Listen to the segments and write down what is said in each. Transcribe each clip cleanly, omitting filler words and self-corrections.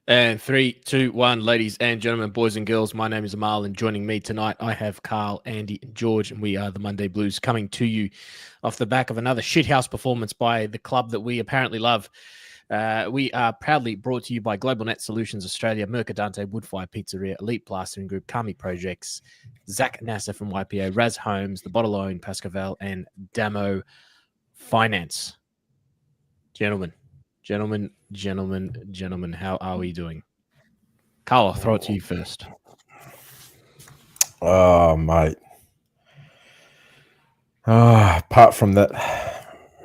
And 3, 2, 1, ladies and gentlemen, boys and girls, my name is Amal, and joining me tonight, I have Carl, Andy, and George, and we are the Monday Blues, coming to you off the back of another shithouse performance by the club that we apparently love. We are proudly brought to you by Globalnet Solutions Australia, Mercadante, Woodfire, Pizzeria, Elite Plastering Group, Kami Projects, Zach Nasser from YPA, Raz Holmes, The Bottlone, Pascaval, and Damo Finance. Gentlemen, how are we doing? Carl, I'll throw it to you first. Oh, mate. Apart from that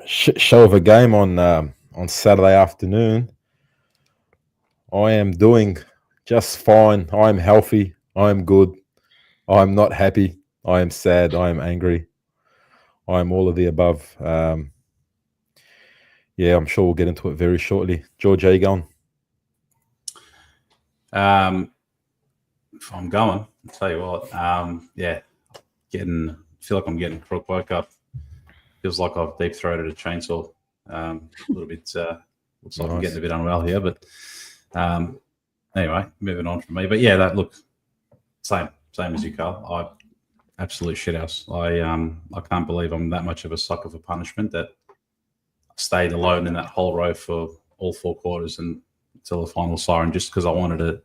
shit show of a game on Saturday afternoon, I am doing just fine. I am healthy. I am good. I am not happy. I am sad. I am angry. I am all of the above. Yeah, I'm sure we'll get into it very shortly. George, how you going? If I'm going, I'll tell you what. Feel like I'm getting crook woke up. Feels like I've deep throated a chainsaw. A little bit. Looks like I'm getting a bit unwell here, but anyway, moving on from me. But yeah, same as you, Carl. Absolute shithouse. I can't believe I'm that much of a sucker for punishment that I stayed alone in that whole row for all 4 quarters and until the final siren, just because I wanted to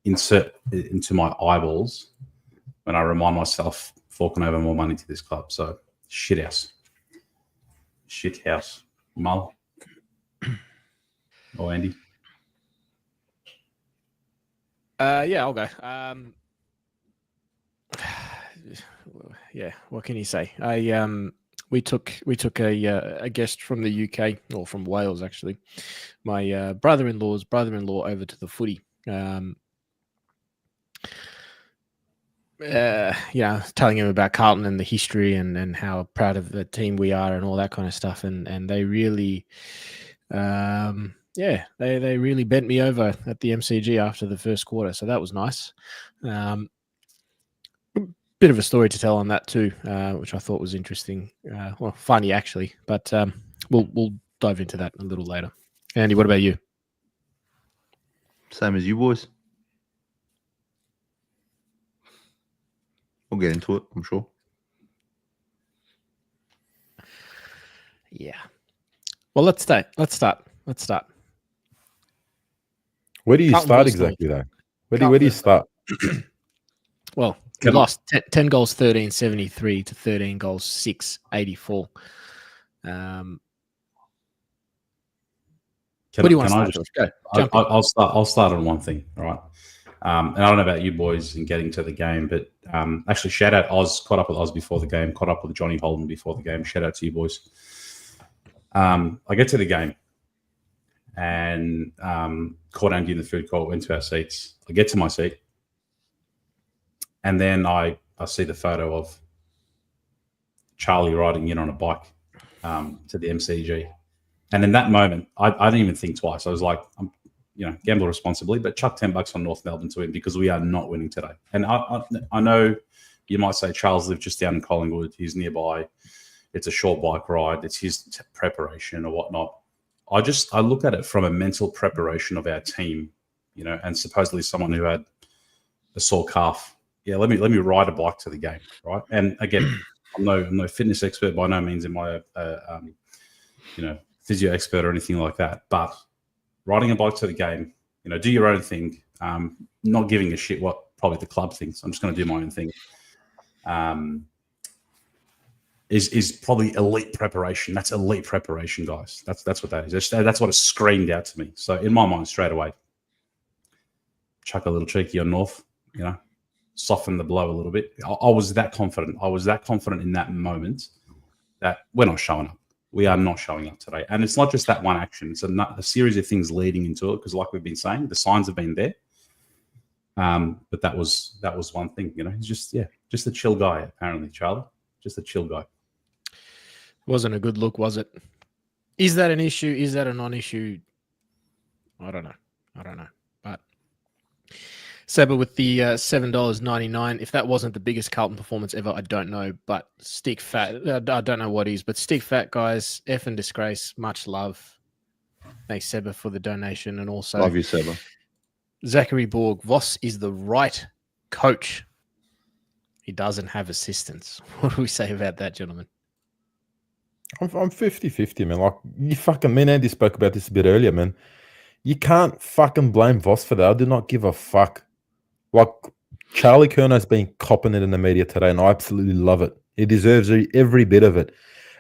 insert it into my eyeballs when I remind myself forking over more money to this club. So shithouse. Mull or Andy? Yeah, I'll go. Yeah, what can you say? We took a guest from the UK, or from Wales actually. My brother-in-law's brother-in-law over to the footy. Telling him about Carlton and the history and how proud of the team we are and all that kind of stuff. And they really, they really bent me over at the MCG after the first quarter. So that was nice. Bit of a story to tell on that too, which I thought was interesting. Well, funny actually, but we'll dive into that a little later. Andy, what about you? Same as you boys. We'll get into it, I'm sure. Yeah. Well, let's start. Where do you start exactly, though? Where do you start? Well, we lost 10 goals, 13-73 to 13 goals, 6-84. What do you want to start? Go. I'll start on one thing, all right? And I don't know about you boys in getting to the game, but actually, shout out Oz. Caught up with Oz before the game. Caught up with Johnny Holden before the game. Shout out to you boys. I get to the game and caught Andy in the food court. Went to our seats. I get to my seat, and then I see the photo of Charlie riding in on a bike to the MCG. And in that moment, I didn't even think twice. I was like, gamble responsibly, but chuck $10 on North Melbourne to win because we are not winning today. And I know you might say Charles lives just down in Collingwood. He's nearby. It's a short bike ride. It's his preparation or whatnot. I look at it from a mental preparation of our team, and supposedly someone who had a sore calf. Yeah, let me ride a bike to the game, right? And again, I'm no fitness expert by no means. Am I physio expert or anything like that? But riding a bike to the game, do your own thing. Not giving a shit what probably the club thinks. I'm just going to do my own thing. Is probably elite preparation. That's elite preparation, guys. That's what that is. That's what it screamed out to me. So in my mind, straight away, chuck a little cheeky on North. Soften the blow a little bit. I was that confident. I was that confident in that moment that we're not showing up. We are not showing up today. And it's not just that one action. It's a series of things leading into it because like we've been saying, the signs have been there. But that was one thing, He's just a chill guy, apparently, Charlie. Just a chill guy. Wasn't a good look, was it? Is that an issue? Is that a non-issue? I don't know. But Seba with the $7.99. If that wasn't the biggest Carlton performance ever, I don't know. But stick fat. I don't know what is, but stick fat, guys. F and disgrace. Much love. Thanks, Seba, for the donation. And also, love you, Seba. Zachary Borg, Voss is the right coach. He doesn't have assistants. What do we say about that, gentlemen? I'm 50-50, man. Like, you fucking, me and Andy spoke about this a bit earlier, man. You can't fucking blame Voss for that. I do not give a fuck. Like, Charlie Curno's been copping it in the media today, and I absolutely love it. He deserves every bit of it.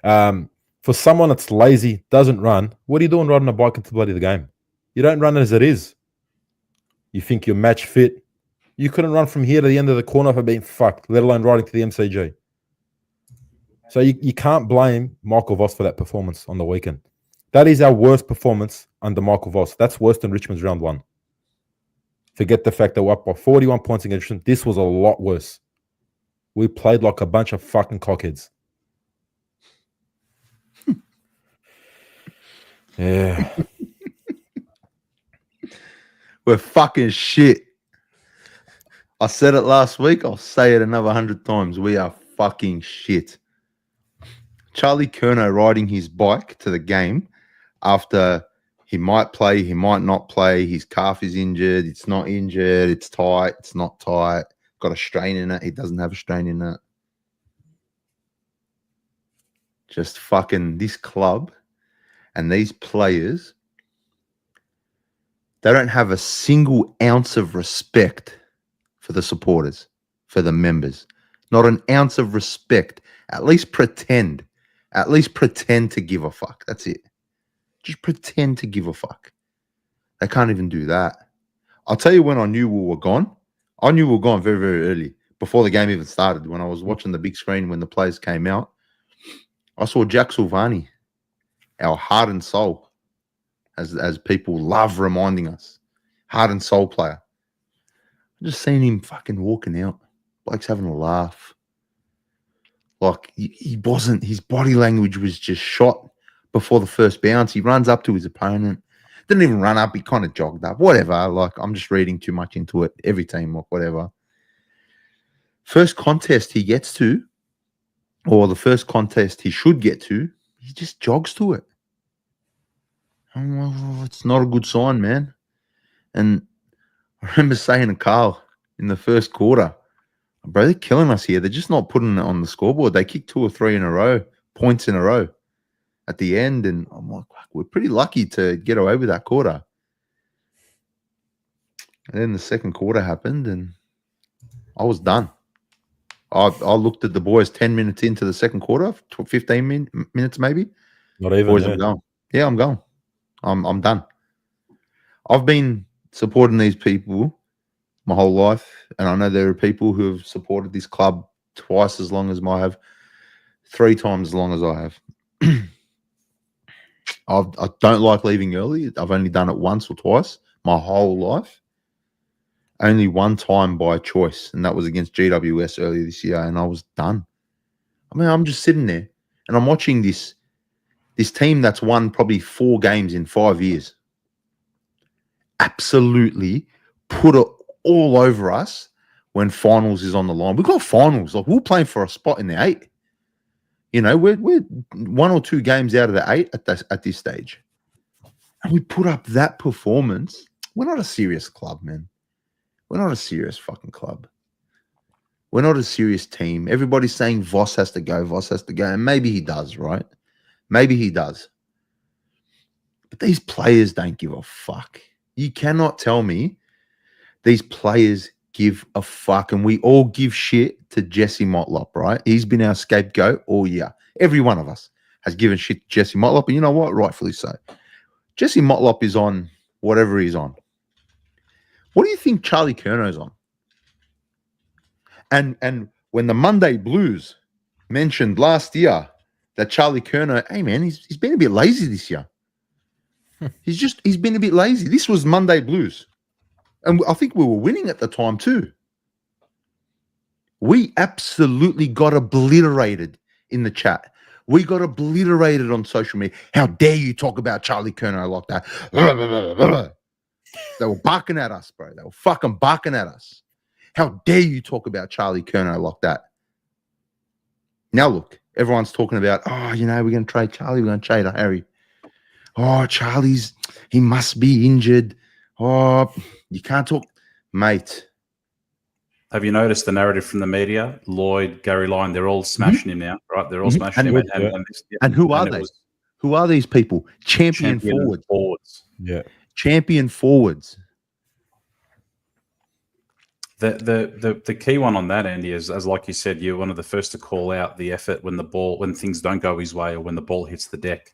For someone that's lazy, doesn't run, what are you doing riding a bike into bloody the game? You don't run it as it is. You think you're match fit. You couldn't run from here to the end of the corner for being fucked, let alone riding to the MCG. So you can't blame Michael Voss for that performance on the weekend. That is our worst performance under Michael Voss. That's worse than Richmond's round one. Forget the fact that we're up by 41 points against Richmond. This was a lot worse. We played like a bunch of fucking cockheads. Yeah. We're fucking shit. I said it last week. I'll say it another 100 times. We are fucking shit. Charlie Curnow riding his bike to the game after he might play, he might not play. His calf is injured. It's not injured. It's tight. It's not tight. Got a strain in it. He doesn't have a strain in it. Just fucking this club and these players, they don't have a single ounce of respect for the supporters, for the members. Not an ounce of respect. At least pretend. At least pretend to give a fuck. That's it. Just pretend to give a fuck. They can't even do that. I'll tell you when I knew we were gone. I knew we were gone very, very early, before the game even started. When I was watching the big screen when the players came out, I saw Jack Silvani, our heart and soul, as people love reminding us, heart and soul player. I just seen him fucking walking out. Blake's having a laugh. Like, he wasn't, his body language was just shot before the first bounce. He runs up to his opponent. Didn't even run up. He kind of jogged up. Whatever. Like, I'm just reading too much into it. Every team, like, whatever. First contest he gets to, or the first contest he should get to, he just jogs to it. It's not a good sign, man. And I remember saying to Carl in the first quarter, bro, they're killing us here. They're just not putting it on the scoreboard. They kicked 2 or 3 in a row, points in a row at the end. And I'm like, we're pretty lucky to get away with that quarter. And then the second quarter happened and I was done. I looked at the boys 10 minutes into the second quarter, 15 minutes maybe. Not even. Boys, I'm going. Yeah, I'm going. I'm done. I've been supporting these people my whole life, and I know there are people who have supported this club twice as long as I have, 3 times as long as I have. I don't like leaving early. I've only done it once or twice my whole life. Only one time by choice, and that was against GWS earlier this year, and I was done. I mean, I'm just sitting there, and I'm watching this team that's won probably 4 games in 5 years absolutely put it all over us when finals is on the line. We've got finals. Like, we're playing for a spot in the 8. You know, we're 1 or 2 games out of the 8 at this stage. And we put up that performance. We're not a serious club, man. We're not a serious fucking club. We're not a serious team. Everybody's saying Voss has to go, Voss has to go. And maybe he does, right? Maybe he does. But these players don't give a fuck. You cannot tell me these players give a fuck. And we all give shit to Jesse Motlop, right? He's been our scapegoat all year. Every one of us has given shit to Jesse Motlop. And you know what? Rightfully so. Jesse Motlop is on whatever he's on. What do you think Charlie Curnow's on? And when the Monday Blues mentioned last year that Charlie Curnow, hey man, he's been a bit lazy this year. He's been a bit lazy. This was Monday Blues. And I think we were winning at the time too. We absolutely got obliterated in the chat. We got obliterated on social media. How dare you talk about Charlie Curnow like that? They were barking at us, bro. They were fucking barking at us. How dare you talk about Charlie Curnow like that? Now look, everyone's talking about, oh, you know, we're going to trade Charlie. We're going to trade Harry. Oh, he must be injured. Oh, you can't talk, mate. Have you noticed the narrative from the media? Lloyd, Gary Lyon, they're all smashing him now, right? They're all smashing him. And who are they? Who are these people? Champion forwards. Yeah. Champion forwards. The key one on that, Andy, is, as like you said, you're one of the first to call out the effort when things don't go his way or when the ball hits the deck,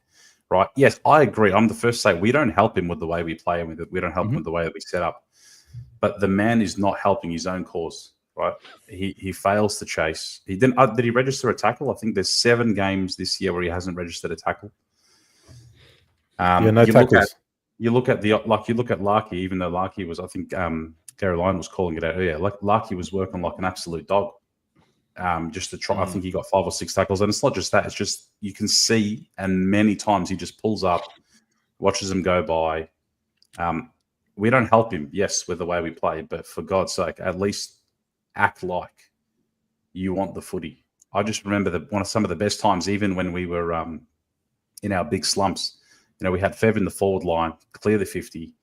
right? Yes, I agree. I'm the first to say we don't help him with the way we play and we don't help him with the way that we set up. But the man is not helping his own cause, right? He fails to chase. He didn't. Did he register a tackle? I think there's 7 games this year where he hasn't registered a tackle. No tackles. You look at Larky, even though Larky was, I think Gary Lyon was calling it out earlier. Like Larky was working like an absolute dog, just to try. I think he got 5 or 6 tackles, and it's not just that. It's just you can see, and many times he just pulls up, watches them go by. We don't help him, yes, with the way we play, but for God's sake, at least act like you want the footy. I just remember some of the best times, even when we were in our big slumps. We had Fev in the forward line, clear the 50.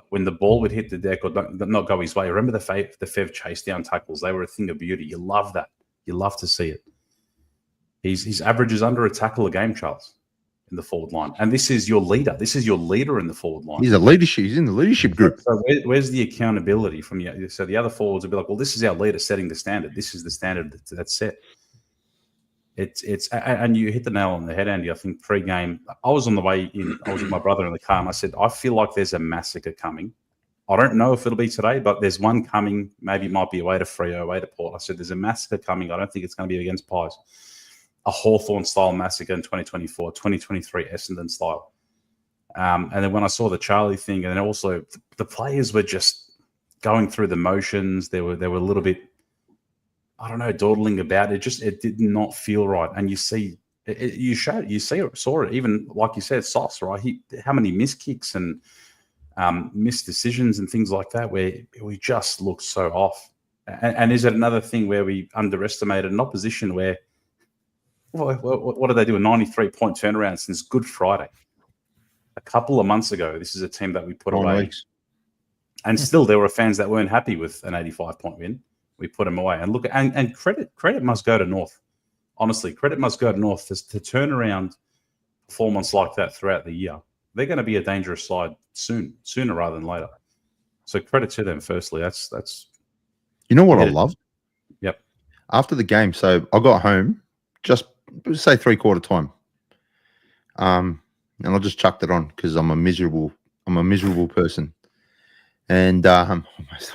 When the ball would hit the deck or not go his way, remember the Fev chase down tackles? They were a thing of beauty. You love that. You love to see it. His average is under a tackle a game, Charles, in the forward line. And this is your leader. This is your leader in the forward line. He's in the leadership group. So where's the accountability from you? So the other forwards will be like, well, this is our leader setting the standard. This is the standard that's set. And you hit the nail on the head, Andy. I think pre-game, I was on the way in. I was with my brother in the car, and I said, I feel like there's a massacre coming. I don't know if it'll be today, but there's one coming. Maybe it might be away to Freo, away to Port. I said, there's a massacre coming. I don't think it's going to be against Pies. A Hawthorn-style massacre in 2024, 2023 Essendon style. And then when I saw the Charlie thing, and then also the players were just going through the motions. They were a little bit, I don't know, dawdling about it. It did not feel right. And you see, saw it. Even like you said, Sauce, right? How many missed kicks and missed decisions and things like that, where we just looked so off. And is it another thing where we underestimated an opposition where, what did they do? A 93-point turnaround since Good Friday. A couple of months ago, this is a team that we put away. Weeks. And still there were fans that weren't happy with an 85-point win. We put them away. And look, and credit must go to North. Honestly, credit must go to North to turn around performance like that throughout the year. They're going to be a dangerous side sooner rather than later. So credit to them, firstly. That's You know what I love? Yep. After the game, so I got home just say 3/4 time. And I just chucked it on because I'm a miserable person. And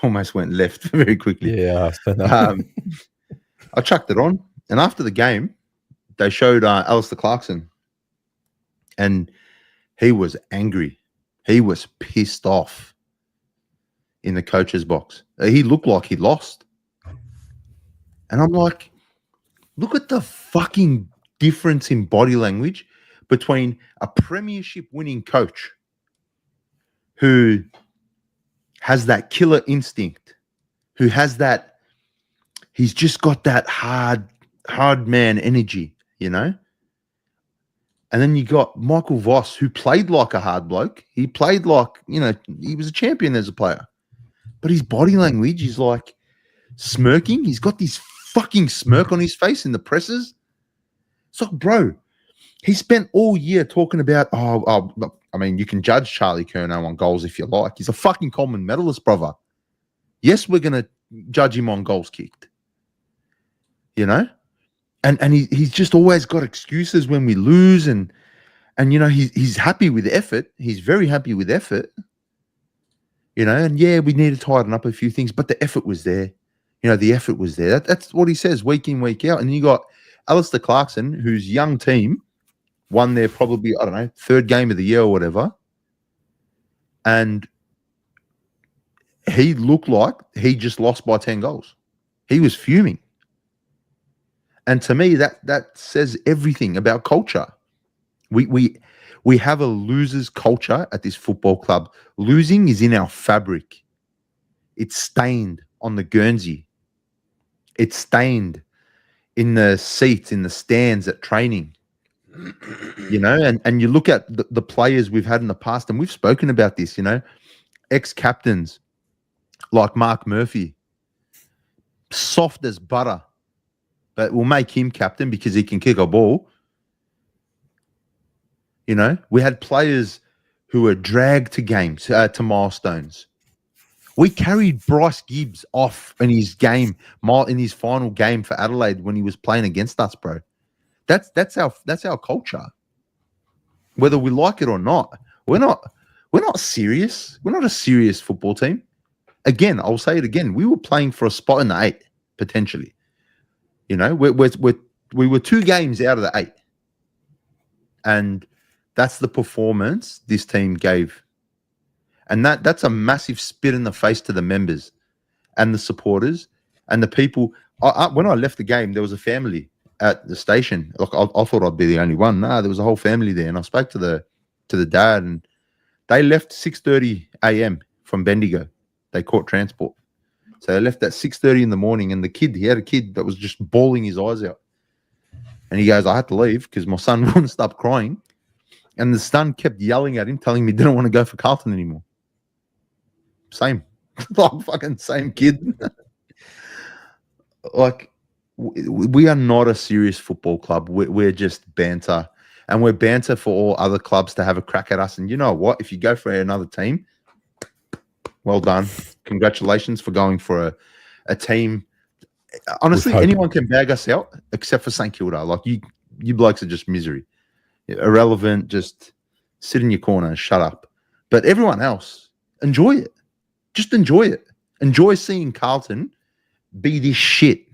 almost went left very quickly. Yeah. I chucked it on. And after the game, they showed Alistair Clarkson. And he was angry. He was pissed off in the coach's box. He looked like he lost. And I'm like, look at the fucking difference in body language between a premiership winning coach who has that killer instinct, who has that, he's just got that hard man energy, you know? And then you got Michael Voss, who played like a hard bloke. He played like, he was a champion as a player. But his body language is like smirking. He's got this fucking smirk on his face in the presses. It's like, bro, he spent all year talking about, you can judge Charlie Curnow on goals if you like. He's a fucking Coleman medalist, brother. Yes, we're going to judge him on goals kicked. You know? And he's just always got excuses when we lose. And he's happy with effort. He's very happy with effort. And yeah, we need to tighten up a few things, but the effort was there. The effort was there. That's what he says week in, week out. And you got Alistair Clarkson, whose young team won their probably, third game of the year or whatever. And he looked like he just lost by 10 goals. He was fuming. And to me, that says everything about culture. We have a loser's culture at this football club. Losing is in our fabric. It's stained on the Guernsey. It's stained in the seats, in the stands at training. And you look at the players we've had in the past, and we've spoken about this, ex-captains like Mark Murphy, soft as butter, but we'll make him captain because he can kick a ball. You know, we had players who were dragged to games, to milestones. We carried Bryce Gibbs off in his final game for Adelaide when he was playing against us, bro. That's our culture. Whether we like it or not, we're not serious. We're not a serious football team. Again, I'll say it again. We were playing for a spot in the 8, potentially. You know, we were 2 games out of the 8, and that's the performance this team gave. And that's a massive spit in the face to the members and the supporters and the people. When I left the game, there was a family at the station. Look, I thought I'd be the only one. Nah, there was a whole family there. And I spoke to the dad, and they left 6:30 a.m. from Bendigo. They caught transport. So they left at 6:30 in the morning, and he had a kid that was just bawling his eyes out. And he goes, I had to leave because my son wouldn't stop crying. And the son kept yelling at him, telling me he didn't want to go for Carlton anymore. Same. Like fucking same kid. Like, we are not a serious football club. We're just banter. And we're banter for all other clubs to have a crack at us. And you know what? If you go for another team, well done. Congratulations for going for a team. Honestly, anyone can bag us out except for St Kilda. Like, you blokes are just misery. Irrelevant. Just sit in your corner and shut up. But everyone else, enjoy it. Just enjoy it. Enjoy seeing Carlton be this shit.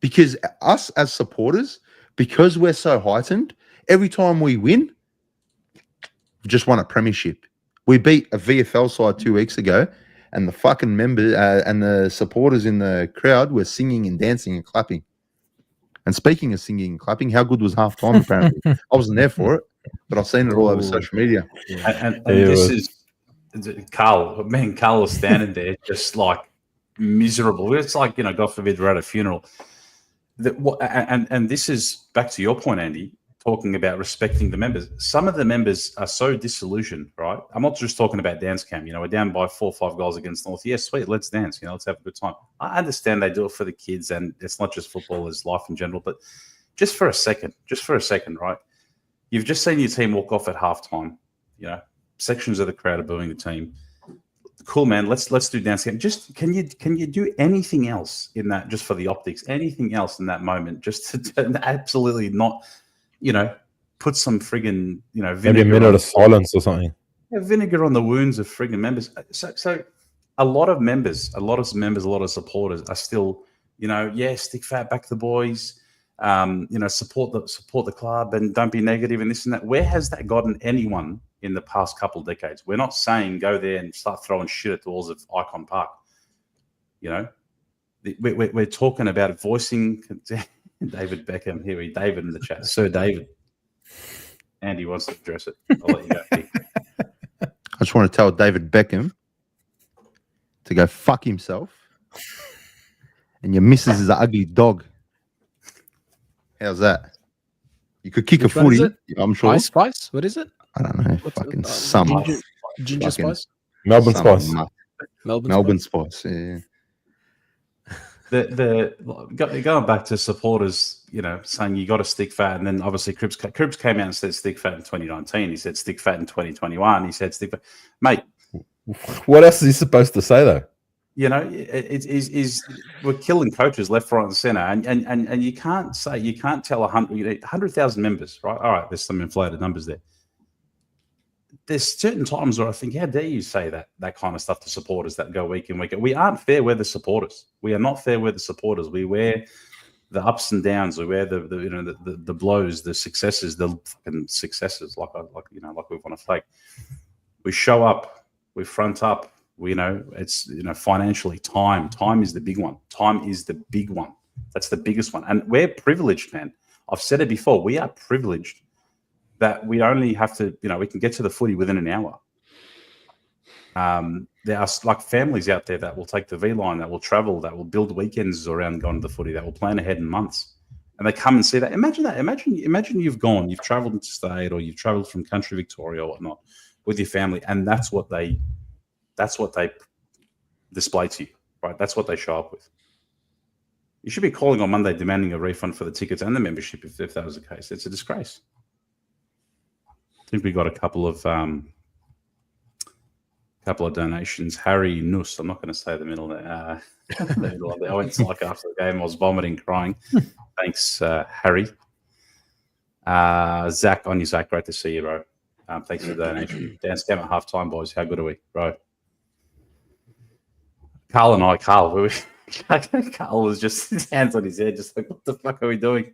Because us as supporters, because we're so heightened, every time we win, we just won a premiership. We beat a VFL side 2 weeks ago, and the fucking members and the supporters in the crowd were singing and dancing and clapping. And speaking of singing and clapping, how good was halftime? Apparently, I wasn't there for it, but I've seen it all over social media. And this is Carl. Man, Carl was standing there just like miserable. It's like, you know, God forbid we're at a funeral. And this is back to your point, Andy, talking about respecting the members. Some of the members are so disillusioned, right? I'm not just talking about dance camp. You know, we're down by 4 or 5 goals against North. Yes, sweet, let's dance. You know, let's have a good time. I understand they do it for the kids, and it's not just football, it's life in general. But just for a second, right? You've just seen your team walk off at halftime. You know, sections of the crowd are booing the team. Cool, man. Let's do dance camp. Just can you do anything else in that, just for the optics? Anything else in that moment, just to absolutely not, you know, put some friggin', you know, vinegar. Maybe a minute of silence or something. Yeah, vinegar on the wounds of friggin' members. So a lot of members, a lot of supporters are still, you know, yeah, stick fat, back the boys, you know, support the club, and don't be negative and this and that. Where has that gotten anyone in the past couple of decades? We're not saying go there and start throwing shit at the walls of Icon Park. You know, we're talking about voicing. David Beckham, here we David in the chat. Sir David. Andy wants to address it. I'll let you go. I just want to tell David Beckham to go fuck himself. And your missus is an ugly dog. How's that? You could kick a footy, I'm sure. Spice? What is it? I don't know. What's fucking it? summer. Ginger spice? Melbourne Spice. Melbourne Spice, yeah. Going back to supporters, you know, saying you got to stick fat, and then obviously Cribs came out and said stick fat in 2019. He said stick fat in 2021. He said stick fat, mate. What else is he supposed to say though? You know, we're killing coaches left, right, and center, and you can't tell 100,000 members, right? All right, there's some inflated numbers there. There's certain times where I think, how dare you say that kind of stuff to supporters that go week in, week out. We aren't fair weather supporters. We are not fair weather supporters. We wear the ups and downs. We wear the blows, the successes, the fucking successes, like we've won a flag. We show up. We front up. We, you know, it's, you know, financially, time is the big one. Time is the big one. That's the biggest one. And we're privileged, man. I've said it before. We are privileged that we only have to, you know, we can get to the footy within an hour. There are like families out there that will take the V line, that will travel, that will build weekends around going to the footy, that will plan ahead in months, and they come and see that. Imagine that. Imagine you've traveled interstate, or you've traveled from country Victoria or whatnot with your family, and that's what they that's what they display to you, right? That's what they show up with. You should be calling on Monday demanding a refund for the tickets and the membership if that was the case. It's a disgrace. I think we got a couple of donations. Harry Nuss, I'm not going to say the middle there. I went to like after the game, I was vomiting, crying. Thanks, Harry. Zach, on you, Zach. Great to see you, bro. Thanks for the donation. Dan Scam at halftime, boys. How good are we, bro? Carl was just his hands on his head, just like, what the fuck are we doing?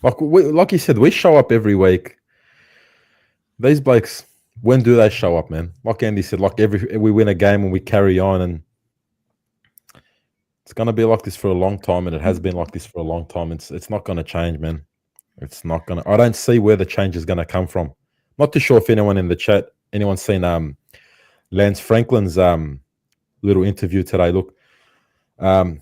Like you said, we show up every week. These blokes, when do they show up, man? Like Andy said, like we win a game and we carry on, and it's going to be like this for a long time, and it has been like this for a long time. It's not going to change, man. It's not going to. I don't see where the change is going to come from. Not too sure if anyone in the chat, anyone's seen Lance Franklin's little interview today. Look, I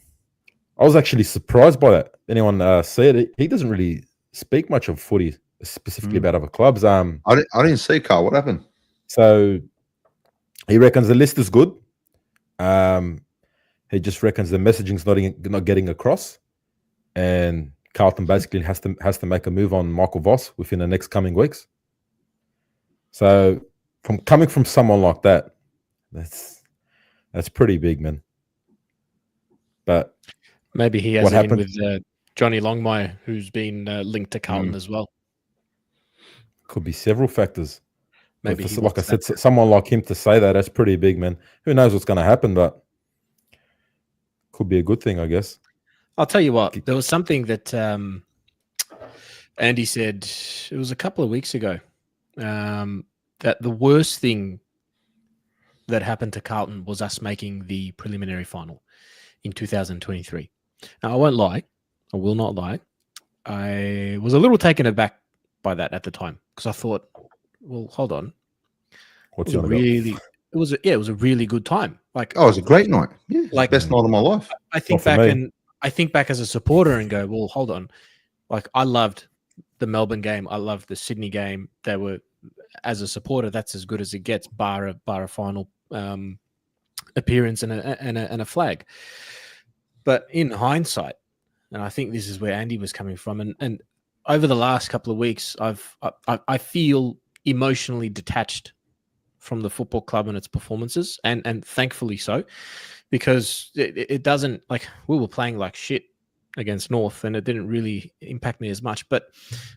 was actually surprised by that. Anyone see it? He doesn't really speak much of footy, specifically about other clubs. I didn't see, Carl. What happened? So he reckons the list is good. He just reckons the messaging's not getting across, and Carlton basically has to make a move on Michael Voss within the next coming weeks. So, coming from someone like that, that's pretty big, man. But maybe he has it in with Johnny Longmire, who's been linked to Carlton as well. Could be several factors. Maybe like I said, someone like him to say that's pretty big, man. Who knows what's going to happen, but could be a good thing, I guess. I'll tell you what. There was something that Andy said. It was a couple of weeks ago. That the worst thing that happened to Carlton was us making the preliminary final in 2023. Now, I won't lie. I will not lie. I was a little taken aback by that at the time because I thought, well, hold on. What's it was a really good time. Like, it was a great night. Yeah, like best night of my life. I think back as a supporter and go, well, hold on. Like, I loved the Melbourne game. I loved the Sydney game. They were, as a supporter, that's as good as it gets, bar a final appearance and a flag. But in hindsight, and I think this is where Andy was coming from, and over the last couple of weeks, I feel emotionally detached from the football club and its performances, and thankfully so, because it doesn't, like, we were playing like shit against North and it didn't really impact me as much. But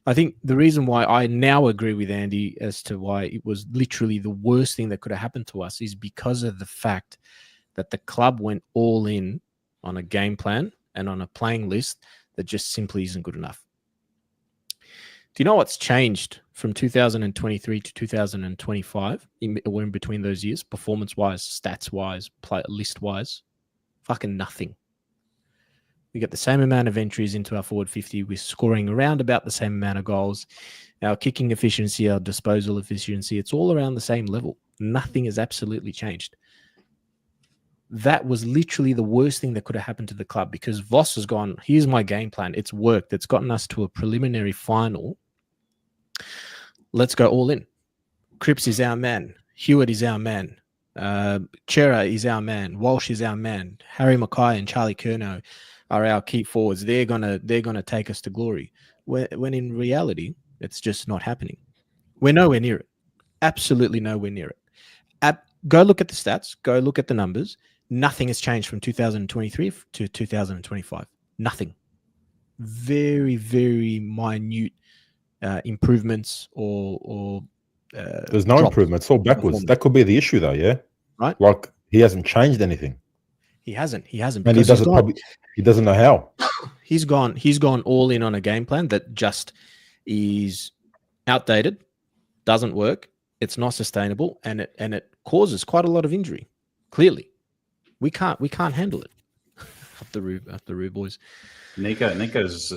I think the reason why I now agree with Andy as to why it was literally the worst thing that could have happened to us is because of the fact that the club went all in on a game plan and on a playing list that just simply isn't good enough. Do you know what's changed from 2023 to 2025? We're in between those years, performance-wise, stats-wise, list-wise. Fucking nothing. We get the same amount of entries into our forward 50. We're scoring around about the same amount of goals. Our kicking efficiency, our disposal efficiency, it's all around the same level. Nothing has absolutely changed. That was literally the worst thing that could have happened to the club because Voss has gone, here's my game plan. It's worked. It's gotten us to a preliminary final. Let's go all in. Cripps is our man. Hewitt is our man. Chera is our man. Walsh is our man. Harry Mackay and Charlie Curnow are our key forwards. They're gonna take us to glory. When in reality, it's just not happening. We're nowhere near it. Absolutely nowhere near it. Go look at the stats. Go look at the numbers. Nothing has changed from 2023 to 2025. Nothing. Very, very minute improvements or there's no improvement. It's all backwards. That could be the issue, though. Yeah, right. Like he hasn't changed anything. He hasn't. And he doesn't know how. He's gone all in on a game plan that just is outdated, doesn't work. It's not sustainable, and it causes quite a lot of injury. Clearly, we can't handle it. Up the roof, boys. Nico's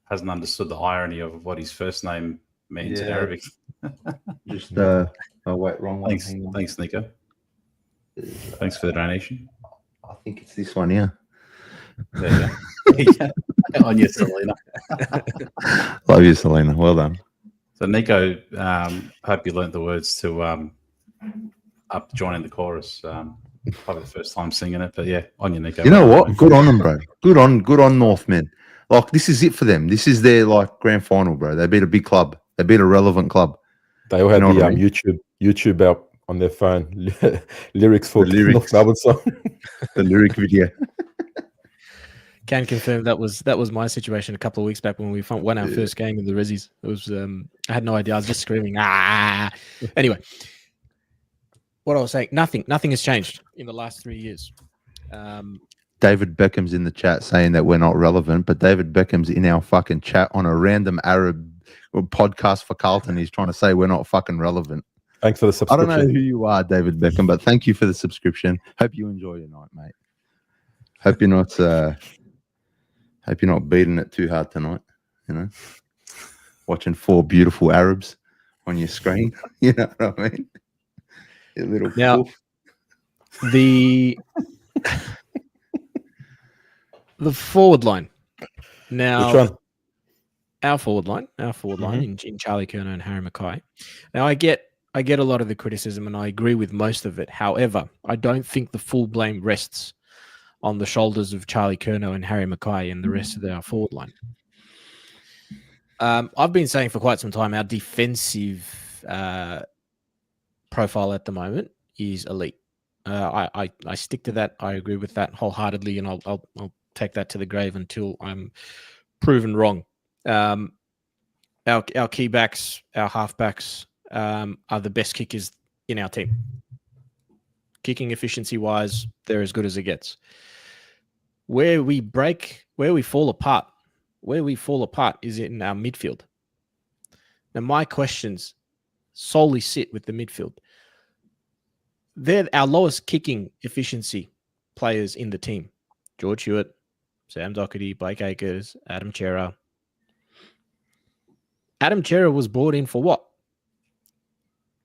hasn't understood the irony of what his first name means in Arabic. Just oh wait, wrong one. Thanks, Nico. Thanks for the donation. I think it's this one here. There you go. On you, Selena. Love you, Selena. Well done. So, Nico, hope you learnt the words to up joining the chorus. Probably the first time singing it, but yeah, on your Nico. You know what? Good on them, bro. Good on Northmen. Like, this is it for them. This is their like grand final, bro. They beat a big club. They beat a relevant club. They all had You know the what I mean? YouTube out on their phone. Lyrics for The lyrics. North Melbourne song. The lyric video. Can confirm that was my situation a couple of weeks back when we won our first game in the Rezzies. It was I had no idea. I was just screaming. Anyway, what I was saying, nothing has changed in the last 3 years. David Beckham's in the chat saying that we're not relevant, but David Beckham's in our fucking chat on a random Arab podcast for Carlton. He's trying to say we're not fucking relevant. Thanks for the I subscription. don't know who you are, David Beckham, but thank you for the subscription. Hope you enjoy your night, mate. Hope you're not beating it too hard tonight. You know, watching 4 beautiful Arabs on your screen. You know what I mean? You little now, foof. the forward line. Now, Which one? our forward line in Charlie Curnow and Harry Mackay. Now, I get a lot of the criticism, and I agree with most of it. However, I don't think the full blame rests on the shoulders of Charlie Curnow and Harry Mackay and the rest of our forward line. I've been saying for quite some time our defensive profile at the moment is elite. I stick to that. I agree with that wholeheartedly, and I'll take that to the grave until I'm proven wrong. Our key backs, our halfbacks are the best kickers in our team. Kicking efficiency wise, they're as good as it gets. Where we fall apart is in our midfield. Now, my questions solely sit with the midfield. They're our lowest kicking efficiency players in the team. George Hewitt, Sam Doherty, Blake Acres, Adam Chera. Adam Chera was brought in for what?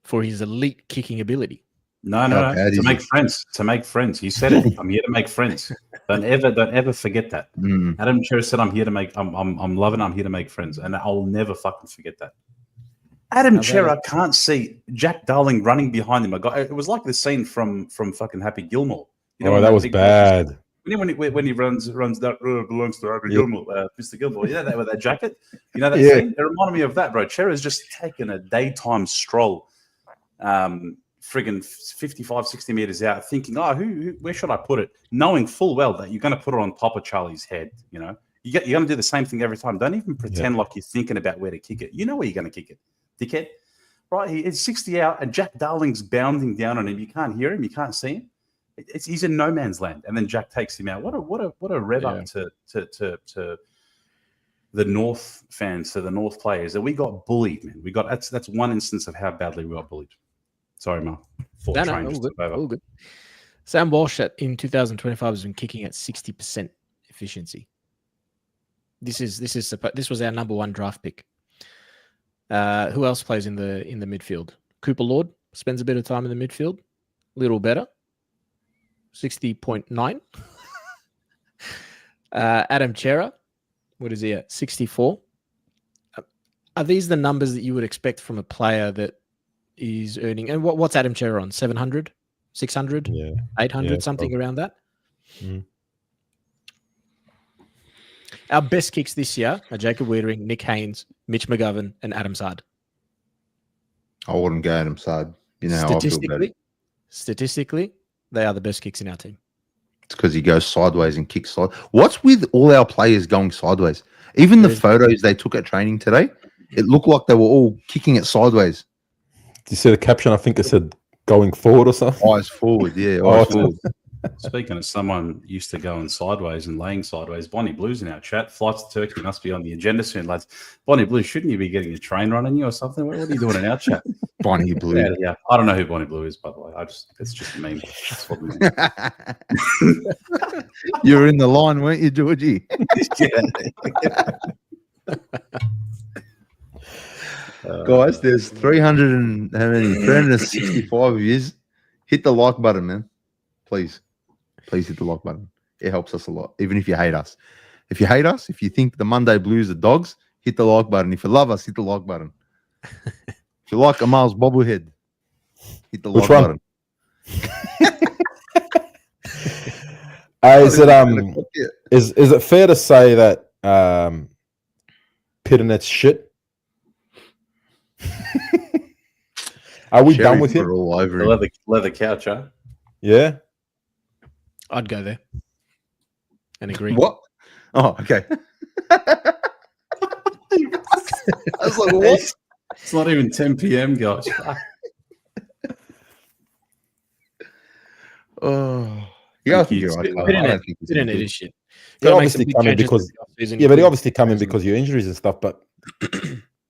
For his elite kicking ability. No. To make friends. To make friends. He said it. I'm here to make friends. Don't ever forget that. Adam Chera said, I'm here to make. I'm loving. I'm here to make friends, and I'll never fucking forget that. Adam Chera can't see Jack Darling running behind him. It was like the scene from fucking Happy Gilmore. You know, that was bad. When he runs that belongs to Happy Gilmore, Mr. Gilmore. You know that with that jacket. You know that scene. It reminded me of that, bro. Chera's just taken a daytime stroll. Friggin' 55, 60 meters out, thinking, where should I put it? Knowing full well that you're going to put it on top of Charlie's head. You know, you're going to do the same thing every time. Don't even pretend like you're thinking about where to kick it. You know where you're going to kick it, dickhead. Right? He's 60 out, and Jack Darling's bounding down on him. You can't hear him. You can't see him. He's in no man's land, and then Jack takes him out. What a rev up to the North fans, to the North players, that we got bullied, man. That's one instance of how badly we got bullied. Sorry, Mark. All good. Sam Walsh in 2025 has been kicking at 60% efficiency. This was our number 1 draft pick. Who else plays in the midfield? Cooper Lord spends a bit of time in the midfield. Little better. 60.9. Adam Chera, what is he at? 64. Are these the numbers that you would expect from a player that is earning? And what's Adam Chera on? 700, 600, 800, something around that? Our best kicks this year are Jacob Wiedering, Nick Haynes, Mitch McGovern, and Adam Sard. I wouldn't go Adam Sard. You know how I feel about it. Statistically, they are the best kicks in our team. It's because he goes sideways and kicks side. What's with all our players going sideways? Even the photos they took at training today, it looked like they were all kicking it sideways. Did you see the caption? I think it said going forward or something. Eyes forward, eyes forward. Speaking of someone used to going sideways and laying sideways, Bonnie Blue's in our chat. Flights to Turkey must be on the agenda soon, lads. Bonnie Blue, shouldn't you be getting a train run on you or something? What are you doing in our chat? Bonnie Blue. Yeah. I don't know who Bonnie Blue is, by the way. It's just a meme. That's what we mean. You were in the line, weren't you, Georgie? Guys, there's 365 of yous. Hit the like button, man. Please hit the like button. It helps us a lot, even if you hate us. If you hate us, if you think the Monday Blues are dogs, hit the like button. If you love us, hit the like button. If you like Amal's bobblehead, Hit the Which like one? button. Is it fair to say that Pitternet's shit? Are we done with him? All over The him. leather couch, huh? Yeah. I'd go there and agree. What? Oh, okay. I was like, what? It's not even 10 p.m., guys. Oh, yeah, I think you're right. Spitting I Pitternet, don't think he's Pitternet good. is shit. They Gotta make some obviously big come in changes because in the offseason, yeah, but they including obviously come in players. because of your injuries and stuff. But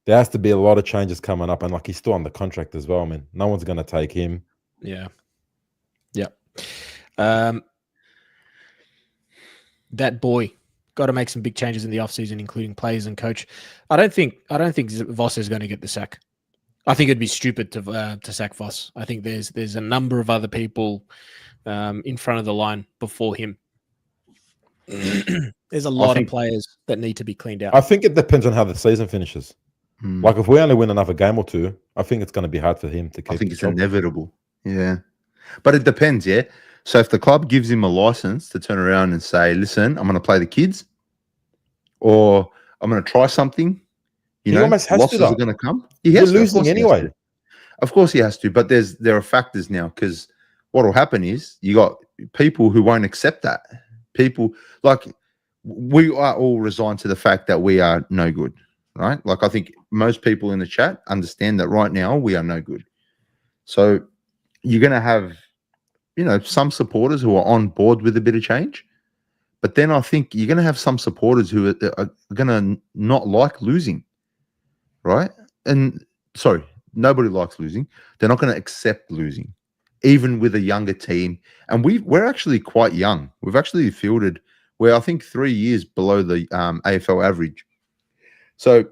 there has to be a lot of changes coming up, and like he's still on the contract as well, man. No one's going to take him. Yeah. That boy got to make some big changes in the offseason, including players and coach. I don't think Voss is going to get the sack. I think it'd be stupid to sack Voss. I think there's a number of other people in front of the line before him. There's a lot of players that need to be cleaned out. I think it depends on how the season finishes. Like if we only win another game or two, I think it's going to be hard for him to keep. I think it's inevitable. Yeah, but it depends. Yeah. So if the club gives him a license to turn around and say, "Listen, I'm going to play the kids," or "I'm going to try something," you know, almost has losses to, are going to come. You're losing anyway. Of course he has to, but there are factors now because what will happen is you got people who won't accept that. People like we are all resigned to the fact that we are no good, right? Like I think most people in the chat understand that right now we are no good. So you're going to have, you know, some supporters who are on board with a bit of change, but then I think you're going to have some supporters who are going to not like losing, right? And sorry, nobody likes losing. They're not going to accept losing, even with a younger team. And we're actually quite young. We've actually fielded, we're I think 3 years below the AFL average. So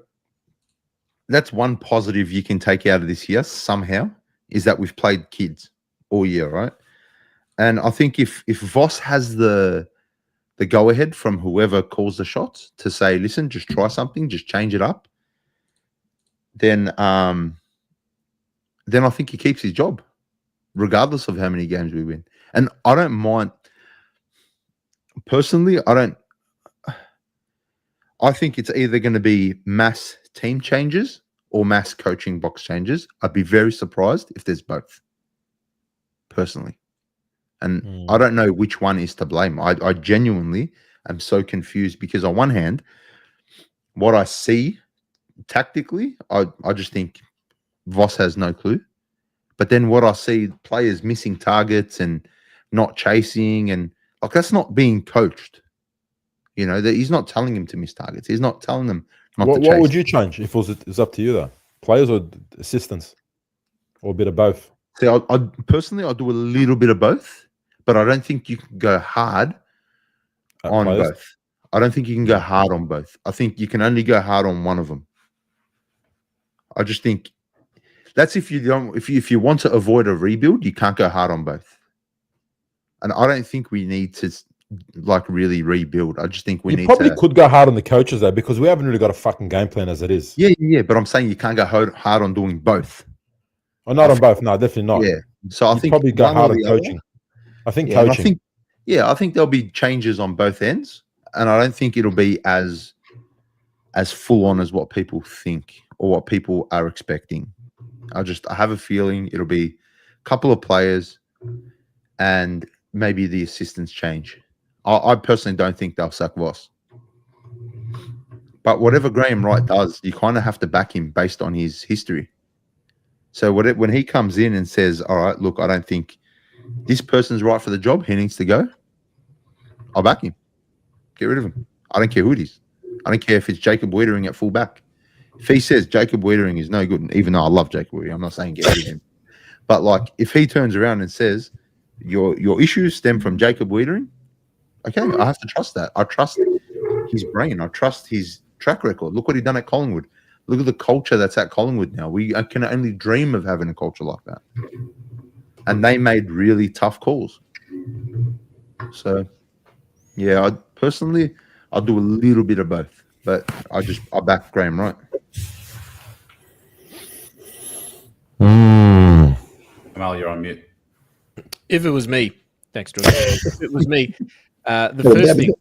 that's one positive you can take out of this year somehow is that we've played kids all year, right? And I think if Voss has the go ahead from whoever calls the shots to say, listen, just try something, just change it up, then I think he keeps his job, regardless of how many games we win. And I don't mind personally. I think it's either going to be mass team changes or mass coaching box changes. I'd be very surprised if there's both, personally. And I don't know which one is to blame. I genuinely am so confused because on one hand, what I see tactically, I just think Voss has no clue. But then what I see, players missing targets and not chasing, and like that's not being coached. You know, that he's not telling him to miss targets. He's not telling them not to chase. What would you change if it was up to you, though? Players or assistants? Or a bit of both? See, I personally, I'll do a little bit of both, but I don't think you can go hard on players? both. I don't think you can go hard on both. I think you can only go hard on one of them. I just think that's if you want to avoid a rebuild, you can't go hard on both. And I don't think we need to like really rebuild. I just think we need probably could go hard on the coaches though, because we haven't really got a fucking game plan as it is. Yeah. But I'm saying you can't go hard on doing both. Oh, not on both. No, definitely not. Yeah. So I think probably go hard on coaching. I think coaching. I think there'll be changes on both ends, and I don't think it'll be as full on as what people think or what people are expecting. I have a feeling it'll be a couple of players and maybe the assistants change. I personally don't think they'll sack Voss. But whatever Graham Wright does, you kind of have to back him based on his history. So when he comes in and says, all right, look, I don't think this person's right for the job, he needs to go, I'll back him. Get rid of him. I don't care who it is. I don't care if it's Jacob Wiedering at fullback. If he says Jacob Wiedering is no good, even though I love Jacob Wiedering, I'm not saying get rid of him. But like if he turns around and says your issues stem from Jacob Wiedering, okay, I have to trust that. I trust his brain. I trust his track record. Look what he done at Collingwood. Look at the culture that's at Collingwood now. I can only dream of having a culture like that. And they made really tough calls. So, yeah, I'll do a little bit of both. But I back Graham Wright. Well, Mal, you're on mute. If it was me, thanks, George. If it was me, the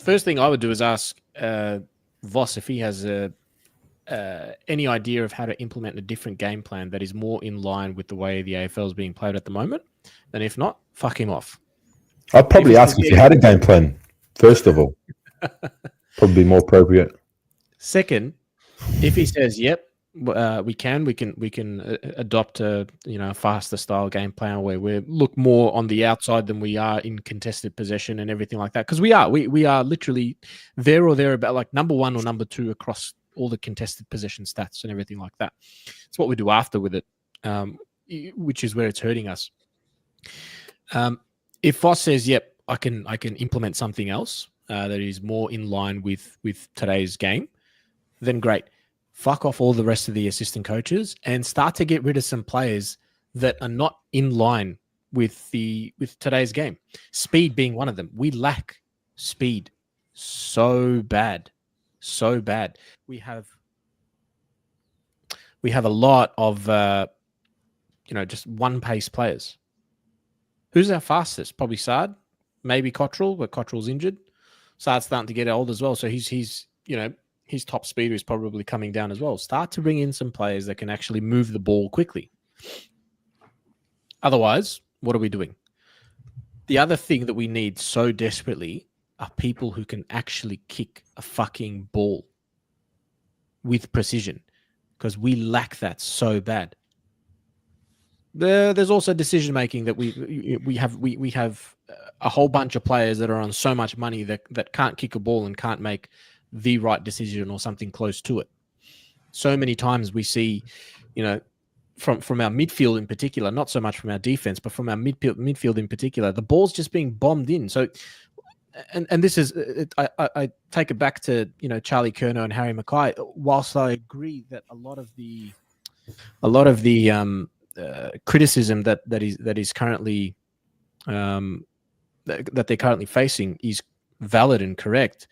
first thing I would do is ask Voss if he has any idea of how to implement a different game plan that is more in line with the way the AFL is being played at the moment. And if not, fuck him off. I'd probably ask if you had a game plan, first of all. Probably more appropriate. Second, if he says, "Yep, we can adopt a faster style game plan where we look more on the outside than we are in contested possession and everything like that," because we are literally there or thereabout, like number 1 or number 2 across all the contested possession stats and everything like that. It's what we do after with it, which is where it's hurting us. If Voss says, "Yep, I can implement something else that is more in line with today's game," then great. Fuck off all the rest of the assistant coaches and start to get rid of some players that are not in line with today's game. Speed being one of them. We lack speed so bad. So bad. We have a lot of just one pace players. Who's our fastest? Probably Sard, maybe Cottrell, but Cottrell's injured. Sard's starting to get old as well, so his top speeder is probably coming down as well. Start to bring in some players that can actually move the ball quickly. Otherwise, what are we doing? The other thing that we need so desperately are people who can actually kick a fucking ball with precision, because we lack that so bad. There's also decision making that we have a whole bunch of players that are on so much money that can't kick a ball and can't make the right decision or something close to it. So many times we see, from our midfield in particular, not so much from our defense, but from our midfield in particular, the ball's just being bombed in. So, and this is, I take it back to Charlie Curnow and Harry Mackay. Whilst I agree that a lot of the criticism that is currently that they're currently facing is valid and correct,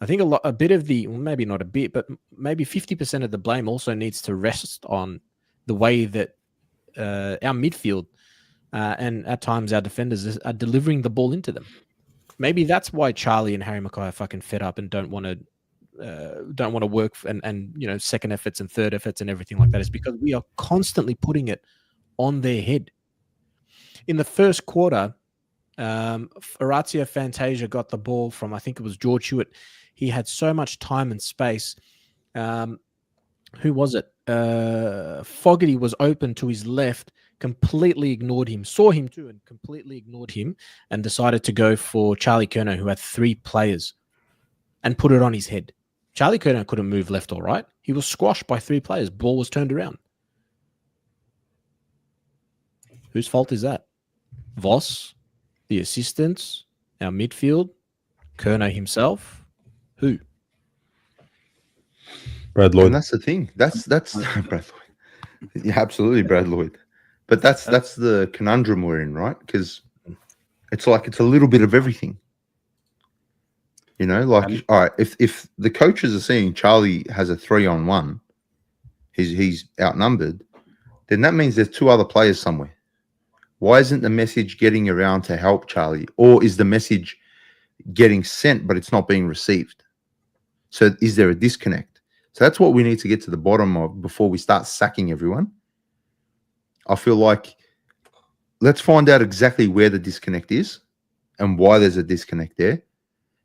I think a bit of the, maybe not a bit, but maybe 50% of the blame also needs to rest on the way that our midfield and at times our defenders are delivering the ball into them. Maybe that's why Charlie and Harry Mackay are fucking fed up and don't want to work and second efforts and third efforts and everything like that, is because we are constantly putting it on their head. In the first quarter, Orazio Fantasia got the ball from, I think it was George Hewitt. He had so much time and space. Who was it? Fogarty was open to his left, completely ignored him, saw him too, and completely ignored him, and decided to go for Charlie Curnow, who had 3 players, and put it on his head. Charlie Curnow couldn't move left or right. He was squashed by 3 players. Ball was turned around. Whose fault is that? Voss, the assistants, our midfield, Curnow himself? Who? Brad Lloyd. And that's the thing. That's Brad Lloyd. Yeah, absolutely, Brad Lloyd. But that's the conundrum we're in, right? Because it's like it's a little bit of everything. All right, if the coaches are seeing Charlie has a 3-on-1, he's outnumbered, then that means there's 2 other players somewhere. Why isn't the message getting around to help Charlie? Or is the message getting sent, but it's not being received? So is there a disconnect? So that's what we need to get to the bottom of before we start sacking everyone. I feel like let's find out exactly where the disconnect is and why there's a disconnect there,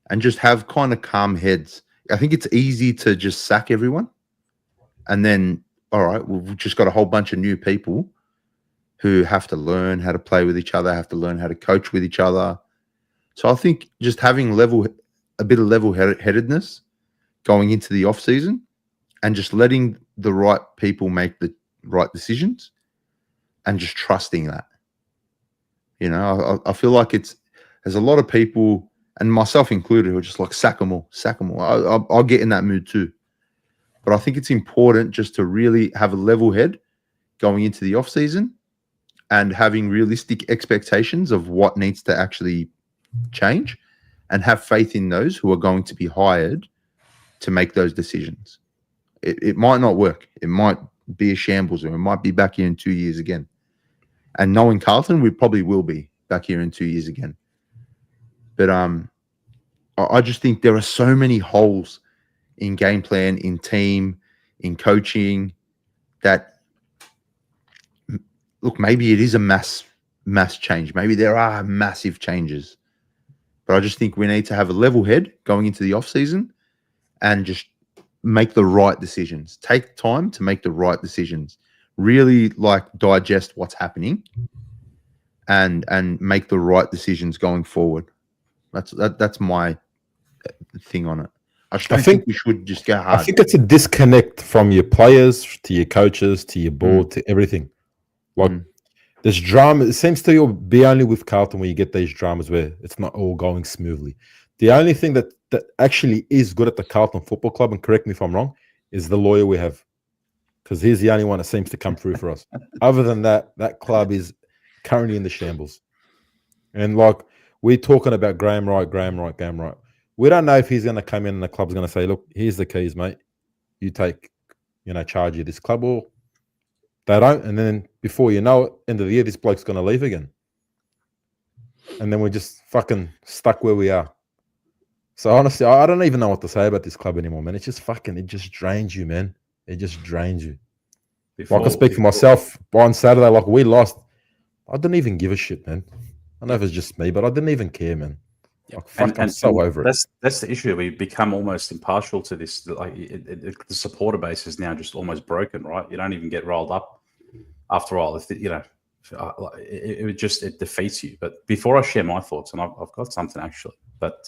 and just have kind of calm heads. I think it's easy to just sack everyone. And then, all right, we've just got a whole bunch of new people who have to learn how to play with each other, have to learn how to coach with each other. So I think just having a bit of level-headedness going into the off-season and just letting the right people make the right decisions and just trusting that. I feel like there's a lot of people, and myself included, who are just like, sack them all. I'll get in that mood too. But I think it's important just to really have a level head going into the off-season and having realistic expectations of what needs to actually change, and have faith in those who are going to be hired to make those decisions. It might not work. It might be a shambles, or it might be back here in 2 years again. And knowing Carlton, we probably will be back here in 2 years again. But I just think there are so many holes in game plan, in team, in coaching that, look, maybe it is a mass change. Maybe there are massive changes. But I just think we need to have a level head going into the off-season and just make the right decisions. Take time to make the right decisions. Really digest what's happening and make the right decisions going forward. That's my thing on it. I think we should just go hard. I think it's a disconnect from your players to your coaches to your board to everything. This drama, it seems to be only with Carlton where you get these dramas where it's not all going smoothly. The only thing that actually is good at the Carlton Football Club, and correct me if I'm wrong, is the lawyer we have. Because he's the only one that seems to come through for us. Other than that, that club is currently in the shambles. And we're talking about Graham Wright. We don't know if he's going to come in and the club's going to say, look, here's the keys, mate. You take, charge of this club, or they don't. And then before you know it, end of the year, this bloke's going to leave again. And then we're just fucking stuck where we are. So honestly, I don't even know what to say about this club anymore, man. It's just it just drains you, man. It just drains you. I can speak for myself. On Saturday, we lost. I didn't even give a shit, man. I don't know if it's just me, but I didn't even care, man. I'm so over it. That's the issue. We become almost impartial to this. The supporter base is now just almost broken, right? You don't even get rolled up after a while. It defeats you. But before I share my thoughts, and I've got something actually, but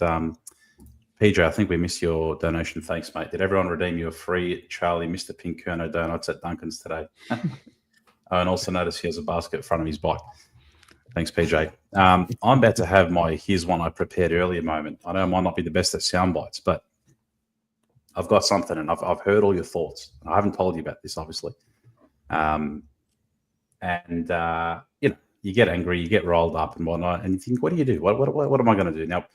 PJ, I think we missed your donation. Thanks, mate. Did everyone redeem your free Charlie Mr. Pink Kerno donuts at Duncan's today? And also notice he has a basket in front of his bike. Thanks, PJ. I'm about to have my here's one I prepared earlier moment. I know I might not be the best at sound bites, but I've got something, and I've heard all your thoughts. I haven't told you about this, obviously. You get angry, you get rolled up and whatnot, and you think, what do you do? What am I going to do? Now,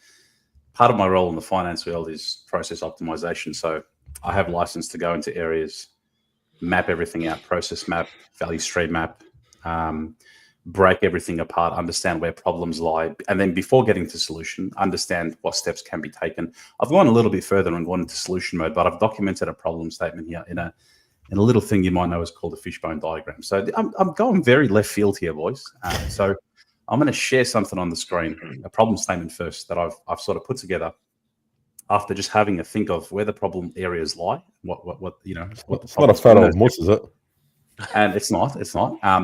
part of my role in the finance world is process optimization. So I have license to go into areas, map everything out, process map, value stream map, break everything apart, understand where problems lie, and then before getting to solution, understand what steps can be taken. I've gone a little bit further and gone into solution mode, but I've documented a problem statement here in a little thing you might know is called a fishbone diagram. So I'm going very left field here, boys. So I'm going to share something on the screen, a problem statement first that I've sort of put together after just having a think of where the problem areas lie. It's not a photo of Moose, is it? And it's not. I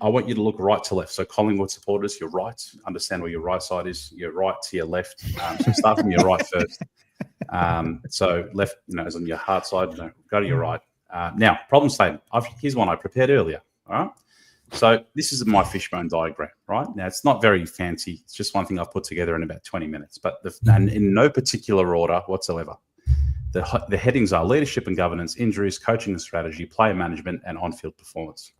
want you to look right to left. So Collingwood supporters, your right, understand where your right side is, your right to your left. So start from your right first. So left, is on your hard side. Go to your right. Now, problem statement. Here's one I prepared earlier. All right. So this is my fishbone diagram, right? Now, it's not very fancy. It's just one thing I've put together in about 20 minutes, and in no particular order whatsoever. The headings are leadership and governance, injuries, coaching and strategy, player management, and on-field performance.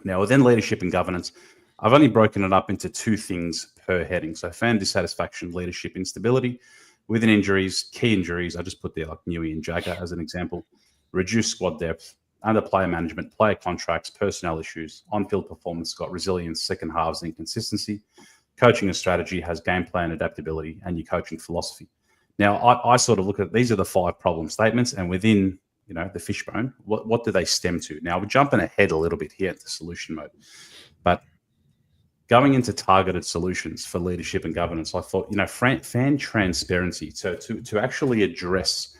Now, within leadership and governance, I've only broken it up into two things per heading. So fan dissatisfaction, leadership instability. Within injuries, key injuries, I just put there like Newey and Jagger as an example. Reduced squad depth, under player management, player contracts, personnel issues, on-field performance, got resilience, second halves, and inconsistency. Coaching and strategy has game plan adaptability, and your coaching philosophy. Now, I sort of look at, these are the 5 problem statements, and within, the fishbone, what do they stem to? Now, we're jumping ahead a little bit here into solution mode, but going into targeted solutions for leadership and governance, I thought, fan transparency, so to actually address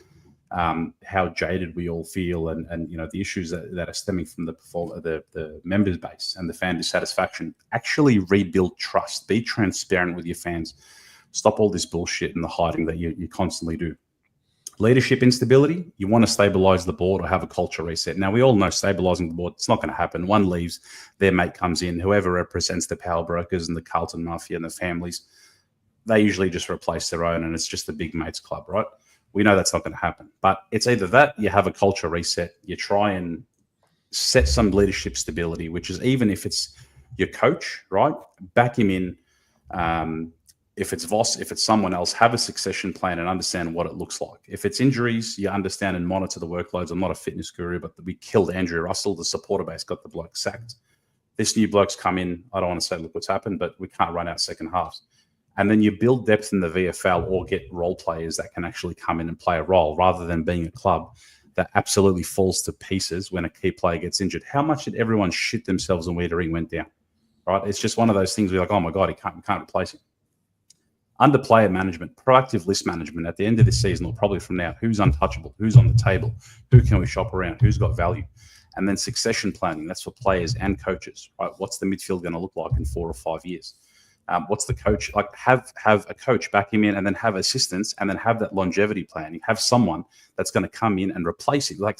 how jaded we all feel and the issues that are stemming from the members base and the fan dissatisfaction, actually rebuild trust, be transparent with your fans. Stop all this bullshit and the hiding that you constantly do. Leadership instability, you want to stabilize the board or have a culture reset. Now, we all know stabilizing the board, it's not going to happen. One leaves, their mate comes in, whoever represents the power brokers and the Carlton mafia and the families, they usually just replace their own, and it's just the big mates club, right? We know that's not going to happen. But it's either that, you have a culture reset, you try and set some leadership stability, which is, even if it's your coach, right? Back him in. If it's Voss, if it's someone else, have a succession plan and understand what it looks like. If it's injuries, you understand and monitor the workloads. I'm not a fitness guru, but we killed Andrew Russell. The supporter base got the bloke sacked. this new bloke's come in. I don't want to say, look what's happened, but we can't run out second halves. And then you build depth in the VFL or get role players that can actually come in and play a role rather than being a club that absolutely falls to pieces when a key player gets injured. How much did everyone shit themselves when Wiedering went down? Right? It's just one of those things where you're like, oh my God, you can't replace him. Under player management, proactive list management at the end of this season, or probably from now, who's untouchable, who's on the table, who can we shop around, who's got value? And then succession planning, that's for players and coaches, right? What's the midfield going to look like in 4 or 5 years? What's the coach like? Have a coach back him in, and then have assistants, and then have that longevity plan. You have someone that's going to come in and replace it. Like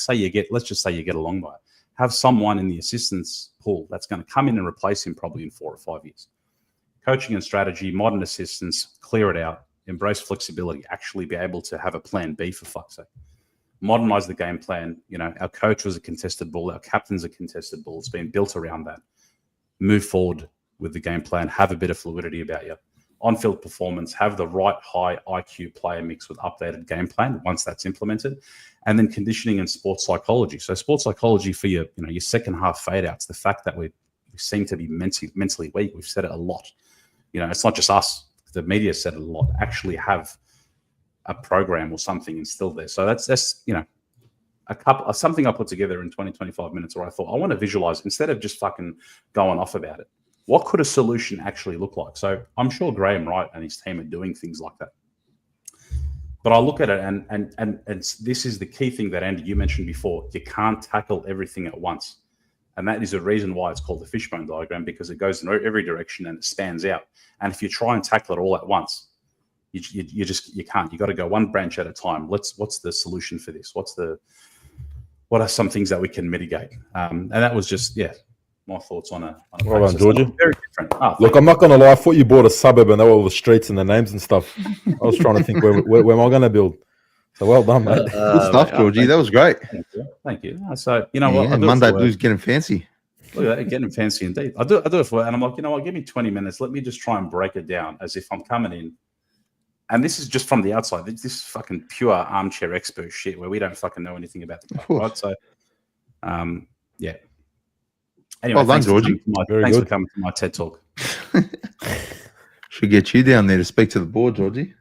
let's just say you get a long buyer. Have someone in the assistants pool that's going to come in and replace him probably in 4 or 5 years. Coaching and strategy, modern assistants, clear it out, embrace flexibility, actually be able to have a plan B for fuck's sake. Modernize the game plan. You know, our coach was a contested ball, our captain's a contested ball. It's been built around that. Move forward with the game plan, have a bit of fluidity about you. On-field performance, have the right high IQ player mix with updated game plan once that's implemented. And then conditioning and sports psychology. So sports psychology for your second half fade outs, the fact that we seem to be mentally weak. We've said it a lot. You know, it's not just us. The media said it a lot. Actually have a program or something instilled there. So that's something I put together in 20, 25 minutes where I thought I want to visualize instead of just fucking going off about it. What could a solution actually look like? So I'm sure Graham Wright and his team are doing things like that. But I look at it and this is the key thing that, Andy, you mentioned before. You can't tackle everything at once. And that is the reason why it's called the fishbone diagram, because it goes in every direction and it spans out. And if you try and tackle it all at once, you can't. You got to go one branch at a time. What's the solution for this? What are some things that we can mitigate? And that was just my thoughts on a well done, Georgie. Very different. Look, I'm not going to lie. I thought you bought a suburb and there were all the streets and the names and stuff. I was trying to think where am I going to build? So well done, mate. Good stuff, Georgie. That was great. Thank you. So you know what? Monday Blues getting fancy. Look at that, getting fancy indeed. I do it for, and I'm like, you know what? Give me 20 minutes. Let me just try and break it down as if I'm coming in. And this is just from the outside. This is fucking pure armchair expert shit where we don't fucking know anything about the club, right? So, yeah. Anyway, well done, Georgie. Thanks for coming to my TED Talk. Should get you down there to speak to the board, Georgie.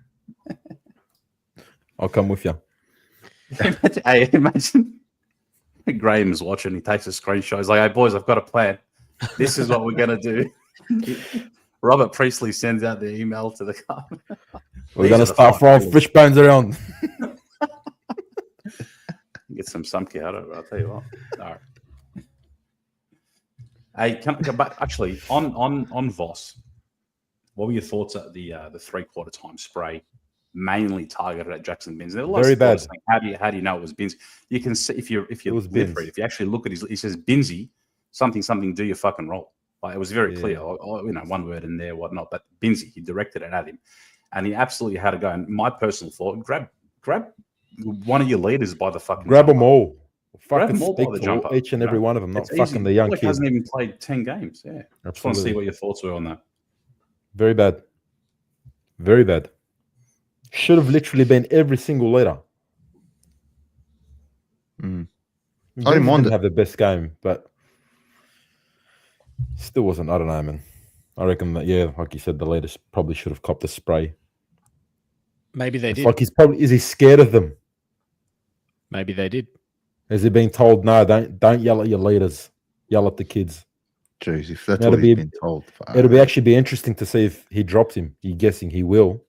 I'll come with you. Imagine Graham's watching. He takes a screenshot. He's like, "Hey, boys, I've got a plan. This is what we're going to do." Robert Priestley sends out the email to the club. We're going to start throwing fish bones around. Get some sumke out of it, I'll tell you what. All right. Hey, but actually, on Voss, what were your thoughts at the 3/4 time spray, mainly targeted at Jackson Binns? Very bad. Saying, how do you know it was Binns? You can see if you live for it, if you actually look at he says Binnsy, something, do your fucking roll. Like, it was very clear, one word in there, whatnot. But Binnsy, he directed it at him, and he absolutely had to go. And my personal thought: grab one of your leaders by the fucking grab them all. Grab Fucking them all by the speak jumper. to each and every one of them, not It's fucking easy. the young Like, kid. hasn't even played 10 games. Yeah, I just want to see what your thoughts were on that. Very bad. Very bad. Should have literally been every single leader. I didn't mind it. Have the best game, but still wasn't. I don't know, man. I reckon that like you said, the leaders probably should have copped the spray. Maybe they did. Like is he scared of them? Maybe they did. Has he been told no? Don't yell at your leaders. Yell at the kids. Jeez, if that's what he's been told, it'll actually be interesting to see if he drops him. You're guessing he will.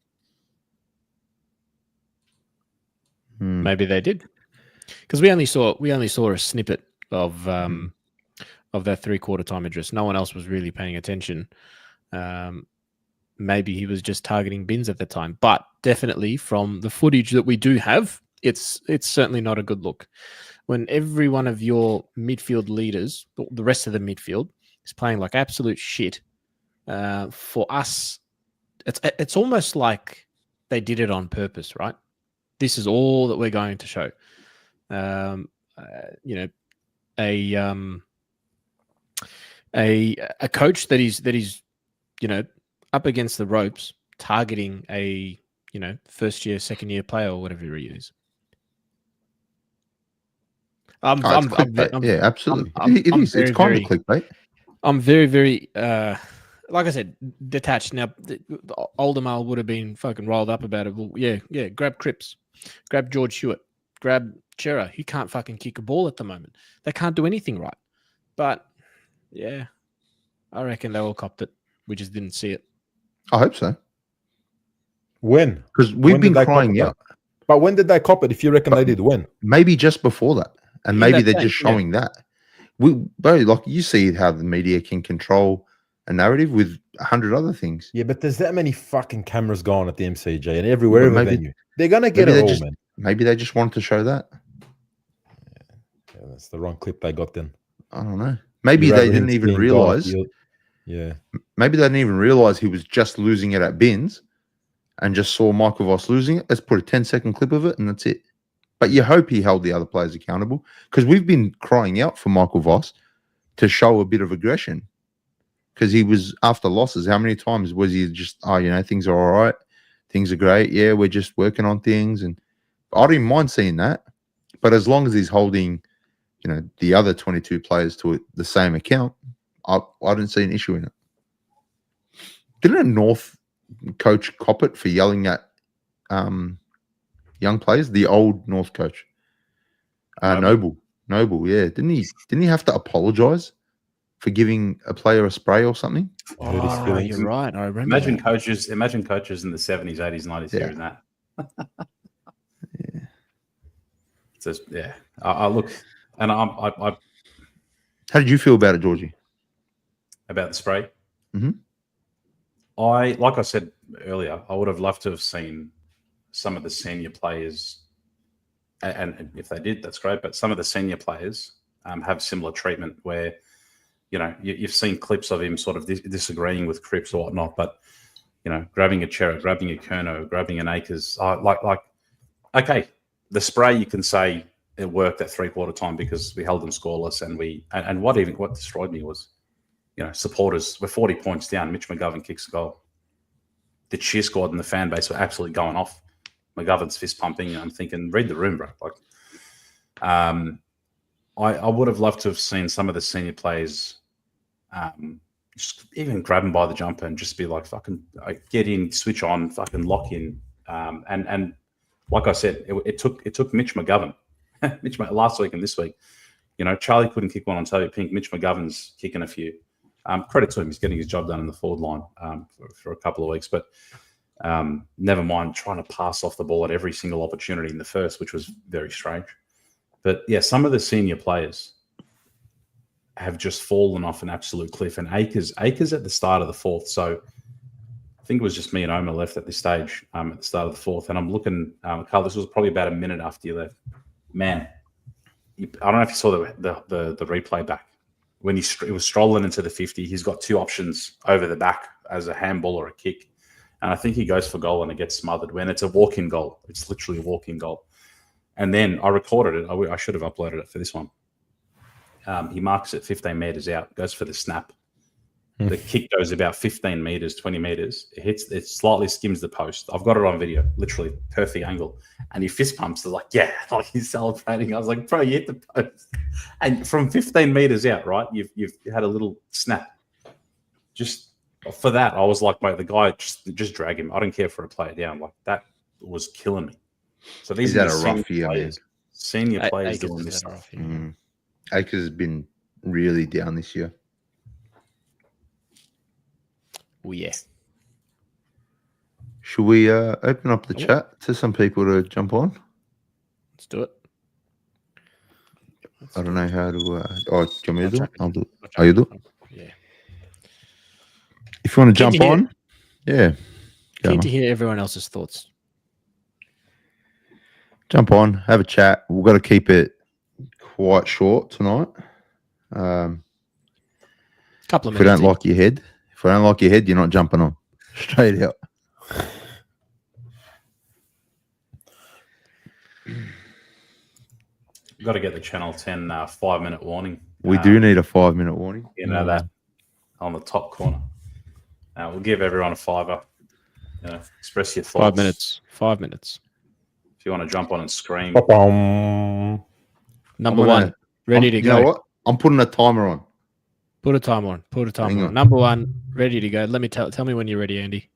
Maybe they did, because we only saw a snippet of that 3/4 time address. No one else was really paying attention. Maybe he was just targeting Binns at the time, but definitely from the footage that we do have, it's certainly not a good look. When every one of your midfield leaders, the rest of the midfield, is playing like absolute shit, for us, it's almost like they did it on purpose, right? This is all that we're going to show. A coach that is up against the ropes, targeting a first year, second year player or whatever he is. Yeah, absolutely. It is. It's kind of clickbait. I'm very, very, like I said, detached. Now, the older male would have been fucking rolled up about it. Well, yeah, grab Cripps, grab George Hewitt, grab Chera. He can't fucking kick a ball at the moment. They can't do anything right. But, yeah, I reckon they all copped it. We just didn't see it. I hope so. When? Because we've When been did they crying cop it, out. But when did they cop it? If you reckon they did, when? Maybe just before that. And In maybe that they're game, just showing that. Bro, like you see how the media can control a narrative with 100 other things. Yeah, but there's that many fucking cameras going at the MCG and everywhere But venue. They're gonna get it all, man. Maybe they just wanted to show that. Yeah, that's the wrong clip they got then. I don't know. Maybe they didn't even realize. Yeah. Maybe they didn't even realize he was just losing it at bins and just saw Michael Voss losing it. Let's put a 10-second clip of it and that's it. But you hope he held the other players accountable because we've been crying out for Michael Voss to show a bit of aggression because he was after losses. How many times was he just, things are all right. Things are great. Yeah, we're just working on things. And I didn't mind seeing that. But as long as he's holding, the other 22 players to the same account, I didn't see an issue in it. Didn't a North coach cop it for yelling at young players? The old North coach, Noble, yeah. Didn't he have to apologize for giving a player a spray or something? Oh, you're right. I remember. Imagine coaches in the 70s, 80s, 90s hearing that. Yeah. So, yeah. I look, and I How did you feel about it, Georgie? About the spray? Mm-hmm. Like I said earlier, I would have loved to have seen some of the senior players, and if they did, that's great. But some of the senior players have similar treatment where, you've seen clips of him sort of disagreeing with Cripps or whatnot, but, grabbing a Chera, grabbing a Kerno, grabbing an Akers, okay, the spray you can say it worked at three-quarter time because we held them scoreless, and what destroyed me was, supporters were 40 points down. Mitch McGovern kicks a goal. The cheer squad and the fan base were absolutely going off. McGovern's fist pumping. I'm thinking, read the room, bro. I would have loved to have seen some of the senior players just even grab him by the jumper and just be like, fucking get in, switch on, fucking lock in. And like I said, it took Mitch McGovern, last week and this week. Charlie couldn't kick one on Toby Pink. Mitch McGovern's kicking a few. Credit to him, he's getting his job done in the forward line for a couple of weeks. But never mind trying to pass off the ball at every single opportunity in the first, which was very strange. But yeah, some of the senior players have just fallen off an absolute cliff. And Akers at the start of the fourth. So I think it was just me and Omer left at this stage at the start of the fourth. And I'm looking, Carl, this was probably about a minute after you left. Man, I don't know if you saw the replay back. When he was strolling into the 50, he's got two options over the back as a handball or a kick. And I think he goes for goal and it gets smothered when it's a walk-in goal. It's literally a walk-in goal. And then I recorded it. I should have uploaded it for this one. He marks it 15 meters out, goes for the snap. The kick goes about 15 meters, 20 meters. It slightly skims the post. I've got it on video, literally perfect angle. And he fist pumps. They're like, yeah, like he's celebrating. I was like, bro, you hit the post. And from 15 meters out, right, you've had a little snap. Just for that, I was like, mate, the guy, just drag him. I don't care for a player down. Like, that was killing me. So these are the rough year, players. Senior players doing this stuff. Akers has been really down this year. Oh, yeah. Should we open up the chat to some people to jump on? Let's do it. I don't know how to. Do you want me to do it? I'll do it. Oh, you do it? Yeah. If you want to jump on, yeah. Keen to hear everyone else's thoughts. Jump on, have a chat. We've got to keep it quite short tonight. Couple of minutes. If we don't like your head, you're not jumping on. Straight out. We've got to get the Channel 10 5-minute warning. We do need a 5-minute warning. You know that on the top corner. We'll give everyone a $5. Express your thoughts. 5 minutes. 5 minutes. If you want to jump on and scream. Ba-bum. Number one, ready to go. You know what? I'm putting a timer on. Put a timer on. Put a timer Hang on. on. Number one, ready to go. Let me tell me when you're ready, Andy.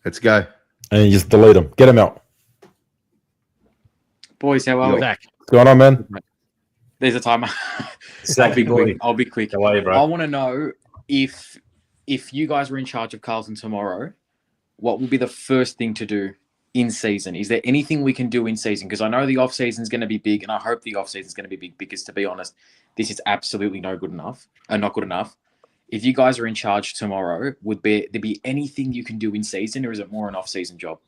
Let's go. And you just delete them. Get them out. Boys, how are we? Zach. What's going on, man? There's a timer. Exactly, boy. I'll be quick. Go away, I bro. want to know if you guys were in charge of Carlton tomorrow, what will be the first thing to do in season? Is there anything we can do in season? Because I know the off season is going to be big, and I hope the off season is going to be big. Because to be honest, this is absolutely not good enough. If you guys are in charge tomorrow, would there be anything you can do in season, or is it more an off season job?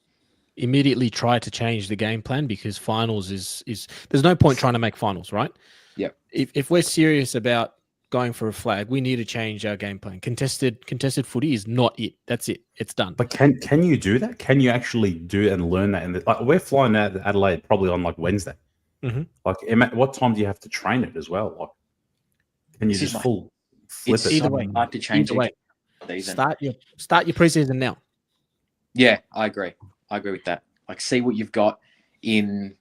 Immediately try to change the game plan, because finals is there's no point trying to make finals, right? Yep. If we're serious about going for a flag, we need to change our game plan. Contested footy is not it. That's it. It's done. But can you do that? Can you actually do and learn that? And like, we're flying out to Adelaide probably on like Wednesday. Mhm. Like, what time do you have to train it as well? Like, can you This is just like- full flip It's it? either so way. hard to change Either way. season. Start your preseason now. Yeah, I agree. I agree with that. Like, see what you've got in.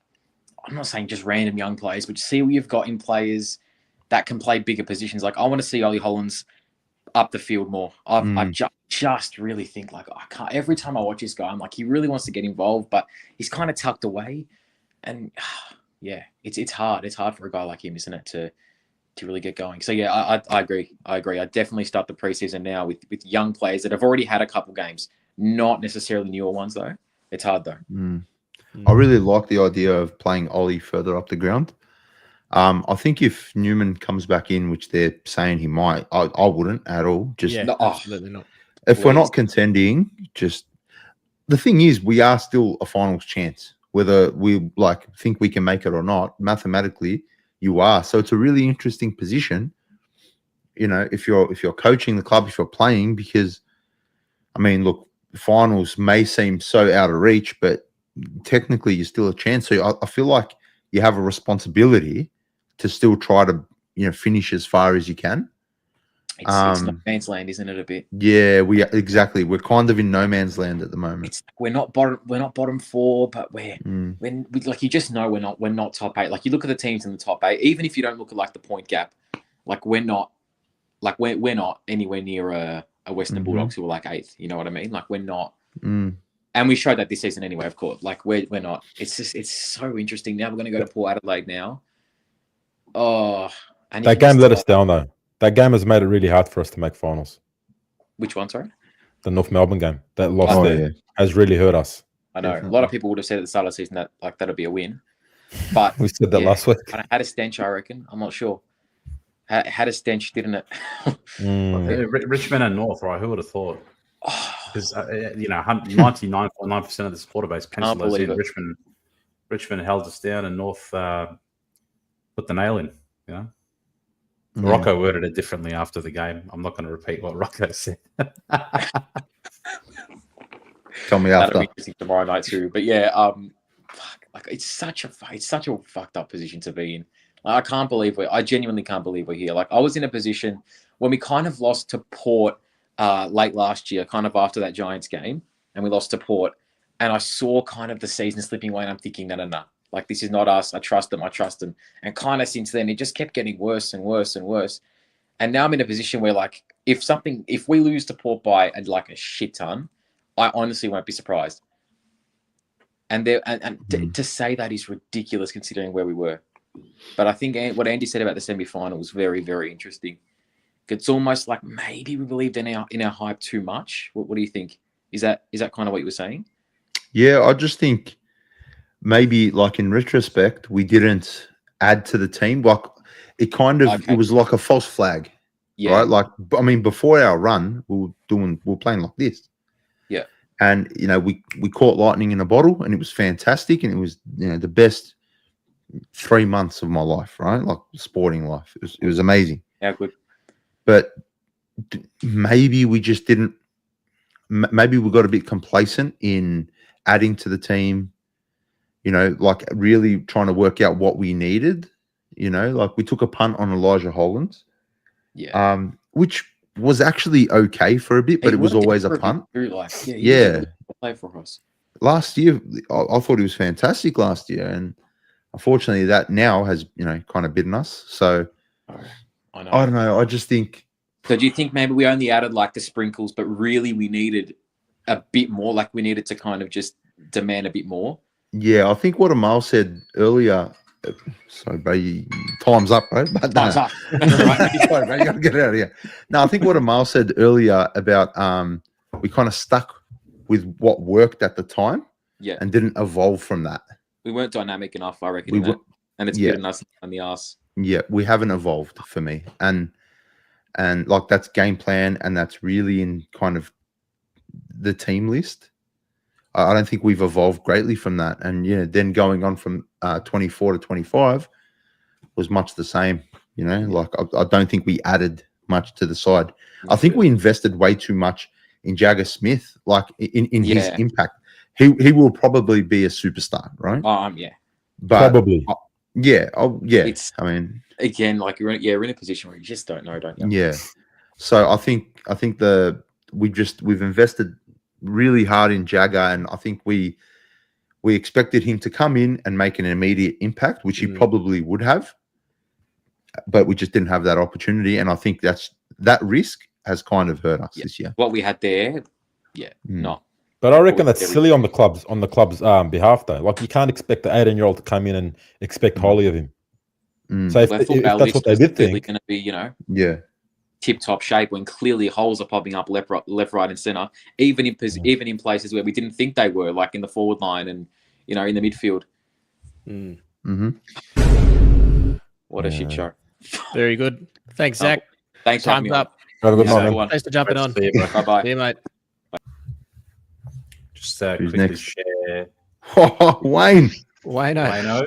I'm not saying just random young players, but see what you've got in players that can play bigger positions. Like, I want to see Ollie Hollands up the field more. I just really think, like, I can't. Every time I watch this guy, I'm like, he really wants to get involved, but he's kind of tucked away. And yeah, it's hard. It's hard for a guy like him, isn't it, to really get going. So yeah, I agree. I definitely start the preseason now with young players that have already had a couple games, not necessarily newer ones though. It's hard though. I really like the idea of playing Ollie further up the ground. I think if Newman comes back in, which they're saying he might, I wouldn't at all. Just Yeah, No, absolutely not. if we're please. not contending, just the thing is, we are still a finals chance. Whether we like think we can make it or not, mathematically, you are. So it's a really interesting position. You know, if you're coaching the club, if you're playing, because I mean, look, finals may seem so out of reach, but technically you're still a chance. So I feel like you have a responsibility to still try to, finish as far as you can. It's no man's land, isn't it? A bit. Yeah, exactly. We're kind of in no man's land at the moment. It's we're not bottom four, but like, you just know we're not top 8. Like, you look at the teams in the top 8, even if you don't look at like the point gap, like we're not anywhere near a Western Bulldogs who are like 8th. You know what I mean? Like, we're not. And we showed that this season anyway, of course. Like, we're not. It's so interesting. Now we're going to go to Port Adelaide now. Oh, and That game let us down, though. That game has made it really hard for us to make finals. Which one, sorry? The North Melbourne game, that loss Oh, there, yeah. has really hurt us. I know. Definitely. A lot of people would have said at the start of the season that like that'll be a win. But We said that last week. I had a stench, I reckon. I'm not sure. Had a stench, didn't it? Richmond and North, right? Who would have thought? Because 99.9% of the supporter base penciled us believe in. it. Richmond held us down, and North put the nail in. You know, Rocco worded it differently after the game. I'm not going to repeat what Rocco said. Tell me That'll after. be interesting tomorrow night too. But yeah, like it's such a fucked up position to be in. Like, I genuinely can't believe we're here. Like, I was in a position when we kind of lost to Port late last year, kind of after that Giants game, and we lost to Port, and I saw kind of the season slipping away, and I'm thinking, no. Like, this is not us. I trust them. And kind of since then, it just kept getting worse and worse and worse. And now I'm in a position where, like, if we lose to Port by like a shit ton, I honestly won't be surprised. And to say that is ridiculous considering where we were. But I think what Andy said about the semi-final was very, very interesting. It's almost like maybe we believed in our hype too much. What do you think? Is that kind of what you were saying? Yeah, I just think maybe, like, in retrospect, we didn't add to the team. Like, it kind of Okay. it was like a false flag, Yeah. right? Like, I mean, before our run, we were playing like this. Yeah. And we caught lightning in a bottle, and it was fantastic, and it was the best 3 months of my life, right? Like, sporting life. It was amazing. How good? But maybe we just didn't. Maybe we got a bit complacent in adding to the team. Like, really trying to work out what we needed. Like, we took a punt on Elijah Hollands, which was actually okay for a bit, but it was always a punt. Yeah. Play for us. Last year, I thought he was fantastic last year, and unfortunately, that now has kind of bitten us. So I know. I don't know. I just think. So do you think maybe we only added like the sprinkles, but really we needed a bit more? Like we needed to kind of just demand a bit more? Yeah, I think what Amal said earlier. Sorry, bro. Time's up, bro. But Time's up. Sorry, bro. You got to get out of here. No, I think what Amal said earlier about we kind of stuck with what worked at the time, and didn't evolve from that. We weren't dynamic enough, I reckon, and it's bitten us on the ass. Yeah, we haven't evolved for me, and like that's game plan, and that's really in kind of the team list. I don't think we've evolved greatly from that, and then going on from 24 to 25 was much the same. Like I don't think we added much to the side. I think we invested way too much in Jagger Smith, like in his impact. He will probably be a superstar, right? But probably. Yeah. I mean, again, like we're in a position where you just don't know, don't you? Yeah. So I think we've invested really hard in Jagger, and I think we expected him to come in and make an immediate impact, which he probably would have, but we just didn't have that opportunity. And I think that risk has kind of hurt us this year. What we had there, not. But I reckon that's silly on the club's behalf, though. Like you can't expect the 18-year-old to come in and expect highly of him. So if that's what they did think, going to be, tip-top shape when clearly holes are popping up left, right, and centre, even in places where we didn't think they were, like in the forward line and in the midfield. What a shit show! Very good. Thanks, Zach. Thanks for having me up. Have a good night. Thanks for jumping on. Bye bye. See you, mate. Just quickly share. Wayne. Wayno.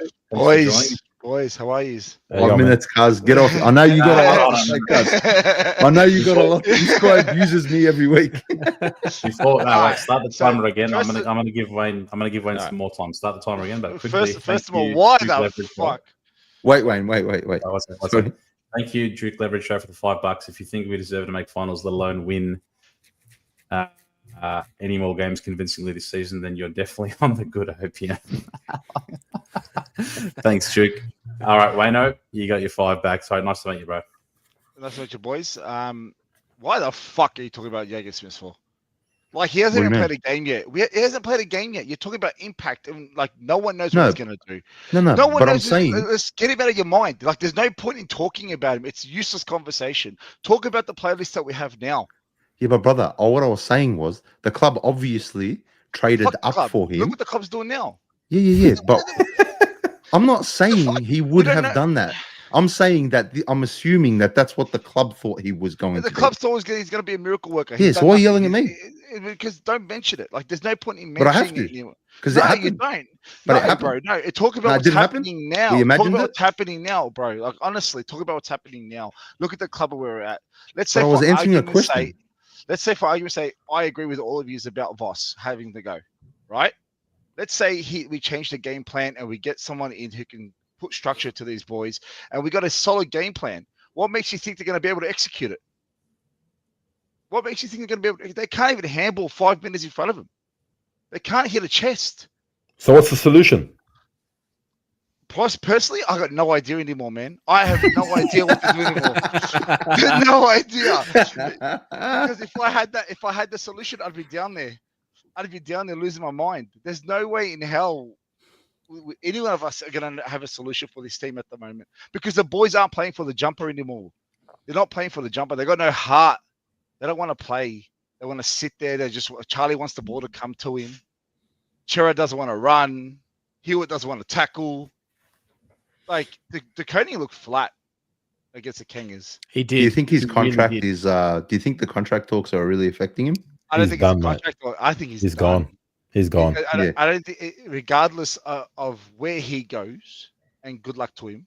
Boys, how are you? 5 minutes, cuz. Get off. I know you got a lot. I know you got a lot. This guy abuses me every week. Start the timer again. I'm gonna give Wayne some more time. Start the timer again, but quickly. First of all, why the fuck? Wait, Wayne. Wait. Thank you, Duke Leverage Show, for the $5. If you think we deserve to make finals, let alone win any more games convincingly this season, then you're definitely on the good OPM. Thanks, Duke. All right, Wayno, you got your $5 back. Sorry, nice to meet you, bro. Nice to meet you, boys. Why the fuck are you talking about Jagger Smith for? Like, he hasn't even played a game yet. He hasn't played a game yet. You're talking about impact, and like no one knows what he's going to do. No one knows. I'm saying, let's get him out of your mind. Like, there's no point in talking about him. It's useless conversation. Talk about the playlist that we have now. Yeah, but brother, what I was saying was the club obviously traded up for him. Look what the club's doing now. Yeah. But I'm not saying he would have done that. I'm saying that I'm assuming that that's what the club thought he was going to do. The club thought he's going to be a miracle worker. Yeah, so why are you yelling at me? Because don't mention it. Like, there's no point in mentioning it. But I have to. Because you don't. But it happened. Bro. No, talk about what's happening now. Talk about what's happening now, bro. Like, honestly, talk about what's happening now. Look at the club where we're at. Let's say, I was answering a question. Let's say, for argument's sake, I agree with all of you about Voss having to go, right? Let's say we change the game plan and we get someone in who can put structure to these boys, and we got a solid game plan. What makes you think they're going to be able to execute it? What makes you think they're going to be able to? They can't even handle 5 minutes in front of them. They can't hit a chest. So what's the solution? Plus, personally, I got no idea anymore, man. I have no idea what to do anymore. No idea. Because if I had the solution, I'd be down there. I'd be down there losing my mind. There's no way in hell any one of us are going to have a solution for this team at the moment, because the boys aren't playing for the jumper anymore. They're not playing for the jumper. They got no heart. They don't want to play. They want to sit there. Charlie wants the ball to come to him. Chera doesn't want to run. Hewitt doesn't want to tackle. Like, the Coney looked flat against the Kangaroos. He did. Do you think his contract is? Do you think the contract talks are really affecting him? I don't think it's a contract. I think he's gone. He's gone. I don't think, regardless of where he goes, and good luck to him,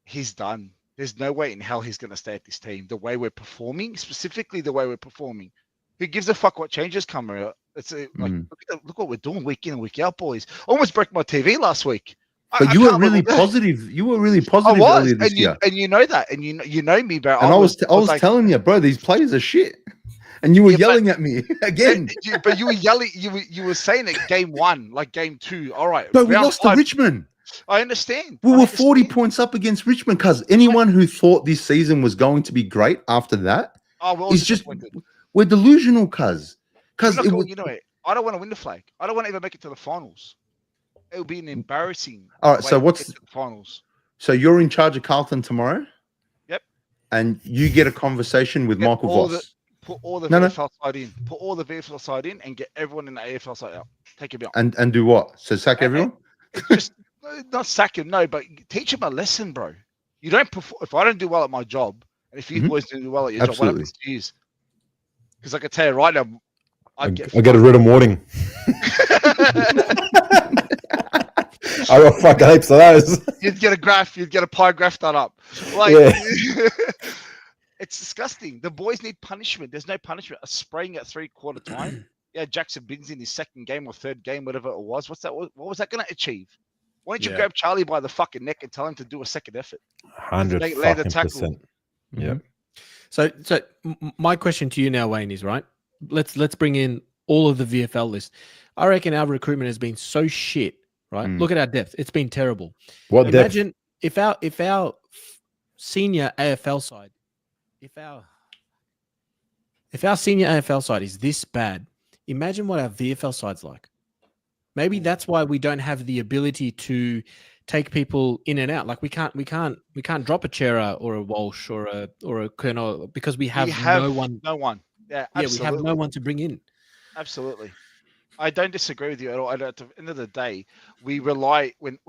he's done. There's no way in hell he's going to stay at this team. The way we're performing, specifically the way we're performing, who gives a fuck what changes come out? It's look what we're doing week in and week out, boys. Almost broke my TV last week. But you were really positive. You were really positive earlier this year, and you know that, and you know me, bro. And I was telling you, bro, these players are shit. And you were yelling at me again. But you were yelling. You were saying it game one, like game two. All right, but we lost to Richmond. I understand. We I were 40 understand. points up against Richmond, cuz anyone who thought this season was going to be great after that Oh, we're all is just disappointed. we're delusional, cuz. I'm Cuz not it going, was you know what? I don't want to win the flag. I don't want to even make it to the finals. It would be an embarrassing. All right, so way to what's get to the finals? so you're in charge of Carlton tomorrow? Yep. And you get a conversation with Get Michael all Voss. Put all the No, no. VFL side in. Put all the VFL side in and get everyone in the AFL side out. Take him out. And do what? So sack everyone? It's just not sack him, no, but teach him a lesson, bro. You don't perform if I don't do well at my job, and if you boys don't do well at your job, what Absolutely. happens to you? Because I can tell you right now, I get a written warning. I got fucking heaps of those. You'd get a graph, you'd get a pie graph done up. Like Yeah. it's disgusting. The boys need punishment. There's no punishment. A spraying at 3/4 time. Yeah, Jackson Bins in his second game or third game, whatever it was. What's that? What was that going to achieve? Why don't you grab Charlie by the fucking neck and tell him to do a second effort? 100%. Yeah. So my question to you now, Wayne, is right. Let's bring in all of the VFL list. I reckon our recruitment has been so shit. Right. Look at our depth. It's been terrible. What depth? Imagine if our senior AFL side, if our senior AFL side is this bad, imagine what our VFL side's like. Maybe that's why we don't have the ability to take people in and out. Like we can't drop a Chera or a Walsh or a Colonel because we have no one. No one. Yeah, absolutely. We have no one to bring in. Absolutely. I don't disagree with you at all. At the end of the day, we rely when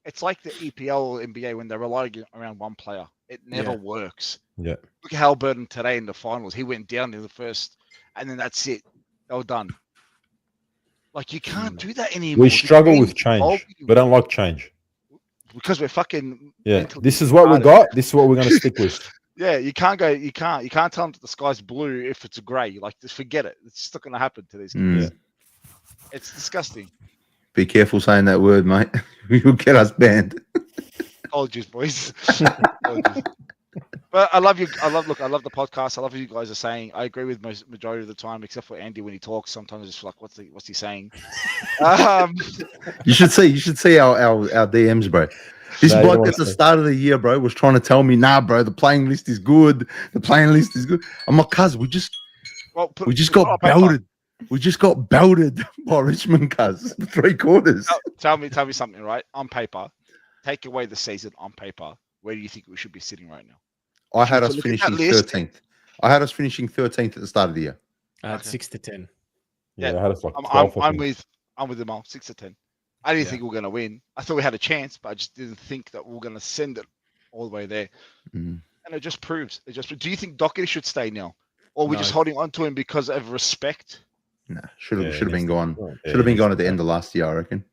it's like the EPL or NBA when they're relying around one player. It never works. Yeah. Look at Halberton today in the finals. He went down in the first, and then that's it. They were done. Like you can't do that anymore. We struggle with change. We don't like change. Because we're fucking. Yeah. This is what we got. This is what we're going to stick with. Yeah, you can't tell them that the sky's blue if it's grey. Like just forget it. It's just not going to happen to these guys. Yeah. It's disgusting. Be careful saying that word, mate. You'll get us banned. Apologies, boys. Apologies. But I love you. I love the podcast. I love what you guys are saying. I agree with majority of the time, except for Andy when he talks. Sometimes it's like, what's he saying? You should see our DMs, bro. This bloke at the start of the year, bro, was trying to tell me, nah, bro, the playing list is good. The playing list is good. I'm like, cuz, we just got belted. We just got belted by Richmond, cuz, 3/4. Tell me something, right? On paper, take away the season on paper. Where do you think we should be sitting right now? I had us finishing 13th. I had us finishing 13th at the start of the year. 6 to 10. Yeah, I had us like 12, I'm with them all, 6 to 10. I didn't think we were going to win. I thought we had a chance, but I just didn't think that we were going to send it all the way there. And it just proves. Do you think Doherty should stay now, or are we just holding on to him because of respect? No, should have been gone. Should have been gone at the end of last year, I reckon.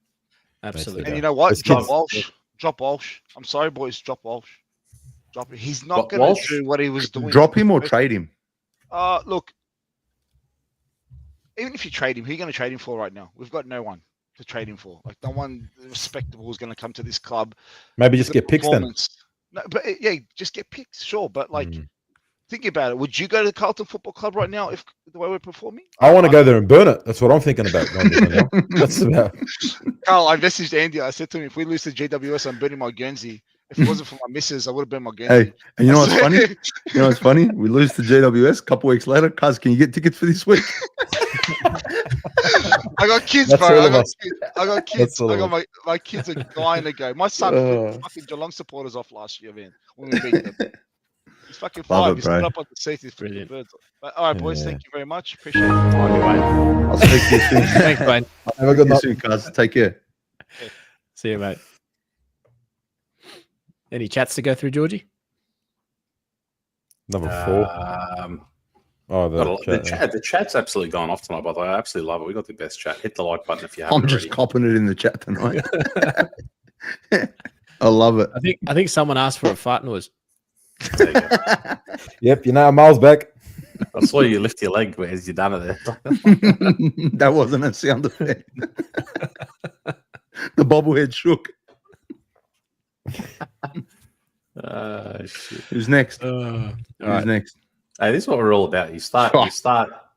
Absolutely. And you know what? Drop Walsh. I'm sorry, boys. Drop Walsh. Drop him. He's not going to do what he was doing. Drop him or trade him? Look. Even if you trade him, who are you going to trade him for right now? We've got no one to trade him for. Like no one respectable is going to come to this club. Maybe just get picks then. No, but just get picks, sure. But like, think about it. Would you go to the Carlton Football Club right now if the way we're performing? I want to go there and burn it. That's what I'm thinking about. That's about. Carl, I messaged Andy. I said to him, if we lose to GWS, I'm burning my Guernsey. If it wasn't for my missus, I would have burned my Guernsey. Hey, and you know what's funny? You know what's funny? We lose to GWS. A couple weeks later, cuz, can you get tickets for this week? I got kids, bro. I got kids. My kids are dying to go. My son flipped fucking Geelong supporters off last year, man. When we beat them. He's fucking 5. He's stood up on the seat. He's freaking birds. But, all right, boys. Thank you very much. Appreciate it. I'll speak to you soon. Thanks, Wayne. Have a good night. Cuz. Take care. See you, mate. Any chats to go through, Georgie? Number 4. The chat's absolutely gone off tonight, by the way. I absolutely love it. We got the best chat. Hit the like button if you haven't. I'm just copping it in the chat tonight. I love it. I think someone asked for a fart noise. There you go. Yep, you know, Miles back. I saw you lift your leg as you done it there. That wasn't a sound effect. The bobblehead shook. Shit. Who's next? Who's Next? Hey, this is what we're all about. You start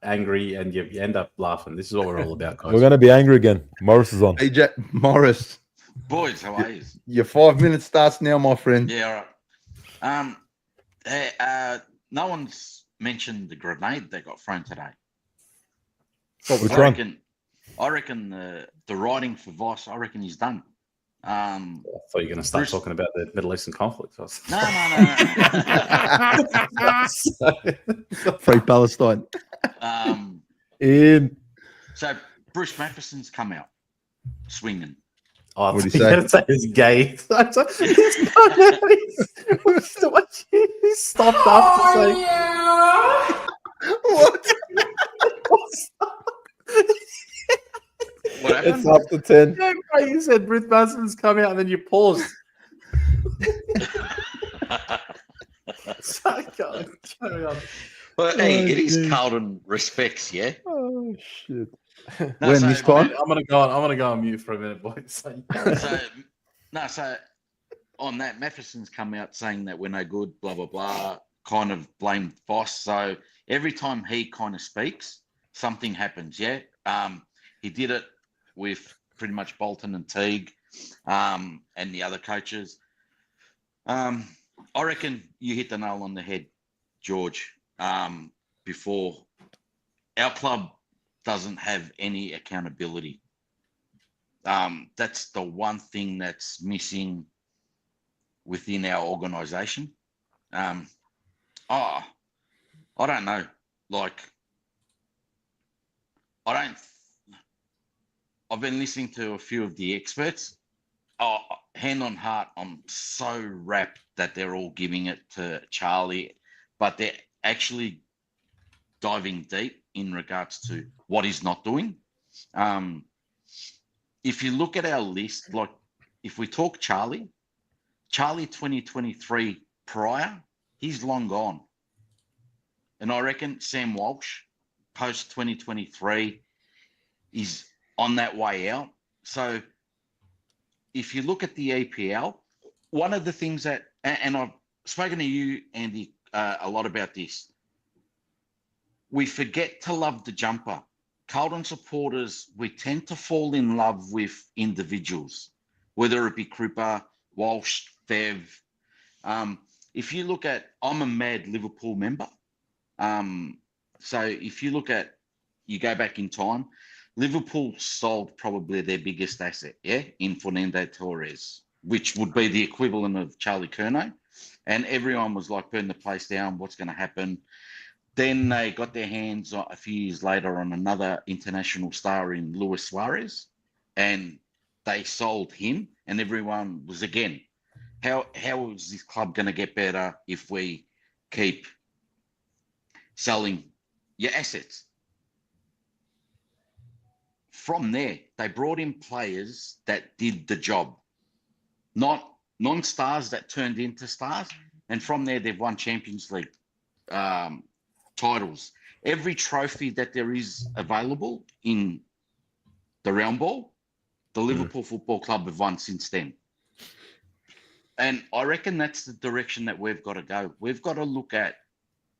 angry and you end up laughing. This is what we're all about, guys. We're going to be angry again. Morris is on. Hey, Morris. Boys, how are you? Your 5 minutes starts now, my friend. Yeah, all right. No one's mentioned the grenade that got thrown today. Which I one? reckon the writing for Voss, I reckon he's done. I thought you were going to start Bruce- talking about the Middle Eastern conflict. No. Free Palestine. In. So Bruce Matheson's come out swinging. Oh, What'd you he say? going to say it's gay. He stopped after saying... What? What happened? It's after 10. Yeah, right, you said Ruth Marsden's come out and then you paused. So, carry on. Well, hey, Oh, it is geez. Carlton respects, yeah. Oh, shit. No, When so- this time? I'm gonna go on mute for a minute, boys. So, So on that, Matheson's come out saying that we're no good, blah blah blah, kind of blamed Voss. So every time he kind of speaks, something happens. Yeah, he did it with pretty much Bolton and Teague, and the other coaches. I reckon you hit the nail on the head, George. Before, our club doesn't have any accountability. That's the one thing that's missing within our organisation. I don't know. Like, I've been listening to a few of the experts. Oh, hand on heart, I'm so wrapped that they're all giving it to Charlie, but they're actually diving deep in regards to what he's not doing. If you look at our list, like if we talk Charlie 2023 prior, he's long gone. And I reckon Sam Walsh, post 2023, is on that way out. So if you look at the EPL, one of the things that, and I've spoken to you, Andy, a lot about this, we forget to love the jumper. Carlton supporters, we tend to fall in love with individuals, whether it be Krupa, Walsh, Fev. If you look at, I'm a mad Liverpool member. So if you look at, you go back in time, Liverpool sold probably their biggest asset, in Fernando Torres, which would be the equivalent of Charlie Curnow. And everyone was like, burn the place down, what's going to happen? Then they got their hands a few years later on another international star in Luis Suarez, and they sold him, and everyone was again, how is this club going to get better if we keep selling your assets? From there, they brought in players that did the job, not non-stars that turned into stars, and from there they've won Champions League titles. Every trophy that there is available in the round ball, the Liverpool Football Club have won since then. And I reckon that's the direction that we've got to go. We've got to look at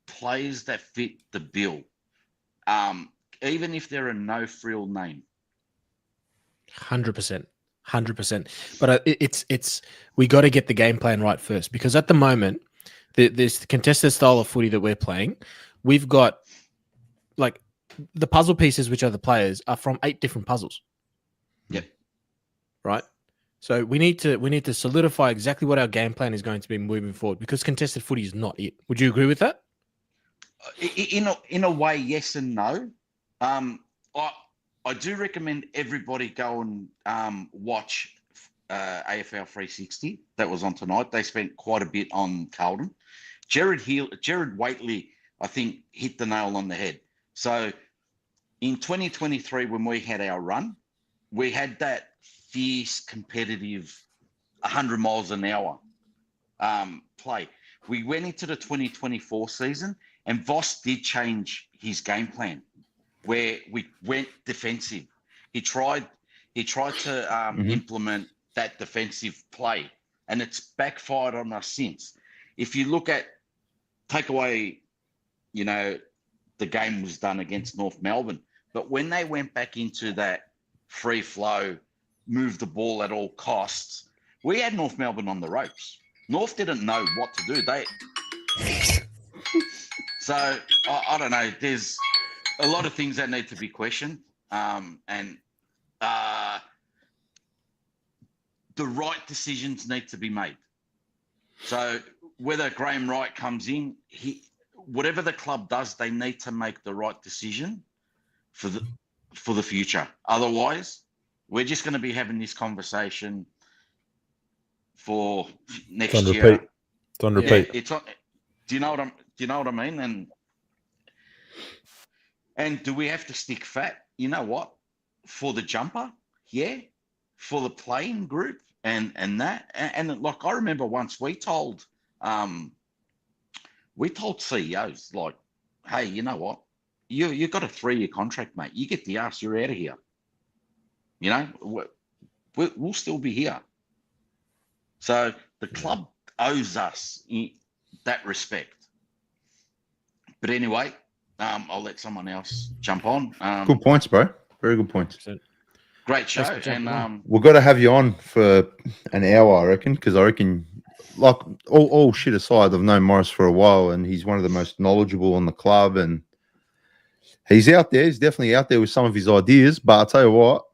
players that fit the bill, even if they're a no-frill name. 100%. 100%. But it's we got to get the game plan right first, because at the moment, this contested style of footy that we're playing, we've got like the puzzle pieces, which are the players, are from 8 different puzzles. Yep. Right. So we need to solidify exactly what our game plan is going to be moving forward, because contested footy is not it. Would you agree with that? In a way, yes and no. I do recommend everybody go and watch AFL 360 that was on tonight. They spent quite a bit on Carlton. Jared Waitley, I think, hit the nail on the head. So in 2023, when we had our run, we had that fierce, competitive, 100 miles an hour play. We went into the 2024 season, and Voss did change his game plan, where we went defensive. He tried to implement that defensive play, and it's backfired on us since. If you look at, take away, the game was done against North Melbourne, but when they went back into that free flow, move the ball at all costs. We had North Melbourne on the ropes. North didn't know what to do. So I don't know. There's a lot of things that need to be questioned, and the right decisions need to be made. So whether Graham Wright comes in, whatever the club does, they need to make the right decision for the future. Otherwise, we're just going to be having this conversation for next year. Repeat. It's on repeat. Yeah, it's on. Do you know what I mean? And do we have to stick fat? You know what? For the jumper, yeah. For the playing group and that, and like I remember once we told CEOs, like, hey, you know what? You got a 3-year contract, mate. You get the ass, you're out of here. You know, we'll still be here. So the club owes us that respect. But anyway, I'll let someone else jump on. Good points, bro. Very good points. Great show. And we've got to have you on for an hour, I reckon, because I reckon, like, all shit aside, I've known Morris for a while, and he's one of the most knowledgeable on the club, and he's out there. He's definitely out there with some of his ideas, but I'll tell you what,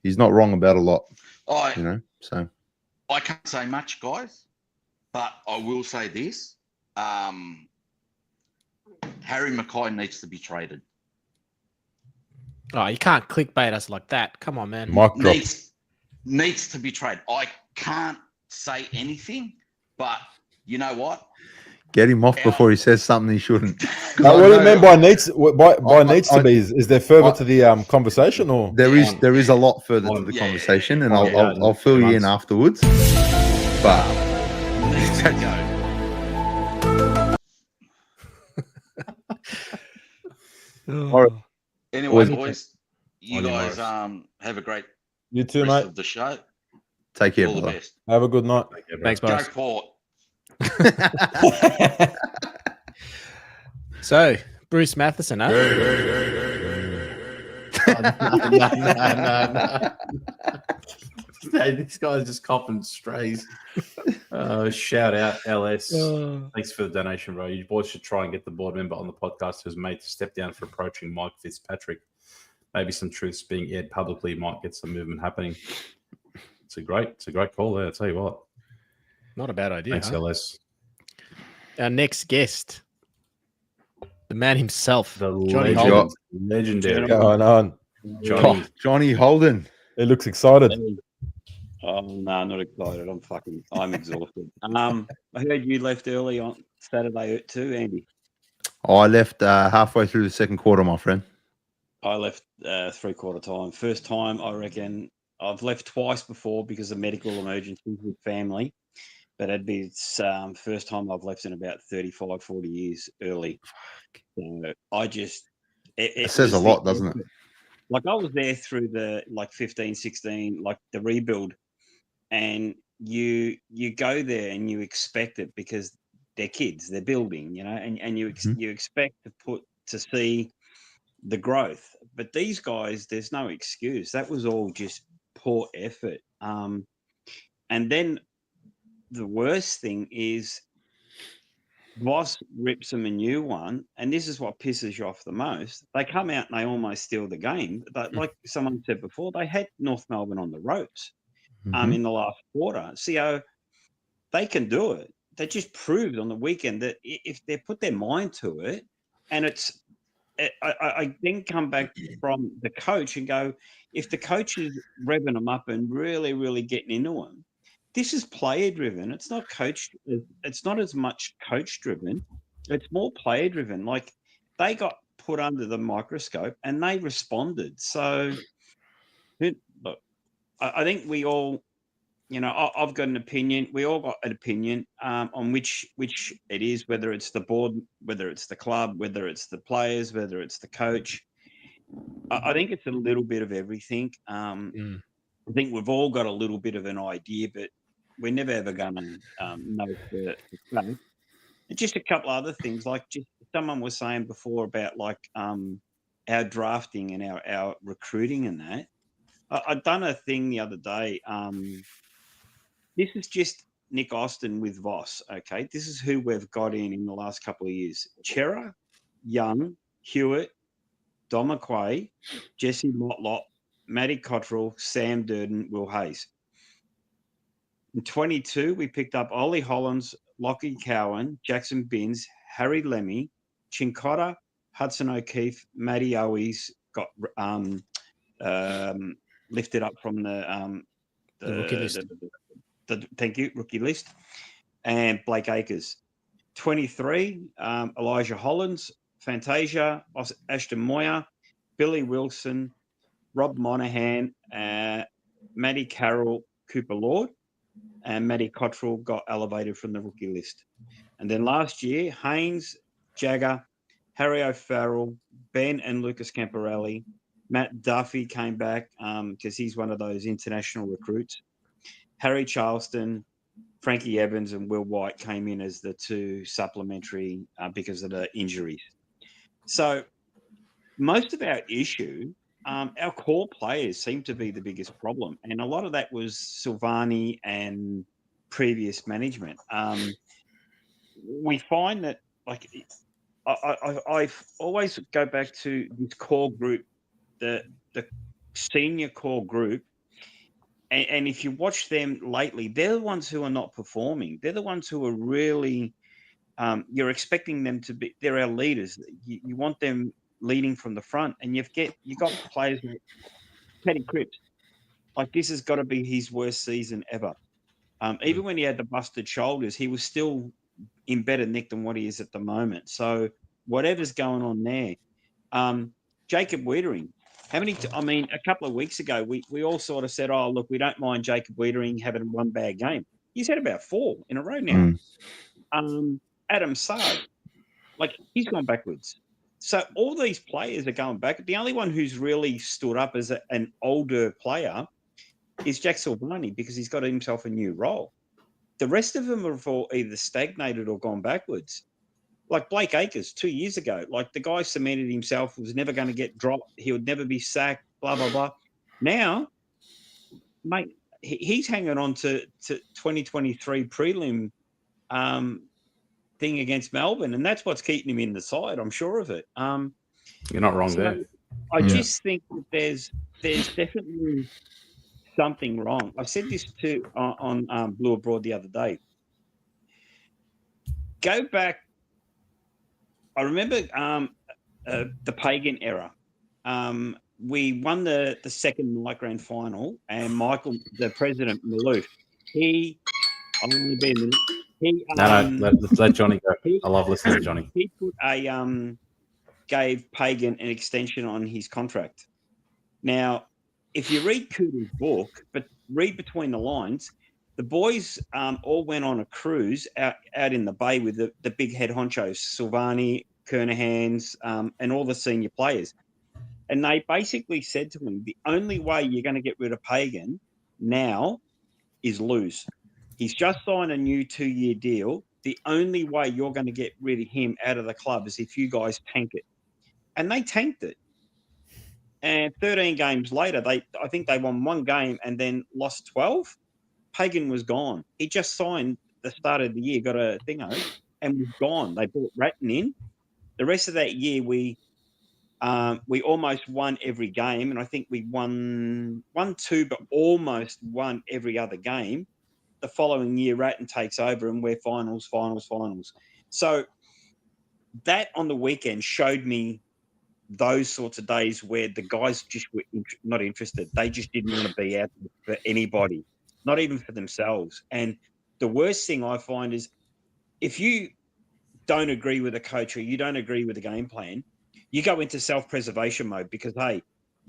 he's not wrong about a lot. So I can't say much, guys, but I will say this. Harry Mackay needs to be traded. Oh, you can't clickbait us like that. Come on, man. Mic drop. Needs to be traded. I can't say anything, but you know what? Get him off before he says something he shouldn't. What do you mean by needs? By needs to be? Is there further to the conversation, or there is a lot further to the conversation, and I'll fill you in afterwards. But needs to go. All right. Anyway, boys, you guys have a great you too, rest mate? of the show. Take care, All the brother. best. Have a good night. Thanks, Go boys. Port. So, Bruce Matheson, huh? No. This guy's just copping strays. Shout out, LS. Thanks for the donation, bro. You boys should try and get the board member on the podcast who's made to step down for approaching Mike Fitzpatrick. Maybe some truths being aired publicly might get some movement happening. It's a great call there. I'll tell you what. Not a bad idea. Thanks, LS. Our next guest, the man himself, The Johnny legend, Holden. legendary. Going on. Johnny Holden. He looks excited. Oh no, not excited. I'm exhausted. I heard you left early on Saturday too, Andy. I left halfway through the second quarter, my friend. I left 3/4 time. First time, I reckon. I've left twice before because of medical emergencies with family, but it'd be first time I've left in about 35, 40 years early. So I just... It says a lot, doesn't it? Like I was there through the 15, 16, like the rebuild, and you go there and you expect it because they're kids, they're building, and you expect to see the growth. But these guys, there's no excuse. That was all just poor effort. And then the worst thing is Voss rips them a new one, and this is what pisses you off the most. They come out and they almost steal the game. But like someone said before, they had North Melbourne on the ropes in the last quarter. So they can do it. They just proved on the weekend that if they put their mind to it, and I then come back from the coach and go, if the coach is revving them up and really, really getting into them, this is player driven. It's not coach. It's not as much coach driven. It's more player driven. Like they got put under the microscope and they responded. So, look, I think we all, I've got an opinion. We all got an opinion on which it is, whether it's the board, whether it's the club, whether it's the players, whether it's the coach. I think it's a little bit of everything. I think we've all got a little bit of an idea, but we're never ever going to know the fact. And just a couple other things, like just someone was saying before about our drafting and our recruiting and that. I'd done a thing the other day. This is just Nick Austin with Voss. Okay, this is who we've got in the last couple of years: Chera, Young, Hewitt, Dom McQuay, Jesse Motlop, Matty Cottrell, Sam Durden, Will Hayes. In 22, we picked up Ollie Hollins, Lockie Cowan, Jackson Binns, Harry Lemmy, Chincotta, Hudson O'Keefe, Matty Owies got lifted up from the rookie list. Thank you, rookie list, and Blake Acres. 23, Elijah Hollins, Fantasia, Ashton Moyer, Billy Wilson, Rob Monahan, Matty Carroll, Cooper Lord, and Matty Cottrell got elevated from the rookie list. And then last year, Haynes, Jagger, Harry O'Farrell, Ben and Lucas Camporelli, Matt Duffy came back because he's one of those international recruits. Harry Charleston, Frankie Evans and Will White came in as the two supplementary because of the injuries. So most of our issue, our core players seem to be the biggest problem. And a lot of that was Silvani and previous management. We find that, like, I always go back to this core group, the senior core group. And if you watch them lately, they're the ones who are not performing. They're the ones who are really, you're expecting them to be, they're our leaders. You want them leading from the front, and you got players like Paddy Cripps. Like, this has got to be his worst season ever. Even when he had the busted shoulders, he was still in better nick than what he is at the moment. So whatever's going on there. Jacob Wiedering. A couple of weeks ago, we all sort of said, oh, look, we don't mind Jacob Wiedering having one bad game. He's had about 4 in a row now. Adam Saad, like, he's gone backwards. So all these players are going back. The only one who's really stood up as an older player is Jack Silvani because he's got himself a new role. The rest of them have all either stagnated or gone backwards. Like Blake Acres 2 years ago, like, the guy cemented himself, was never going to get dropped. He would never be sacked, blah, blah, blah. Now, mate, he's hanging on to 2023 prelim thing against Melbourne, and that's what's keeping him in the side. I'm sure of it. You're not wrong there. I just think that there's definitely something wrong. I said this on Blue Abroad the other day. Go back. I remember the Pagan era. We won the second light grand final, and Michael, the president, Maloof, I'm going to be a minute. Let Johnny go. I love listening to Johnny. He put gave Pagan an extension on his contract. Now, if you read Cooter's book, but read between the lines, the boys all went on a cruise out in the bay with the big head honchos, Silvani, Kernahans, and all the senior players. And they basically said to him, the only way you're going to get rid of Pagan now is lose. He's just signed a new 2-year deal. The only way you're going to get rid of him out of the club is if you guys tank it. And they tanked it. And 13 games later, I think they won 1 game and then lost 12. Pagan was gone. He just signed the start of the year, got a thingo, and was gone. They brought Ratton in. The rest of that year, we almost won every game, and I think we won 2, but almost won every other game. The following year, Ratton takes over, and we're finals. So that on the weekend showed me those sorts of days where the guys just were not interested. They just didn't want to be out for anybody, not even for themselves. And the worst thing I find is if you don't agree with a coach or you don't agree with the game plan, you go into self-preservation mode because, hey,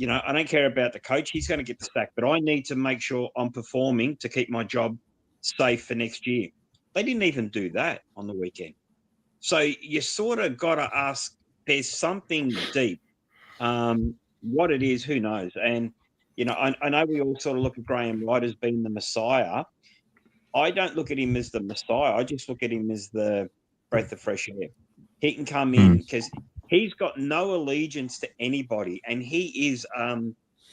I don't care about the coach. He's going to get the sack, but I need to make sure I'm performing to keep my job safe for next year. They didn't even do that on the weekend. So you sort of got to ask, there's something deep. What it is, who knows? And, I know we all sort of look at Graham Wright as being the Messiah. I don't look at him as the Messiah. I just look at him as the breath of fresh air. He can come in because he's got no allegiance to anybody, and he is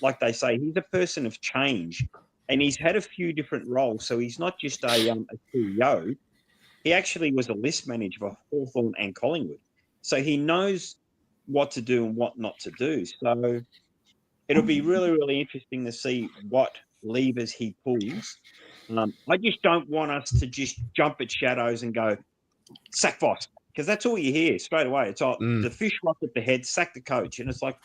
like they say, he's a person of change, and he's had a few different roles. So he's not just a CEO. He actually was a list manager for Hawthorn and Collingwood. So he knows what to do and what not to do. So it'll be really, really interesting to see what levers he pulls. I just don't want us to just jump at shadows and go, sack Voss, because that's all you hear straight away. It's like the fish rock at the head, sack the coach. And it's like,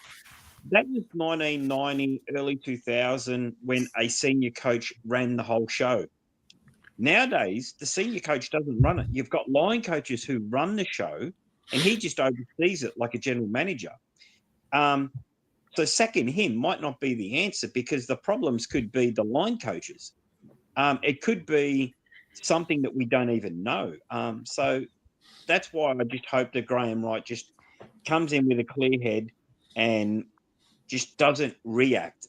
that was 1990, early 2000, when a senior coach ran the whole show. Nowadays, the senior coach doesn't run it. You've got line coaches who run the show, and he just oversees it like a general manager. So sacking him might not be the answer, because the problems could be the line coaches. It could be something that we don't even know. So that's why I just hope that Graham Wright just comes in with a clear head and just doesn't react.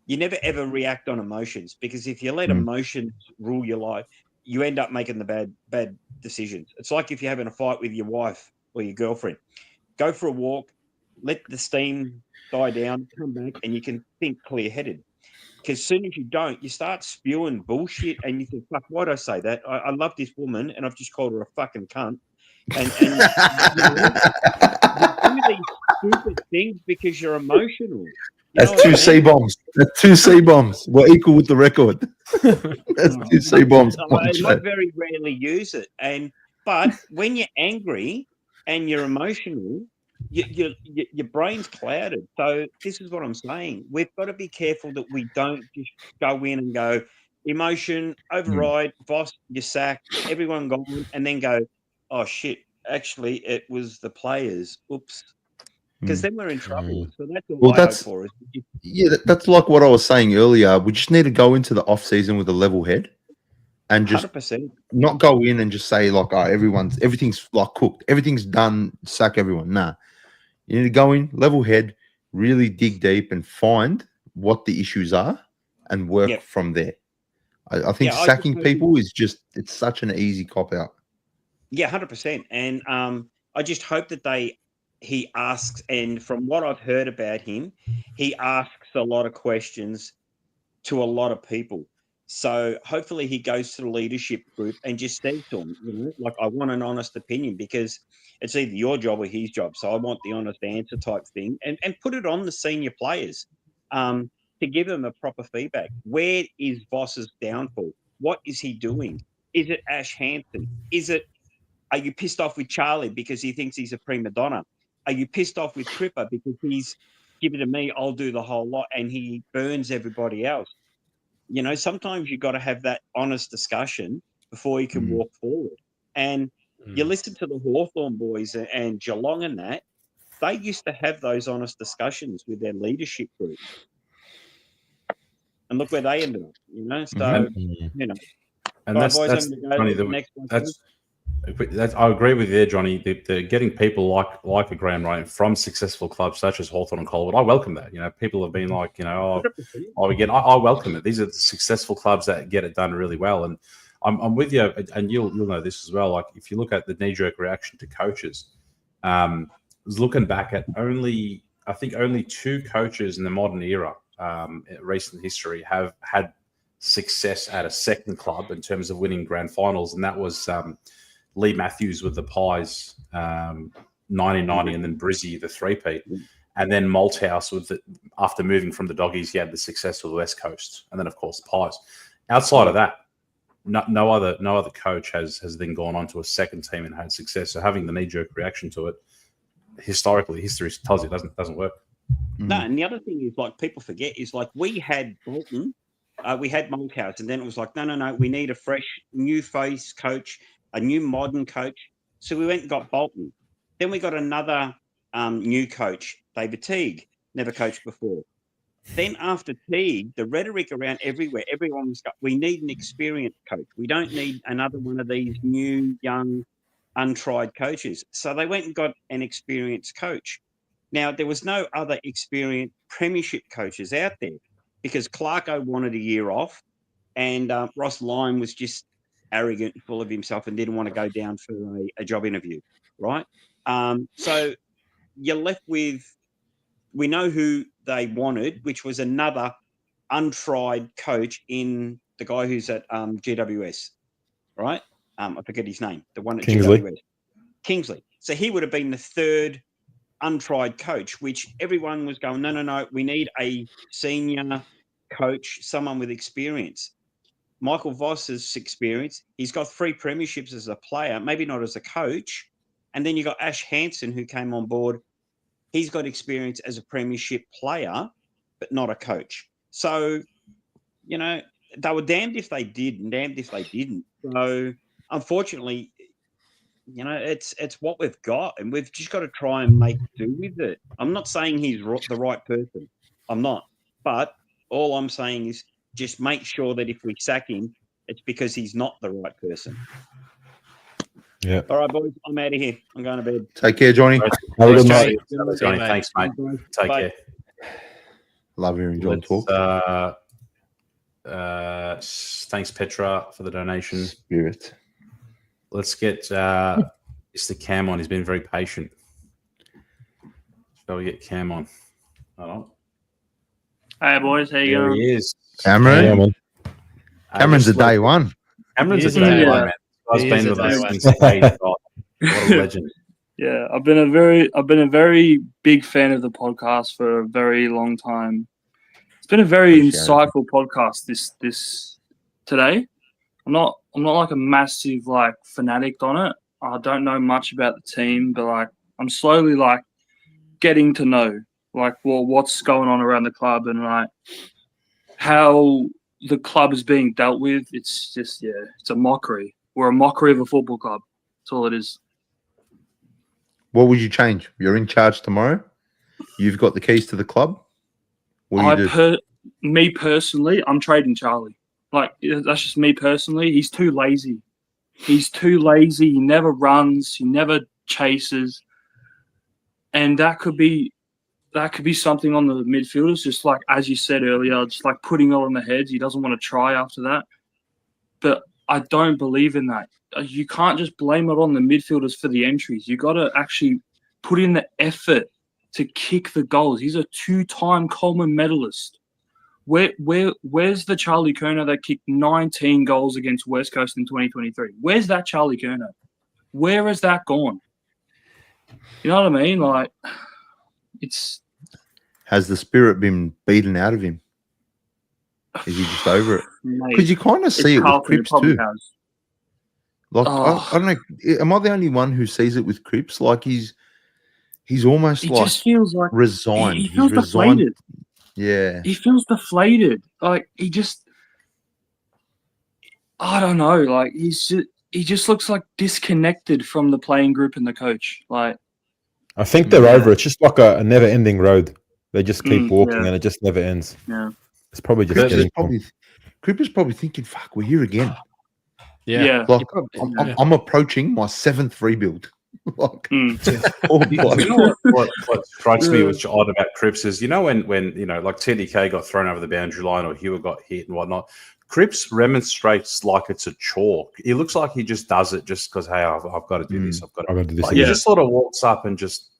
You never ever react on emotions, because if you let emotions rule your life, you end up making the bad decisions. It's like if you're having a fight with your wife or your girlfriend. Go for a walk, let the steam die down, come back, and you can think clear-headed. Because as soon as you don't, you start spewing bullshit, and you think, fuck, why'd I say that? I love this woman, and I've just called her a fucking cunt. And you do these stupid things because you're emotional. That's two C-bombs. That's two C-bombs. We're equal with the record. That's two C-bombs. I very rarely use it. But when you're angry and you're emotional, your brain's clouded. So this is what I'm saying. We've got to be careful that we don't just go in and go, emotion, override, Voss, you sack, everyone gone, and then go, oh, shit, actually, it was the players. Oops. Because then we're in trouble. So that's all I hope for. That's like what I was saying earlier. We just need to go into the off-season with a level head and just 100%. not go in and just say, like, oh, everything's like cooked. Everything's done. Sack everyone. Nah. You need to go in, level head, really dig deep and find what the issues are and work from there. I think sacking people is just, it's such an easy cop-out. Yeah, 100%. And I just hope that he asks, and from what I've heard about him, he asks a lot of questions to a lot of people. So hopefully he goes to the leadership group and just says to them, like, I want an honest opinion, because it's either your job or his job. So I want the honest answer type thing, and put it on the senior players to give them a proper feedback. Where is Voss's downfall? What is he doing? Is it Ash Hansen? Are you pissed off with Charlie because he thinks he's a prima donna? Are you pissed off with Cripper because he's given to me, I'll do the whole lot, and he burns everybody else? Sometimes you've got to have that honest discussion before you can walk forward. And you listen to the Hawthorn boys and Geelong and that, they used to have those honest discussions with their leadership group. And look where they ended up, So, And that's I agree with you there, Johnny. They're getting people like a Graham Wright from successful clubs such as Hawthorn and Collingwood. I welcome that. People have been like, I welcome it. These are the successful clubs that get it done really well. And I'm with you, and you'll know this as well. Like, if you look at the knee-jerk reaction to coaches, was looking back at only two coaches in the modern era, recent history, have had success at a second club in terms of winning grand finals, and that was Lee Matthews with the Pies, 1990, and then Brizzy, the three-peat, and then Malthouse after moving from the Doggies, he had the success with the West Coast, and then of course the Pies. Outside of that, no other coach has then gone on to a second team and had success. So having the knee-jerk reaction to it, historically, history tells you it doesn't work. No, and the other thing is, like, people forget, is like, we had Bolton, we had Malthouse, and then it was like, no, we need a fresh, new face coach, a new modern coach. So we went and got Bolton. Then we got another new coach, David Teague, never coached before. Then after Teague, the rhetoric around everywhere, everyone's got, we need an experienced coach. We don't need another one of these new, young, untried coaches. So they went and got an experienced coach. Now, there was no other experienced premiership coaches out there, because Clarko wanted a year off, and Ross Lyon was just arrogant, full of himself, and didn't want to go down for a job interview, right? So you're left with, we know who they wanted, which was another untried coach in the guy who's at GWS, right? I forget his name. The one at Kingsley. GWS. Kingsley. So he would have been the third untried coach, which everyone was going, no, we need a senior coach, someone with experience. Michael Voss has experience. He's got 3 premierships as a player, maybe not as a coach. And then you got Ash Hansen, who came on board. He's got experience as a premiership player, but not a coach. So, you know, they were damned if they did and damned if they didn't. So, unfortunately, you know, it's what we've got, and we've just got to try and make do with it. I'm not saying he's the right person. I'm not. But all I'm saying is just make sure that if we sack him, it's because he's not the right person. Yeah. All right, boys, I'm out of here. I'm going to bed. Take care, Johnny. Have a good night. Johnny, thanks, mate. Take Bye. care. Love hearing John talk. Thanks, Petra, for the donation. Spirit. Let's get Mr. Cam on. He's been very patient. Shall we get Cam on? Hold on. Hey boys, how you There going? he is. Cameron. Yeah, man. Cameron's a day one. Cameron's He a is a day day one, one. man. I've He been is a with day us one. since day dot. What a legend. Yeah, I've been a very big fan of the podcast for a very long time. It's been a very Appreciate it. insightful podcast this today. I'm not like a massive like fanatic on it. I don't know much about the team, but like I'm slowly like getting to know like what's going on around the club and like how the club is being dealt with. It's just it's a mockery. We're a mockery of a football club. That's all it is. What would you change? You're in charge tomorrow. You've got the keys to the club. What do you do? Me personally, I'm trading Charlie. Like that's just me personally. He's too lazy. He's too lazy. He never runs. He never chases. And that could be something on the midfielders. Just like as you said earlier, just like putting it on the heads. He doesn't want to try after that. But I don't believe in that. You can't just blame it on the midfielders for the entries. You got to actually put in the effort to kick the goals. He's a 2-time Coleman medalist. Where's the Charlie Kerner that kicked 19 goals against West Coast in 2023? Where's that Charlie Kerner? Where has that gone? You know what I mean? Like, Has the spirit been beaten out of him? Is he just over it? Because you kind of see it with Cripps too. Like I don't know. Am I the only one who sees it with Cripps? Like he's almost It just feels like resigned. He feels He's resigned. deflated. Yeah. He feels deflated. Like he just, I don't know. Like he just looks like disconnected from the playing group and the coach. Like I think they're over. It's just like a never-ending road. They just keep walking, yeah. and it just never ends. Yeah. It's probably just Cripps is probably thinking, "Fuck, we're here again." Yeah. Like I'm approaching my 7th rebuild. Like, You know what strikes me, which odd about Cripps is, you know, when like TDK got thrown over the boundary line or Hewitt got hit and whatnot, Cripps remonstrates like it's a chore. He looks like he just does it just because, hey, I've got to do this. I've got to do this. Like, he just sort of walks up and just,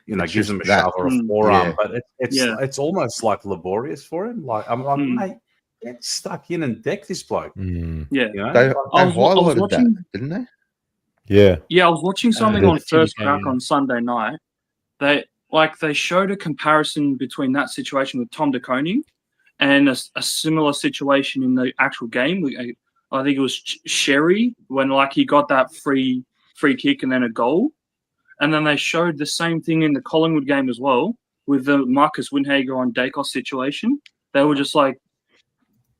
gives him a shove or a forearm. But it's almost like laborious for him. Like, I'm like, mate, get stuck in and deck this bloke. Yeah. They highlighted that, didn't they? Yeah. I was watching something on First Crack on Sunday night. They showed a comparison between that situation with Tom de Koning and a similar situation in the actual game. I think it was Sherry when he got that free kick and then a goal. And then they showed the same thing in the Collingwood game as well with the Marcus Windhager on Dacos situation. They were just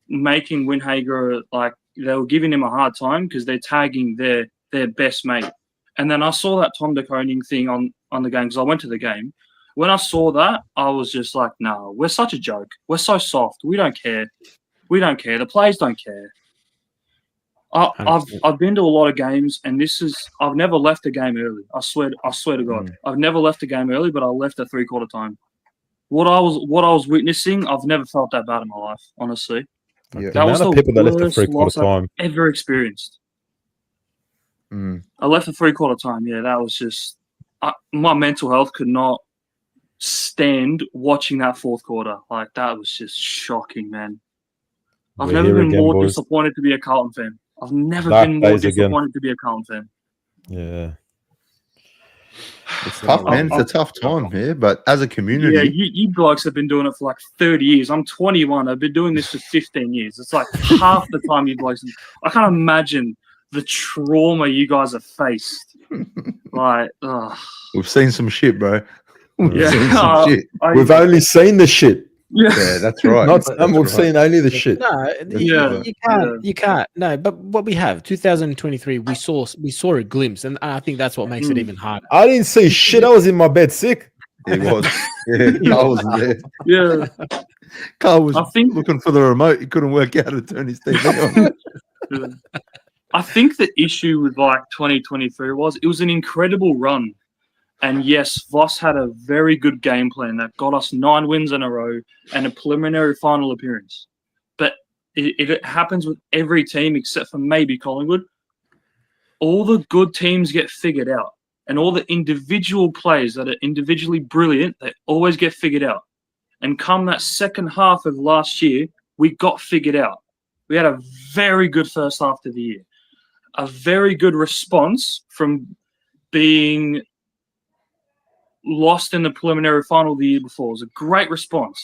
making Windhager they were giving him a hard time because they're tagging their best mate. And then I saw that Tom de Koning thing on the game because I went to the game. When I saw that, I was just like, no, we're such a joke. We're so soft. We don't care. We don't care. The players don't care. I've been to a lot of games, and I've never left a game early. I swear to God. I've never left a game early, but I left at 3/4 time. What I was witnessing, I've never felt that bad in my life, honestly. Yeah. That was the people that left at worst 3/4 time. I've ever experienced. I left at 3/4 time. Yeah, that was just my mental health could not stand watching that fourth quarter. Like, that was just shocking, man. I've We're never here been again, more boys. disappointed to be a Carlton fan. I've never Dark been more days again. disappointed to be a Carlton fan. Yeah. It's tough, man. It's a tough time here, but as a community, Yeah, you blokes have been doing it for like 30 years. I'm 21. I've been doing this for 15 years. It's like half the time you blokes. I can't imagine the trauma you guys have faced. Like, we've seen some shit, bro. We've Yeah. seen some shit. We've only seen the shit. Yeah, that's right. Not some. We've seen only the shit. No, you can't. No, but what we have, 2023, we saw a glimpse, and I think that's what makes it even harder. I didn't see shit. I was in my bed sick. He was. Yeah, Carl was there. Yeah. Carl was I think looking for the remote. He couldn't work out how to turn his TV on. I think the issue with like 2023 was it was an incredible run. And yes, Voss had a very good game plan that got us 9 wins in a row and a preliminary final appearance. But it happens with every team except for maybe Collingwood. All the good teams get figured out. And all the individual players that are individually brilliant, they always get figured out. And come that second half of last year, we got figured out. We had a very good first half of the year. A very good response from being lost in the preliminary final the year before. It was a great response.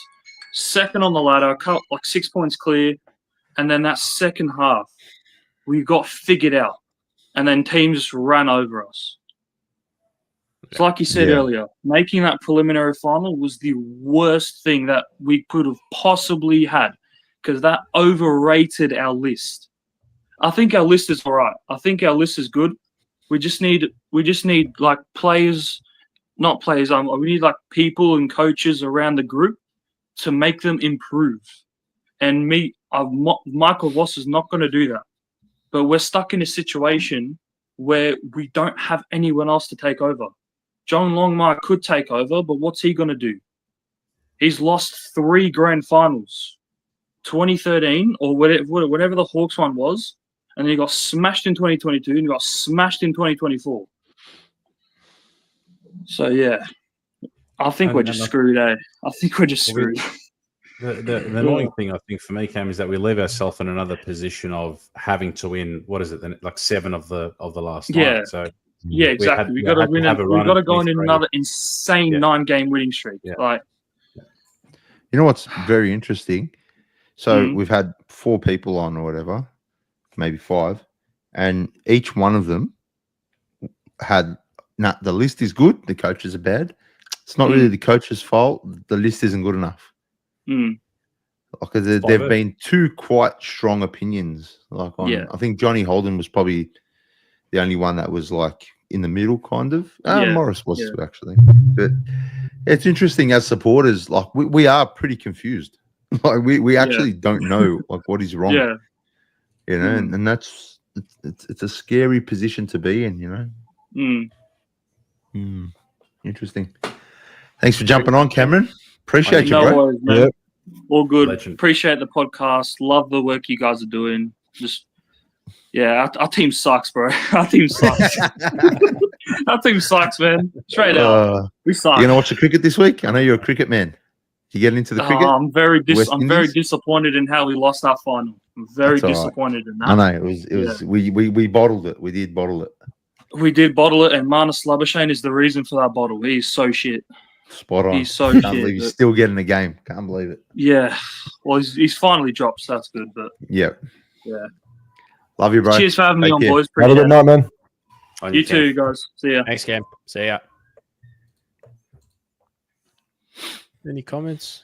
Second on the ladder, like 6 points clear. And then that second half, we got figured out. And then teams just ran over us. It's like you said earlier, making that preliminary final was the worst thing that we could have possibly had because that overrated our list. I think our list is all right. I think our list is good. We just need like players, not players. We need like people and coaches around the group to make them improve. And Michael Voss is not going to do that. But we're stuck in a situation where we don't have anyone else to take over. John Longmire could take over, but what's he going to do? He's lost 3 grand finals, 2013 or whatever the Hawks one was, and then he got smashed in 2022 and he got smashed in 2024. So, yeah, I think we're just screwed, eh? I think we're just screwed. The annoying thing, I think, for me, Cam, is that we leave ourselves in another position of having to win, what is it, like 7 of the last 9. So yeah, exactly. We've got to win. We've got to go on in another insane 9-game winning streak. Yeah. Like, you know what's very interesting? So we've had 4 people on or whatever, maybe 5, and each one of them had the list is good, the coaches are bad. It's not really the coach's fault. The list isn't good enough. Because there have been 2 quite strong opinions. Like I think Johnny Holden was probably the only one that was like in the middle, kind of. Morris was too, actually. But it's interesting as supporters. Like we are pretty confused. Like we actually don't know like what is wrong. Yeah. You know, and that's it's a scary position to be in. You know. Interesting. Thanks for jumping on, Cameron. Appreciate you, bro. No worries, man. Yep. All good. Legend. Appreciate the podcast. Love the work you guys are doing. Just, our team sucks, bro. Our team sucks. Our team sucks, man. Straight out. We suck. You gonna watch the cricket this week? I know you're a cricket man. You getting into the cricket? I'm very Indies? disappointed in how we lost our final. I'm very disappointed in that. I know it was. We bottled it. We did bottle it. We did bottle it, and Marnus Labuschagne is the reason for that bottle. He's so shit. Spot on. He's so Can't shit. believe he's still getting a game. Can't believe it. Yeah. Well, he's finally dropped, so that's good. But yeah. Love you, bro. Cheers for having me on, boys. Have a good night, man. You too, guys. See ya. Thanks, Cam. See ya. Any comments?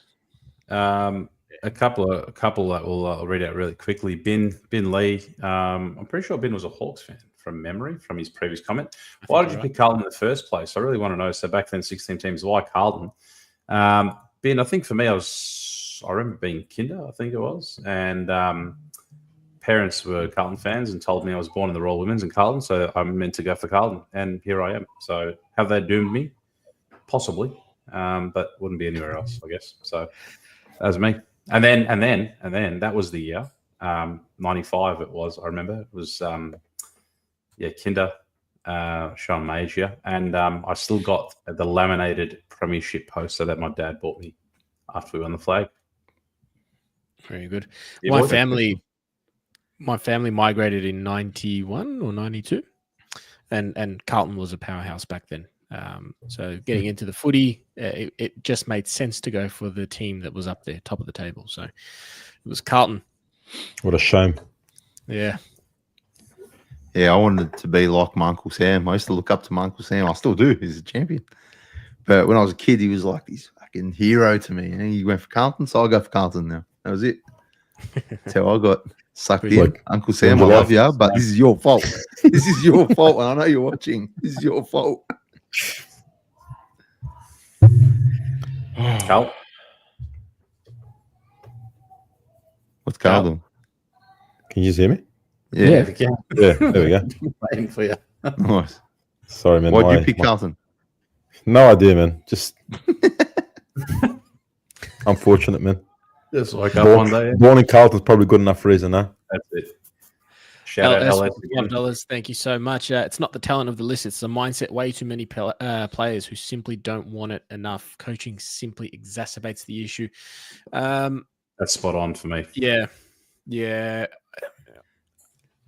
A couple that we'll read out really quickly. Ben Lee. I'm pretty sure Ben was a Hawks fan from memory from his previous comment. Why did you pick Carlton in the first place? I really want to know. So back then, 16 teams. Why Carlton? Ben, I think for me, I remember being kinder, I think it was, and parents were Carlton fans and told me I was born in the Royal Women's in Carlton, so I'm meant to go for Carlton, and here I am. So have they doomed me? Possibly, but wouldn't be anywhere else, I guess. So that was me. And then that was the year, 95. It was. I remember it was. Kinder Sean Major, and I still got the laminated premiership poster that my dad bought me after we won the flag. Very good. Yeah, My boy, family migrated in 91 or 92, and Carlton was a powerhouse back then. So getting into the footy, it just made sense to go for the team that was up there, top of the table. So it was Carlton. What a shame. Yeah. Yeah, I wanted to be like my Uncle Sam. I used to look up to my Uncle Sam. I still do. He's a champion. But when I was a kid, he was like this fucking hero to me. And he went for Carlton, so I'll go for Carlton now. That was it. That's how I got sucked in. Like, Uncle Sam, I love you, but this is your fault. This is your fault, and I know you're watching. This is your fault. Carl, What's Carlton? Can you just hear me? Yeah. Yeah, there we go. waiting for you. Nice. Sorry, man. Why'd you pick Carlton? No idea, man. Just unfortunate, man. Just woke up one day. Born in Carlton's probably good enough reason, huh? That's it. Shout out LS again. $5. Thank you so much. It's not the talent of the list; it's the mindset. Way too many players who simply don't want it enough. Coaching simply exacerbates the issue. That's spot on for me. Yeah.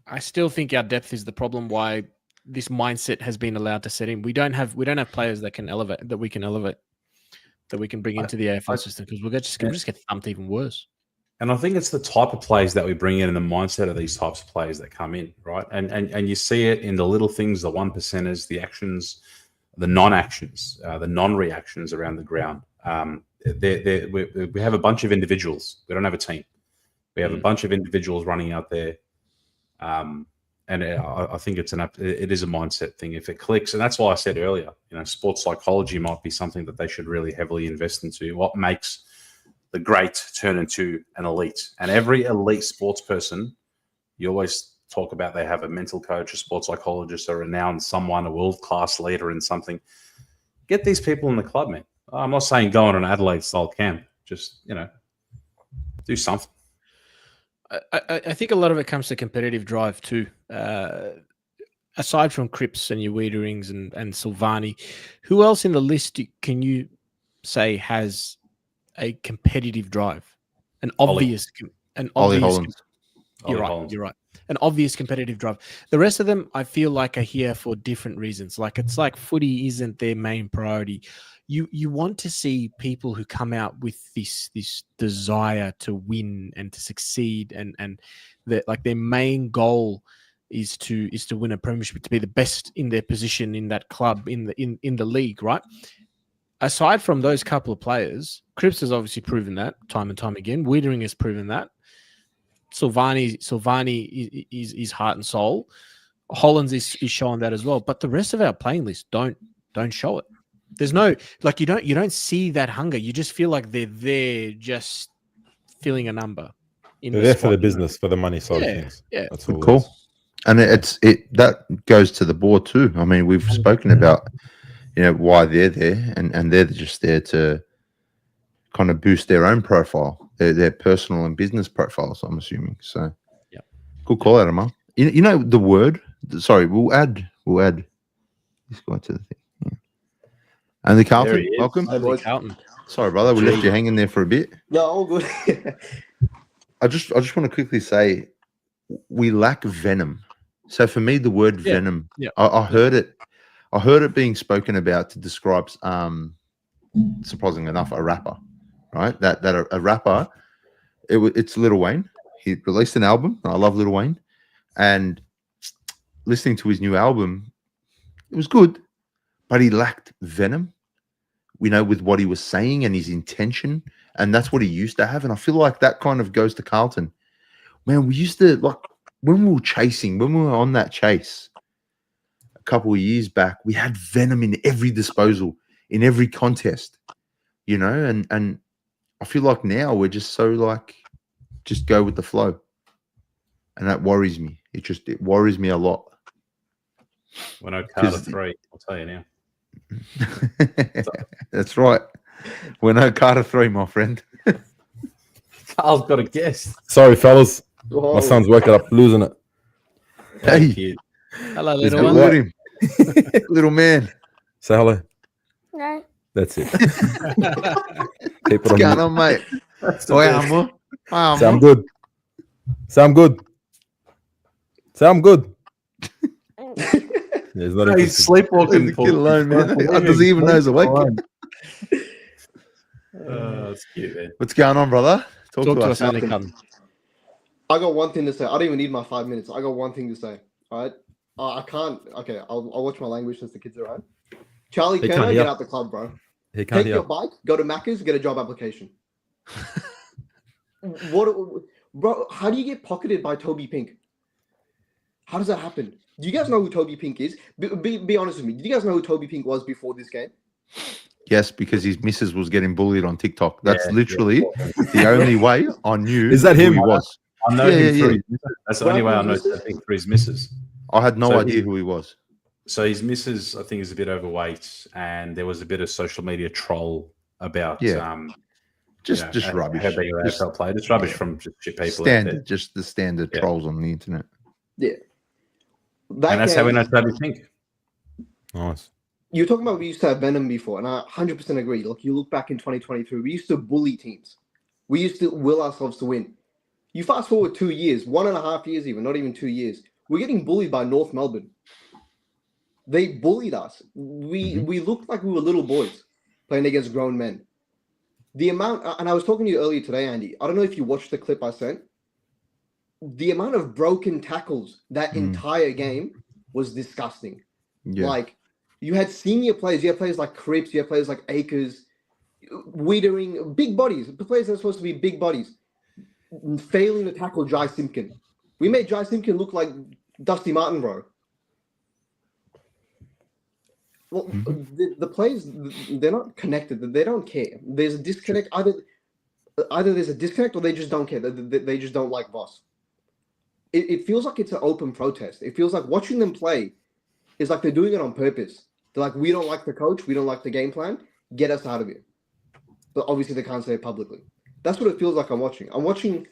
I still think our depth is the problem. Why this mindset has been allowed to set in. We don't have players that can elevate, that we can bring into the AFL system, because we'll just get thumped even worse. And I think it's the type of players that we bring in and the mindset of these types of players that come in, right? And you see it in the little things, the 1%ers, the actions, the non-actions, the non-reactions around the ground. We have a bunch of individuals. We don't have a team. We have a bunch of individuals running out there. And I think it is a mindset thing if it clicks. And that's why I said earlier, sports psychology might be something that they should really heavily invest into. What makes the great turn into an elite? And every elite sports person, you always talk about, they have a mental coach, a sports psychologist, a renowned someone, a world-class leader in something. Get these people in the club, man. I'm not saying go on an Adelaide-style camp. Just, do something. I think a lot of it comes to competitive drive too. Aside from Cripps and your Wiederings and Silvani, who else in the list can you say has a competitive drive? An obvious. You're right. An obvious competitive drive. The rest of them, I feel like, are here for different reasons. Like, it's like footy isn't their main priority. You want to see people who come out with this desire to win and to succeed, and that, like, their main goal is to win a premiership, to be the best in their position in that club, in the league, right? Aside from those couple of players, Cripps has obviously proven that time and time again. Wiedering has proven that. Silvani is heart and soul. Hollands is showing that as well. But the rest of our playing list don't show it. There's no, like, you don't see that hunger. You just feel like they're there just filling a number. They're there for the business, for the money side of things. Yeah, that's all. Cool. And that goes to the board too. I mean, we've spoken about why they're there, and they're just there to kind of boost their own profile, their personal and business profiles, I'm assuming. So, yeah, good call out, Amal. The word. Sorry, we'll add this guy to the thing. And the Carlton, welcome. Hey, Carlton. Sorry, brother, we left you hanging there for a bit. No, all good. I just want to quickly say, we lack venom. So for me, the word venom, I heard it being spoken about to describe, surprisingly enough, a rapper, right? That a rapper, it's Lil Wayne. He released an album. I love Lil Wayne, and listening to his new album, it was good, but he lacked venom. With what he was saying and his intention, and that's what he used to have. And I feel like that kind of goes to Carlton. Man, we used to, like, when we were on that chase a couple of years back, we had venom in every disposal, in every contest, and I feel like now we're just so, like, just go with the flow. And that worries me. It worries me a lot. When I Carter 3, I'll tell you now. That's right. We're no Carter 3, my friend. Carl's got a guess. Sorry, fellas. My son's waking up losing it. Hey, Hello, just little let one. him. Little man. Say hello. No. That's it. Keep it What's on going mute. on, mate? That's the Oi, best. Ambo. Oi, Say I'm Ambo. good. Say I'm good. Say I'm good. He's not He's interested. sleepwalking. Leave the kid alone, man. Leave Does he even know he's awake? alone. That's cute, man. What's going on, brother? Talk to us, Andy. Nothing. I got one thing to say. I don't even need my 5 minutes. I got one thing to say. All right. I can't. Okay. I'll watch my language since the kids are around. Charlie He Kerner, can't get hear. out the club, bro. He can't Take hear. your bike, go to Macca's, get a job application. Bro, how do you get pocketed by Toby Pink? How does that happen? Do you guys know who Toby Pink is? Be honest with me. Did you guys know who Toby Pink was before this game? Yes, because his missus was getting bullied on TikTok. That's Yeah, literally the only way I knew Is that who him? he was. I know Yeah, him yeah, through yeah. his missus. That's the only way I know Missus? something through his missus. I had no So idea he- who he was. So his missus, I think, is a bit overweight, and there was a bit of social media troll about Yeah. Just rubbish. How being an Just AFL player. It's rubbish from just shit people. out standard, there. just the standard Yeah. trolls on the internet. That And that's how game- we know Toby Pink. Nice. You're talking about we used to have Venom before, and I 100% agree. Look, you look back in 2023, we used to bully teams. We used to will ourselves to win. You fast forward 2 years, 1.5 years even, not even 2 years. We're getting bullied by North Melbourne. They bullied us. We looked like we were little boys playing against grown men. The amount, and I was talking to you earlier today, Andy. I don't know if you watched the clip I sent. The amount of broken tackles that entire game was disgusting. Yeah. Like, you had senior players. You had players like Cripps. You had players like Akers, Wiedering, big bodies. The players that are supposed to be big bodies, failing to tackle Jai Simpkin. We made Jai Simpkin look like Dusty Martin, bro. Well, the players, they're not connected. They don't care. There's a disconnect. Either there's a disconnect or they just don't care. They just don't like Voss. It feels like it's an open protest. It feels like watching them play is like they're doing it on purpose. They're like, we don't like the coach. We don't like the game plan. Get us out of here. But obviously they can't say it publicly. That's what it feels like I'm watching. I'm watching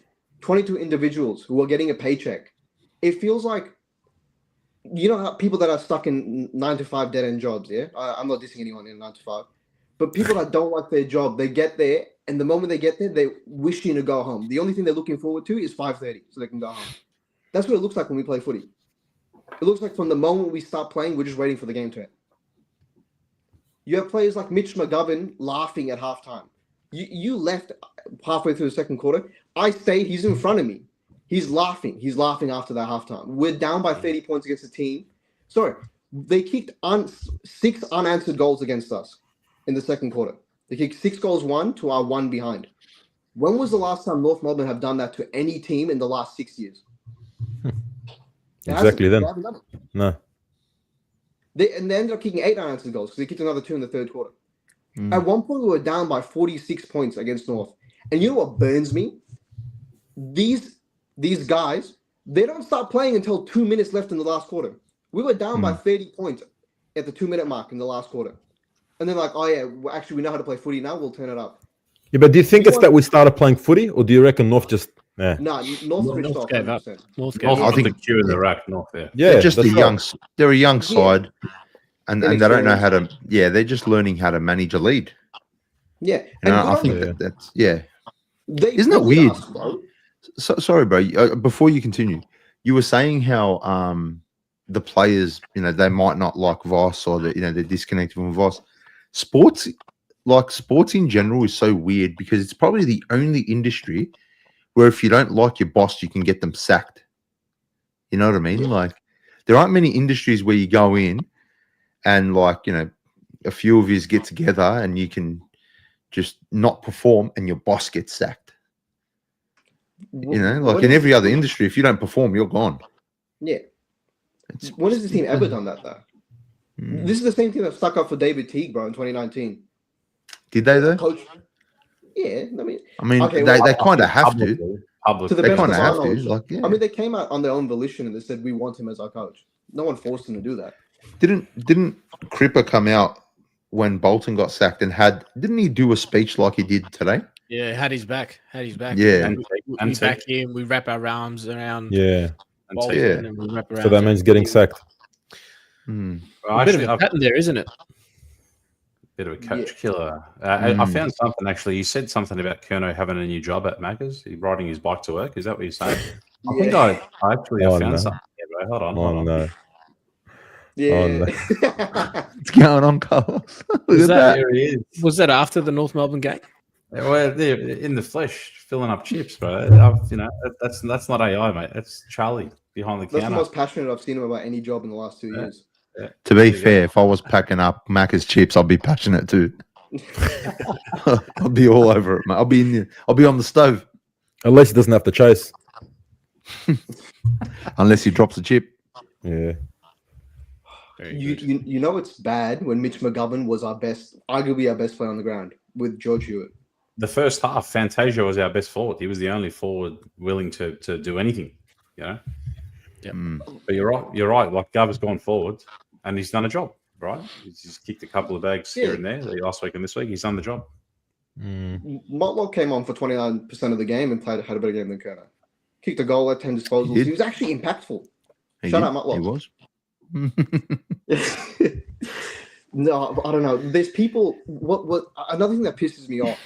22 individuals who are getting a paycheck. It feels like, you know how people that are stuck in 9-to-5 dead-end jobs, yeah? I'm not dissing anyone in 9-to-5. But people that don't like their job, they get there, and the moment they get there, they're wishing to go home. The only thing they're looking forward to is 5:30, so they can go home. That's what it looks like when we play footy. It looks like from the moment we start playing, we're just waiting for the game to end. You have players like Mitch McGovern laughing at halftime. You left halfway through the second quarter. I stayed. He's in front of me. He's laughing. He's laughing after that halftime. We're down by 30 points against the team. Sorry, they kicked 6 unanswered goals against us in the second quarter. They kicked 6 goals, 1 to our 1 behind. When was the last time North Melbourne have done that to any team in the last 6 years? Exactly They then. haven't done it. No. They ended up kicking 8 unanswered goals because they kicked another 2 in the third quarter. At one point, we were down by 46 points against North. And you know what burns me? These guys, they don't start playing until 2 minutes left in the last quarter. We were down by 30 points at the 2-minute mark in the last quarter. And they're like, oh, yeah, actually, we know how to play footy now. We'll turn it up. Yeah, but do you think it's that we started playing footy, or do you reckon North just? Yeah. No, North switched off. gave up. 100%. North North gave I up. think- the queue in the rack, North there. Yeah, They're just a that's young. right. They're a young side, and they don't know how to. Inexperienced. Yeah, they're just learning how to manage a lead. Yeah. You know, I good think on them. that's yeah. They Isn't it bullied weird? us, bro. So, sorry, bro. Before you continue, you were saying how the players, you know, they might not like Voss, or that, you know, they're disconnected from Voss. Sports in general is so weird because it's probably the only industry where if you don't like your boss, you can get them sacked. You know what I mean? Like, there aren't many industries where you go in and, like, you know, a few of yous get together and you can just not perform and your boss gets sacked. You know, like in every other industry, if you don't perform, you're gone. Yeah. When has this team ever done that, though? This is the same team that stuck up for David Teague, bro, in 2019. Did they though? Coach. Yeah, I mean, Okay, they well, kind of have to. to Publicly. the They best kind of of our have to. knowledge. Like, yeah. I mean, they came out on their own volition and they said, we want him as our coach. No one forced him to do that. Didn't Cripper come out when Bolton got sacked and didn't he do a speech like he did today? Yeah, had his back. Yeah. We back him. We wrap our arms around Yeah. Bolton Yeah. and we wrap around. So that means getting sacked. Hmm. Well, A bit of actually, a pattern there, isn't it? bit of a coach killer. I found something actually. You said something about Kerno having a new job at Macca's. He's riding his bike to work. Is that what you're saying? I think I actually Oh, found no. something. Yeah, bro. Hold Oh on. no. Yeah. What's going on, Carlos? Look Was at that- that. There he is. Was that after the North Melbourne game? Yeah, well, they're in the flesh, filling up chips, bro. That's not AI, mate. That's Charlie behind the That's the counter. most passionate I've seen him about any job in the last 2 years. Yeah. To There be you go. fair, if I was packing up Macca's chips, I'd be passionate too. I'd be all over it, mate. I'll be on the stove. At least he doesn't have to chase. Unless he drops a chip. Yeah. Very You, good. you know it's bad when Mitch McGovern was arguably our best player on the ground with George Hewitt. The first half, Fantasia was our best forward. He was the only forward willing to do anything, you know. But you're right. Like Gov has gone forward and he's done a job, right? He's just kicked a couple of bags here and there. Last week and this week, he's done the job. Motlock came on for 29% of the game and had a better game than Kerno. Kicked a goal, had 10 disposals. He was actually impactful. Shout out Motlock. He was. No, I don't know. There's people. What? Another thing that pisses me off,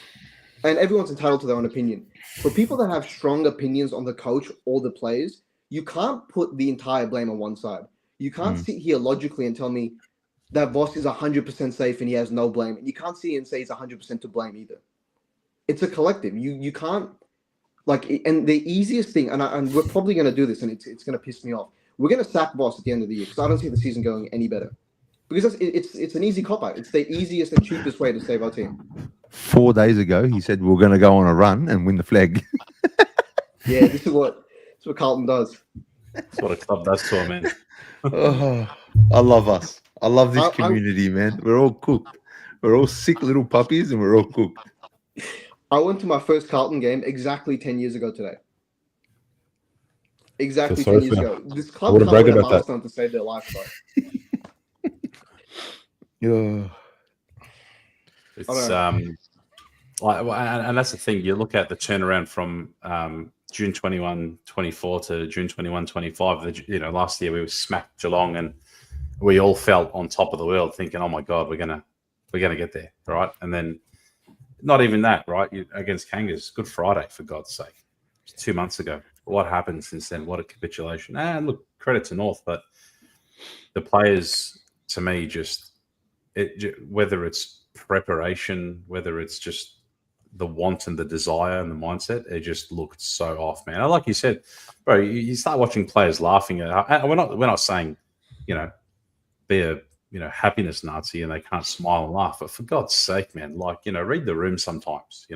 and everyone's entitled to their own opinion. For people that have strong opinions on the coach or the players, you can't put the entire blame on one side. You can't sit here logically and tell me that Voss is 100% safe and he has no blame, and you can't sit here and say he's 100% to blame either. It's a collective. You can't and the easiest thing, and we're probably going to do this, and it's going to piss me off. We're going to sack Voss at the end of the year because I don't see the season going any better. Because it's an easy cop-out. It's the easiest and cheapest way to save our team. 4 days ago, he said we're going to go on a run and win the flag. Yeah, this is what Carlton does. That's what a club does to a man. I love us. I love this I- community, man. We're all cooked. We're all sick little puppies and we're all cooked. I went to my first Carlton game exactly 10 years ago today. Exactly Feel 10 sorry years for ago. This I club wouldn't can't brag win a about that. milestone to save their life, bro. Yeah. It's don't and that's the thing. You look at the turnaround from June 21, 24 to June 21, 25. You know, last year we were smacked Geelong, and we all felt on top of the world, thinking, "Oh my God, we're gonna get there, right?" And then, not even that, right? Against Kangaroos, Good Friday, for God's sake, 2 months ago. What happened since then? What a capitulation! Look, credit to North, but the players, to me, whether it's preparation, whether it's just the want and the desire and the mindset, it just looked so off, man. Like you said, bro, you start watching players laughing at. We're not saying, be a happiness Nazi and they can't smile and laugh, but for God's sake, man, read the room sometimes.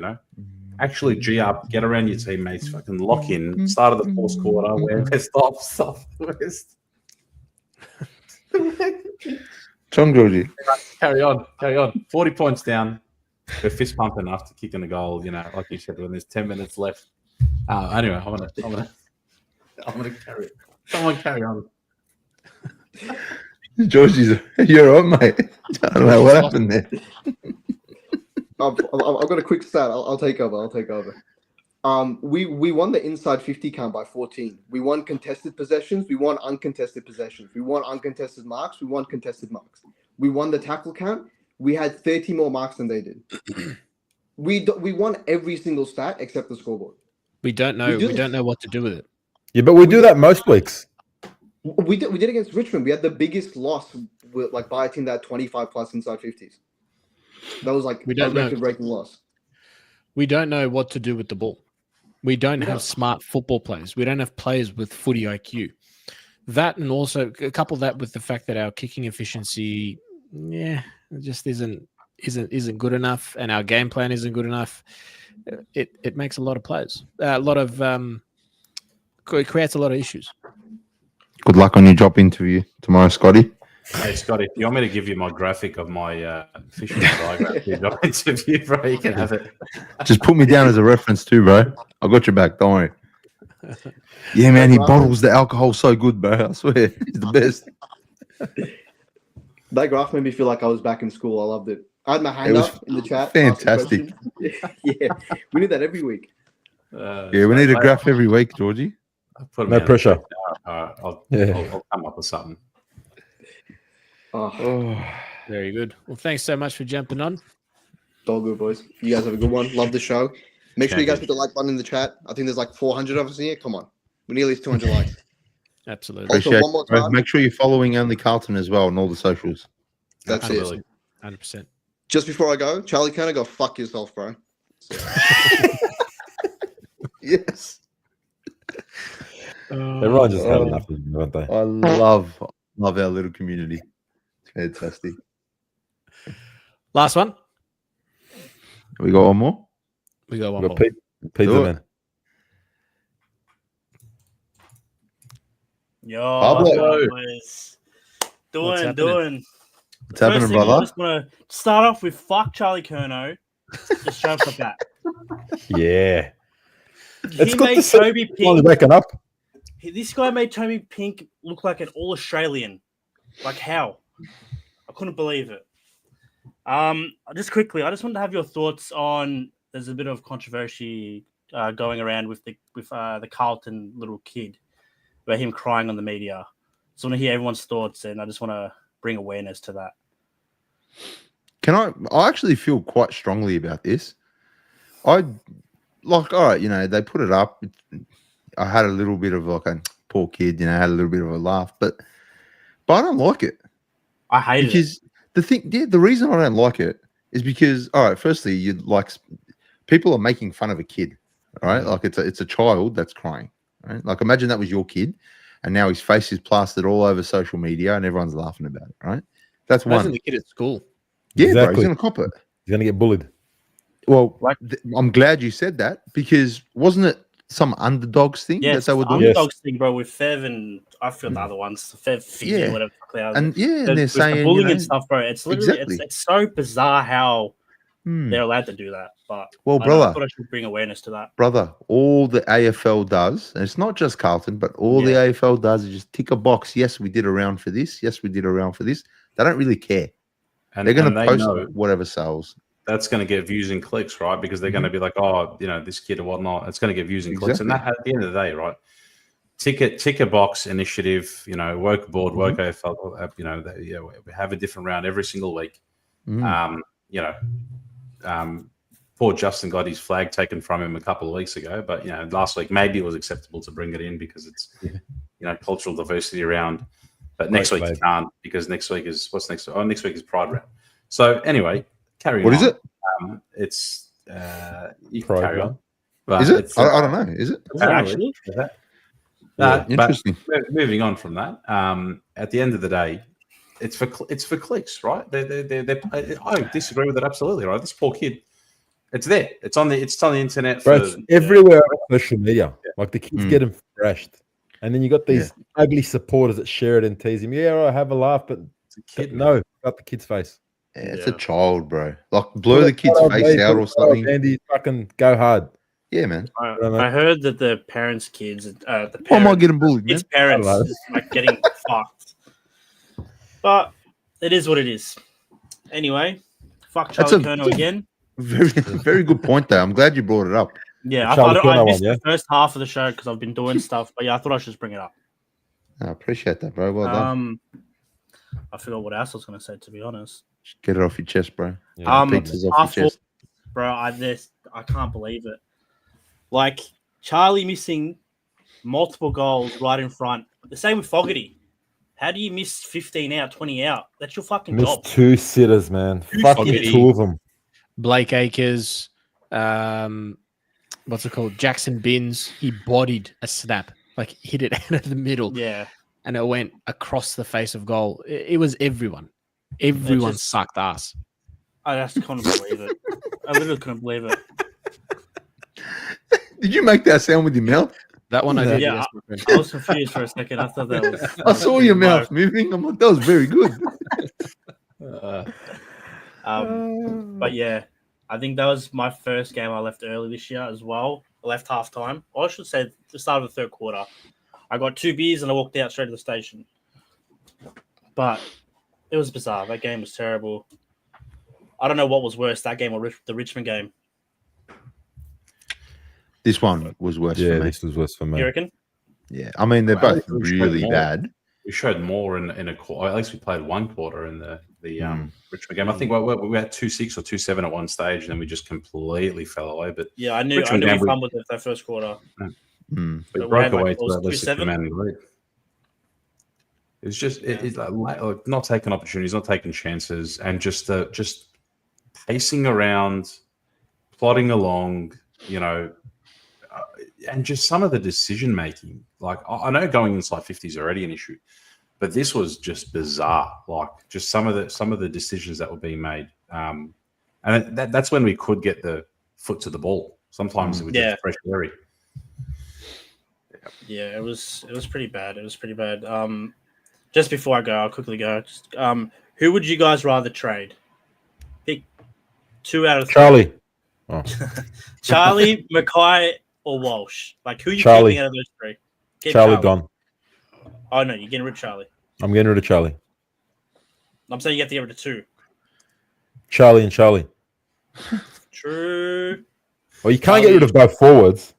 Actually G up, get around your teammates, fucking lock in. Start of the fourth quarter, where stop the West. Chung Georgie. Carry on. 40 points down. We're fist pumping after kicking a goal, like you said, when there's 10 minutes left. Anyway, I'm gonna carry it. Someone carry on. Georgie's, you're on, mate. I don't know what happened there. I've got a quick stat. I'll take over. We won the inside 50 count by 14. We won contested possessions. We won uncontested possessions. We won uncontested marks. We won contested marks. We won the tackle count. We had 30 more marks than they did. We won every single stat except the scoreboard. We don't know. We don't know what to do with it. Yeah, but we do that most weeks. We did against Richmond. We had the biggest loss by a team that had 25 plus inside 50s. That was a record-breaking loss. We don't know what to do with the ball. We don't have smart football players. We don't have players with footy IQ. That, and also couple that with the fact that our kicking efficiency, just isn't good enough, and our game plan isn't good enough. It makes a lot of players, it creates a lot of issues. Good luck on your job interview tomorrow, Scotty. Hey, Scotty, if you want me to give you my graphic of my fishing diagram for your job interview, bro, you can have it. Just put me down as a reference too, bro. I got your back. Don't worry. Yeah, man, he bottles the alcohol so good, bro. I swear, he's the best. That graph made me feel like I was back in school. I loved it. I had my hand up in the chat. Fantastic. Yeah, we need that every week. Yeah, we need a graph every week, Georgie. Put No pressure. I'll come up with something. Oh, Very good. Well, thanks so much for jumping on. all good, boys. You guys have a good one. Love the show. Make sure you guys hit the like button in the chat. I think there's like 400 of us here. Come on. We need at least 200 likes. Absolutely. Also, Appreciate one more it, bro. time. Make sure you're following Only Carlton as well on all the socials. That's Absolutely. it. 100%. Just before I go, Charlie Kerner, go fuck yourself, bro. Yes. Everyone just had enough of them, haven't they? I love our little community. It's fantastic. Last one. We got one more? We got one We've more. got Pizza Do it. Man. Yo, Pablo. boys. What's Doing. happening? What's happening, First thing, I brother? just want to start off with fuck Charlie Curnow. Just straight off the bat. Yeah. He It's good to made see Toby finally Pink. waking up. This guy made Toby Pink look like an all-Australian. Like how? I couldn't believe it. Just quickly, I just wanted to have your thoughts on. There's a bit of controversy going around with the Carlton little kid, about him crying on the media. So I want to hear everyone's thoughts, and I just want to bring awareness to that. I actually feel quite strongly about this. All right, they put it up. I had a little bit of like a poor kid, I had a little bit of a laugh, but I don't like it. I hate it. Because the reason I don't like it is because, all right, firstly, people are making fun of a kid, right? Like it's a child that's crying, right? Like imagine that was your kid, and now his face is plastered all over social media, and everyone's laughing about it, right? That's Imagine one. the kid at school. Yeah, bro, Exactly. he's gonna cop it. He's gonna get bullied. Well, I'm glad you said that because wasn't it some underdogs thing Yeah, that they were doing? underdogs thing, bro, with Fev and I feel the other ones, Fev, Fiji, Yeah. whatever. And yeah, and they're with saying the bullying and stuff, bro. It's literally exactly. it's so bizarre how Hmm. they're allowed to do that. But Well, I brother, thought I should bring awareness to that. brother, all the AFL does, and it's not just Carlton, but all the AFL does is just tick a box. Yes, we did a round for this. Yes, we did a round for this. They don't really care. And They're going and to they post know whatever sells. that's going to get views and clicks, right? Because they're going to be like, oh, this kid or whatnot. It's going to get views and clicks. And that, at the end of the day, right? Ticker box initiative, woke board, woke AFL, we have a different round every single week. Poor Justin got his flag taken from him a couple of weeks ago, but last week maybe it was acceptable to bring it in because it's cultural diversity around. But next week you can't because next week is what's next? Oh, next week is Pride round. So anyway, carry on. What is it? It's you can Pride carry round. on. But Is it? it's, I don't know. Is it? apparently, Yeah, but interesting. moving on from that, at the end of the day, it's for clicks, right? I disagree with it absolutely, right? This poor kid, it's there. It's on the internet. Bro, it's everywhere on social media. Like the kids get him thrashed. And then you got these ugly supporters that share it and tease him. Yeah, I have a laugh, but kid, no, got the kid's face. Yeah, it's a child, bro. Like blur the kid's face out or something. Andy, fucking go hard. Yeah, man. I heard that the parents' kids, Why am I getting bullied, man? His parents I don't know. is like getting fucked. But it is what it is. Anyway, fuck That's Charlie a- Curnow again. Very good point, though. I'm glad you brought it up. Yeah, I Charlie thought I Curnow missed one, the first half of the show because I've been doing stuff. But yeah, I thought I should just bring it up. I appreciate that, bro. Well done. I forgot what else I was going to say, to be honest. Get it off your chest, bro. Yeah. Pizza's off half your chest. Bro, I can't believe it. Like Charlie missing multiple goals right in front. The same with Fogarty. How do you miss 15 out, 20 out? That's your fucking Missed job. 2 sitters, man. Fucking sitters. 2 of them. Blake Acres, what's it called? Jackson Binns. He bodied a snap, like hit it out of the middle. Yeah. And it went across the face of goal. It was everyone. Everyone just- sucked ass. I just couldn't believe it. I literally couldn't believe it. Did you make that sound with your mouth? That one I did. Yeah, yes, my friend. I was confused for a second. I thought that was. I saw your mouth moving. I'm like, that was very good. But yeah, I think that was my first game I left early this year as well. I left halftime. Or I should say the start of the third quarter. I got 2 beers and I walked out straight to the station. But it was bizarre. That game was terrible. I don't know what was worse, that game or the Richmond game. This one was worse Yeah, for me. this was worse for me. You reckon? Yeah, I mean, they're both really bad. we showed more in a quarter. At least we played one quarter in the Richmond game. I think we had 2-6 or 2-7 at one stage, and then we just completely fell away. But Yeah, I knew we fumbled it that first quarter. We But broke we had, away like, to at least a 2-7? commanding lead. It's just it's like not taking opportunities, not taking chances, and just pacing around, plodding along, and just some of the decision making. Like I know going inside 50 is already an issue, but this was just bizarre. Like just some of the decisions that were being made, and that's when we could get the foot to the ball. Sometimes it was just fresh dairy. Yeah, it was pretty bad. It was pretty bad. Just before I go, I'll quickly go. Just, who would you guys rather trade? Pick 2 out of 3. Charlie. Oh. Charlie, Mackay, or Walsh? Like, who are you Charlie. keeping out of those 3? Keep Charlie gone. Oh, no, you're getting rid of Charlie. I'm getting rid of Charlie. I'm saying you have to get rid of 2. Charlie and Charlie. True. Well, you can't get rid of both forwards.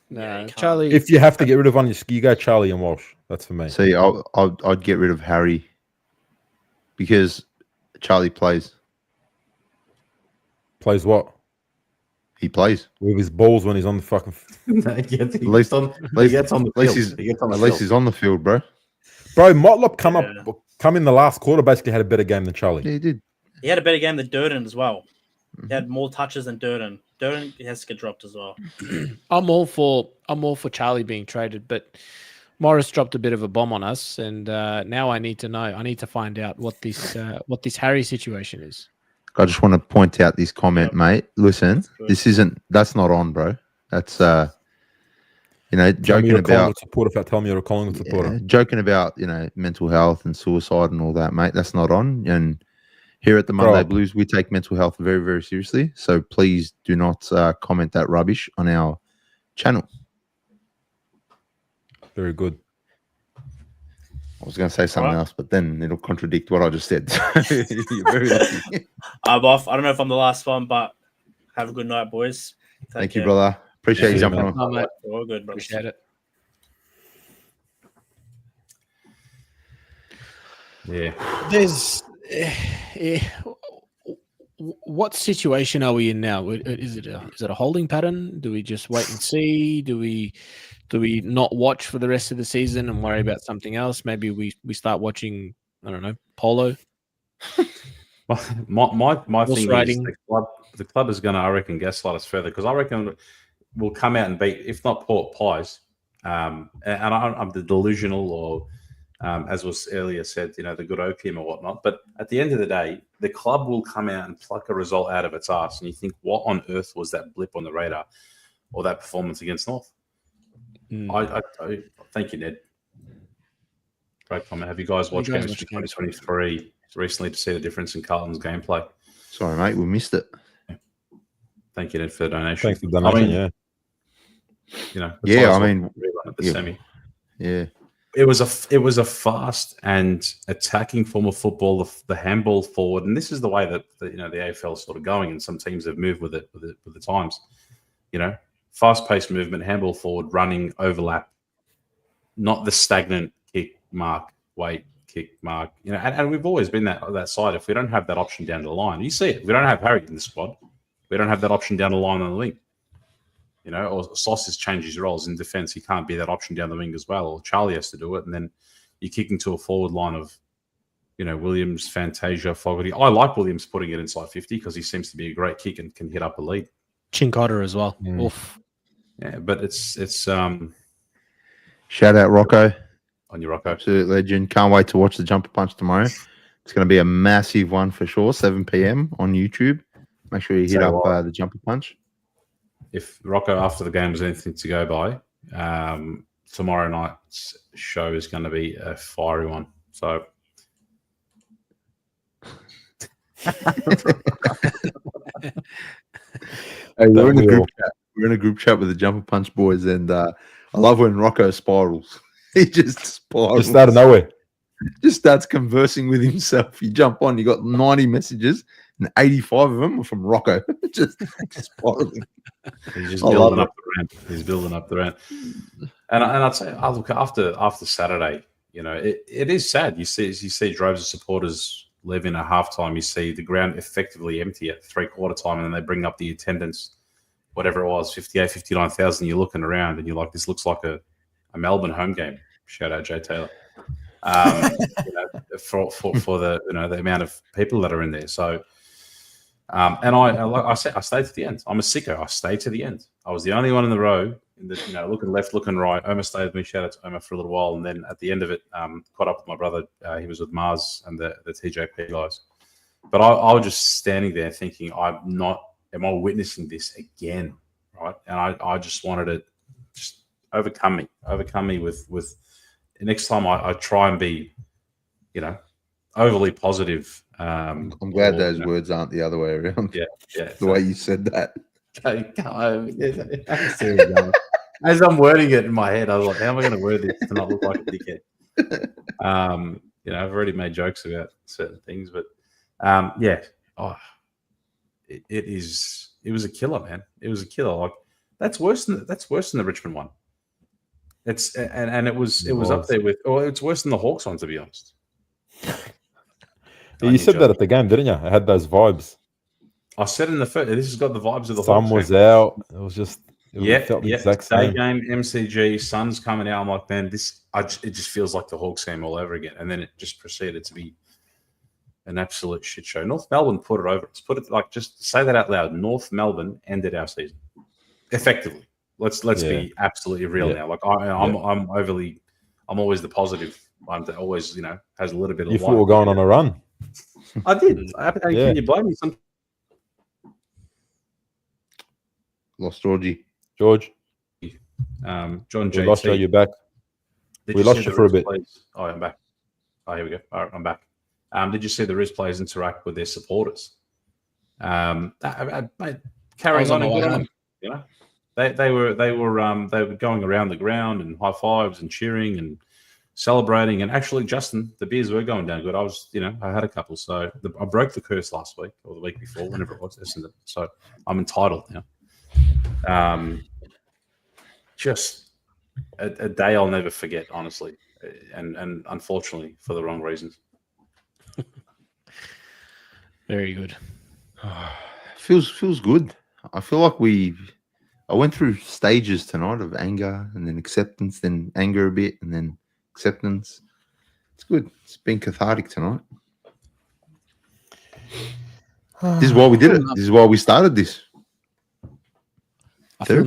No, Charlie. If you have to get rid of one, you go Charlie and Walsh. That's for me. See, I'd get rid of Harry because Charlie plays. Plays what? He plays with his balls when he's on the fucking. At least he's on the field, bro. Bro, Motlop come in the last quarter. Basically, had a better game than Charlie. Yeah, he did. He had a better game than Durden as well. He had more touches than Durden. Durden has to get dropped as well. I'm all for Charlie being traded, but Morris dropped a bit of a bomb on us, and now I need to know. I need to find out what this Harry situation is. I just want to point out this comment, mate. Listen, that's not on, bro. That's joking about supporter. Tell me you're a Collingwood supporter. Joking about mental health and suicide and all that, mate. That's not on. And here at the Monday Blues, we take mental health very, very seriously. So please do not comment that rubbish on our channel. Very good. I was going to say something else, but then it'll contradict what I just said. You're very lucky. I'm off. I don't know if I'm the last one, but have a good night, boys. Thank you, brother. Appreciate you jumping on. Mate. All good, bro. Appreciate it. Yeah. There's what situation are we in now? Is it a holding pattern? Do we just wait and see? Do we not watch for the rest of the season and worry about something else? Maybe we start watching, I don't know, polo. My thing is the club is going to, I reckon, gaslight us further, because I reckon we'll come out and beat, if not Port Pies, and I'm the delusional, or as was earlier said, the good opium or whatnot. But at the end of the day, the club will come out and pluck a result out of its ass, and you think, what on earth was that blip on the radar, or that performance against North? I thank you, Ned. Great comment. Have you guys watched games for 2023 recently to see the difference in Carlton's gameplay? Sorry, mate, we missed it. Thank you, Ned, for the donation. Thanks for the donation. Semi. Yeah. It was a fast and attacking form of football, the handball forward, and this is the way that the AFL is sort of going, and some teams have moved with the times. Fast-paced movement, handball forward, running, overlap, not the stagnant kick, mark, wait, kick, mark. And we've always been that side. If we don't have that option down the line, you see it. We don't have Harry in the squad. We don't have that option down the line on the wing. Or Sauce has changed his roles in defence. He can't be that option down the wing as well. Or Charlie has to do it, and then you're kicking to a forward line of, Williams, Fantasia, Fogarty. I like Williams putting it inside 50 because he seems to be a great kick and can hit up a lead. Chincotta as well. Oof. Yeah, but it's shout out Rocco. On your Rocco. Absolute legend. Can't wait to watch the jumper punch tomorrow. It's going to be a massive one for sure. 7 p.m. on YouTube. Make sure you hit up the jumper punch. If Rocco after the game is anything to go by, tomorrow night's show is going to be a fiery one. So hey, we're in a group chat. We're in a group chat with the Jumper Punch boys, and I love when Rocco spirals. He just spirals. Just out of nowhere. Just starts conversing with himself. You jump on, you got 90 messages, and 85 of them are from Rocco. just spiraling. He's just building up the ramp. He's building up the ramp. And I'd say, look, after Saturday, you know, it is sad. You see droves of supporters leave in at halftime. You see the ground effectively empty at 3/4 time, and then they bring up the attendance, whatever it was, 58, 59,000. You're looking around and you're like, this looks like a Melbourne home game. Shout out Jay Taylor. You know, for the the amount of people that are in there. So, and I stayed to the end. I'm a sicko. I stayed to the end. I was the only one in the row, looking left, looking right. Oma stayed with me. Shout out to Oma for a little while, and then at the end of it, caught up with my brother. He was with Mars and the TJP guys. But I was just standing there thinking, am I witnessing this again, right? And I just wanted to just overcome me with. Next time I try and be, overly positive. I'm glad those words aren't the other way around. Yeah. The way you said that. As I'm wording it in my head, I was like, how am I going to word this to not look like a dickhead? I've already made jokes about certain things, but it was a killer, man. It was a killer. Like that's worse than the Richmond one. It's and it was up there with. Oh, it's worse than the Hawks one, to be honest. Yeah, you said that at the game, didn't you? I had those vibes. I said in the first. This has got the vibes of the Sun Hawks was game. out. It was just. It felt the exact Day same. game, MCG, Sun's coming out. I'm like, man, it just feels like the Hawks game all over again. And then it just proceeded to be an absolute shit show. North Melbourne put it over. Let's put it like just say that out loud. North Melbourne ended our season effectively. Let's be absolutely real now. Like I'm always the positive one that always has a little bit of. You thought we were going on a run. I did. Can you blame me? Lost Georgie. George. John We JT. lost you. You're back. We lost you for a bit. Oh, I'm back. Oh, here we go. All right, I'm back. Did you see the Riz players interact with their supporters? Mate, carrying on and good on them. They were going around the ground and high fives and cheering and celebrating. And actually, Justin, the beers were going down good. I was, I had a couple. So I broke the curse last week or the week before, whenever it was. So I'm entitled now. Just a day I'll never forget, honestly, and unfortunately for the wrong reasons. Very good. Feels good. I feel like I went through stages tonight of anger and then acceptance, then anger a bit, and then acceptance. It's good. It's been cathartic tonight. This is why we did it. This is why we started this. I feel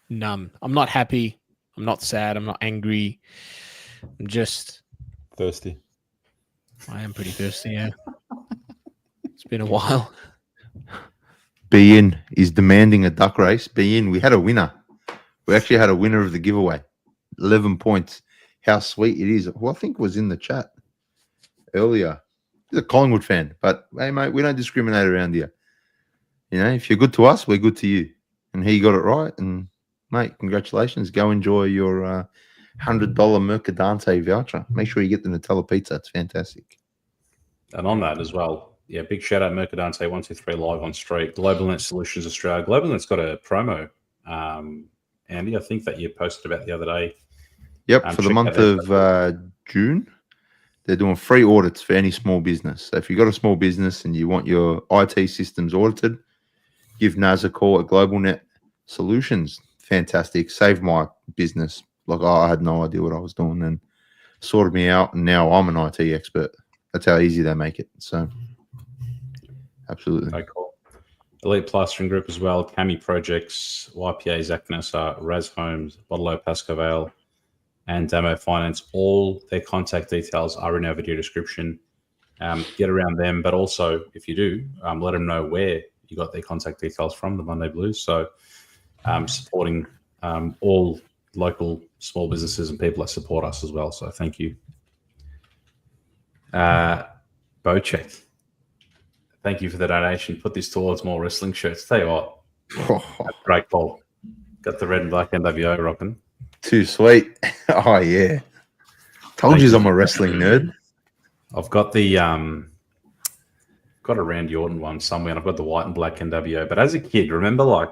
numb. I'm not happy. I'm not sad. I'm not angry. I'm just thirsty. I am pretty thirsty, yeah. It's been a while. Be In is demanding a duck race. Be In. We had a winner. We actually had a winner of the giveaway. 11 points. How sweet it is. Who I think was in the chat earlier. He's a Collingwood fan. But, hey, mate, we don't discriminate around here. If you're good to us, we're good to you. And he got it right. And, mate, congratulations. Go enjoy your $100 Mercadante voucher. Make sure you get the Nutella pizza. It's fantastic. And on that as well, big shout out Mercadante 123 live on street. Globalnet Solutions Australia. Globalnet's got a promo, Andy, I think that you posted about the other day. Yep, for the month of June, they're doing free audits for any small business. So if you've got a small business and you want your IT systems audited, give Naz a call at Globalnet Solutions. Fantastic. Saved my business. Like, I had no idea what I was doing and sorted me out. And now I'm an IT expert. That's how easy they make it. So, absolutely. Okay, cool. Elite Plastering Group as well. Cami Projects, YPA, Zach Nassar, Raz Homes, Bottle Pascovale, and Damo Finance. All their contact details are in our video description. Get around them. But also, if you do, let them know where you got their contact details from, the Monday Blues. So, supporting all local small businesses and people that support us as well. So, thank you. Bocek, thank you for the donation. Put this towards more wrestling shirts. Tell you what, great call. Got the red and black NWO rocking. Too sweet. Oh yeah, told you I'm a wrestling nerd. I've got the got a Randy Orton one somewhere, and I've got the white and black NWO. But as a kid, remember like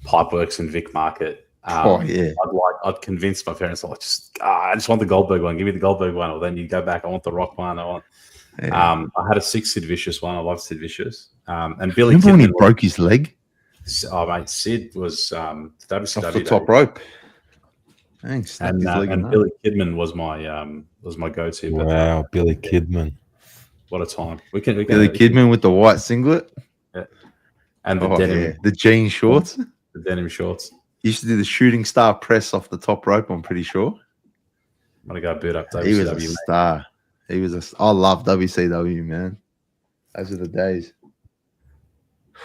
Pipeworks and Vic Market Yeah. I'd convince my parents, like, I just want the Goldberg one. Give me the Goldberg one. Or then you go back, I want the Rock one. I had a 6 Sid Vicious one. I love Sid Vicious. And Billy Remember when he Kidman broke his leg Oh, mate, Sid was WCW off the top rope? Thanks. and Billy Kidman was my go-to. But, Wow, Billy Kidman. what a time! We can Billy Kidman with the white singlet. Yeah. And the denim, the jean shorts. the denim shorts. He used to do the shooting star press off the top rope. I'm pretty sure. I'm gonna go boot up WCW. He was a star. I love WCW, man. Those are the days.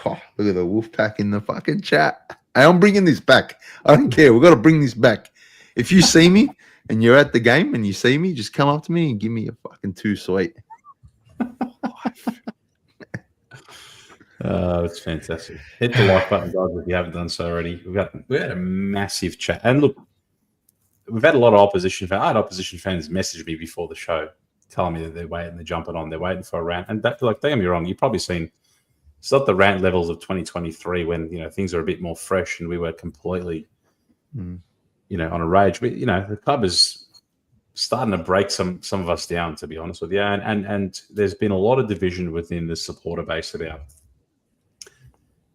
Oh, look at the wolf pack in the fucking chat. Hey, I'm bringing this back. I don't care. We've got to bring this back. If you see me and you're at the game and you see me, just come up to me and give me a fucking 2 sweet. It's fantastic. Hit the like button, guys, if you haven't done so already. We had a massive chat, and look, we've had a lot of opposition fans. I had opposition fans message me before the show, telling me that they're waiting, they're jumping on, they're waiting for a rant. And that, like, don't get me wrong, you've probably seen it's not the rant levels of 2023 when things are a bit more fresh and we were completely, on a rage. But the club is starting to break some of us down, to be honest with you. And there's been a lot of division within the supporter base about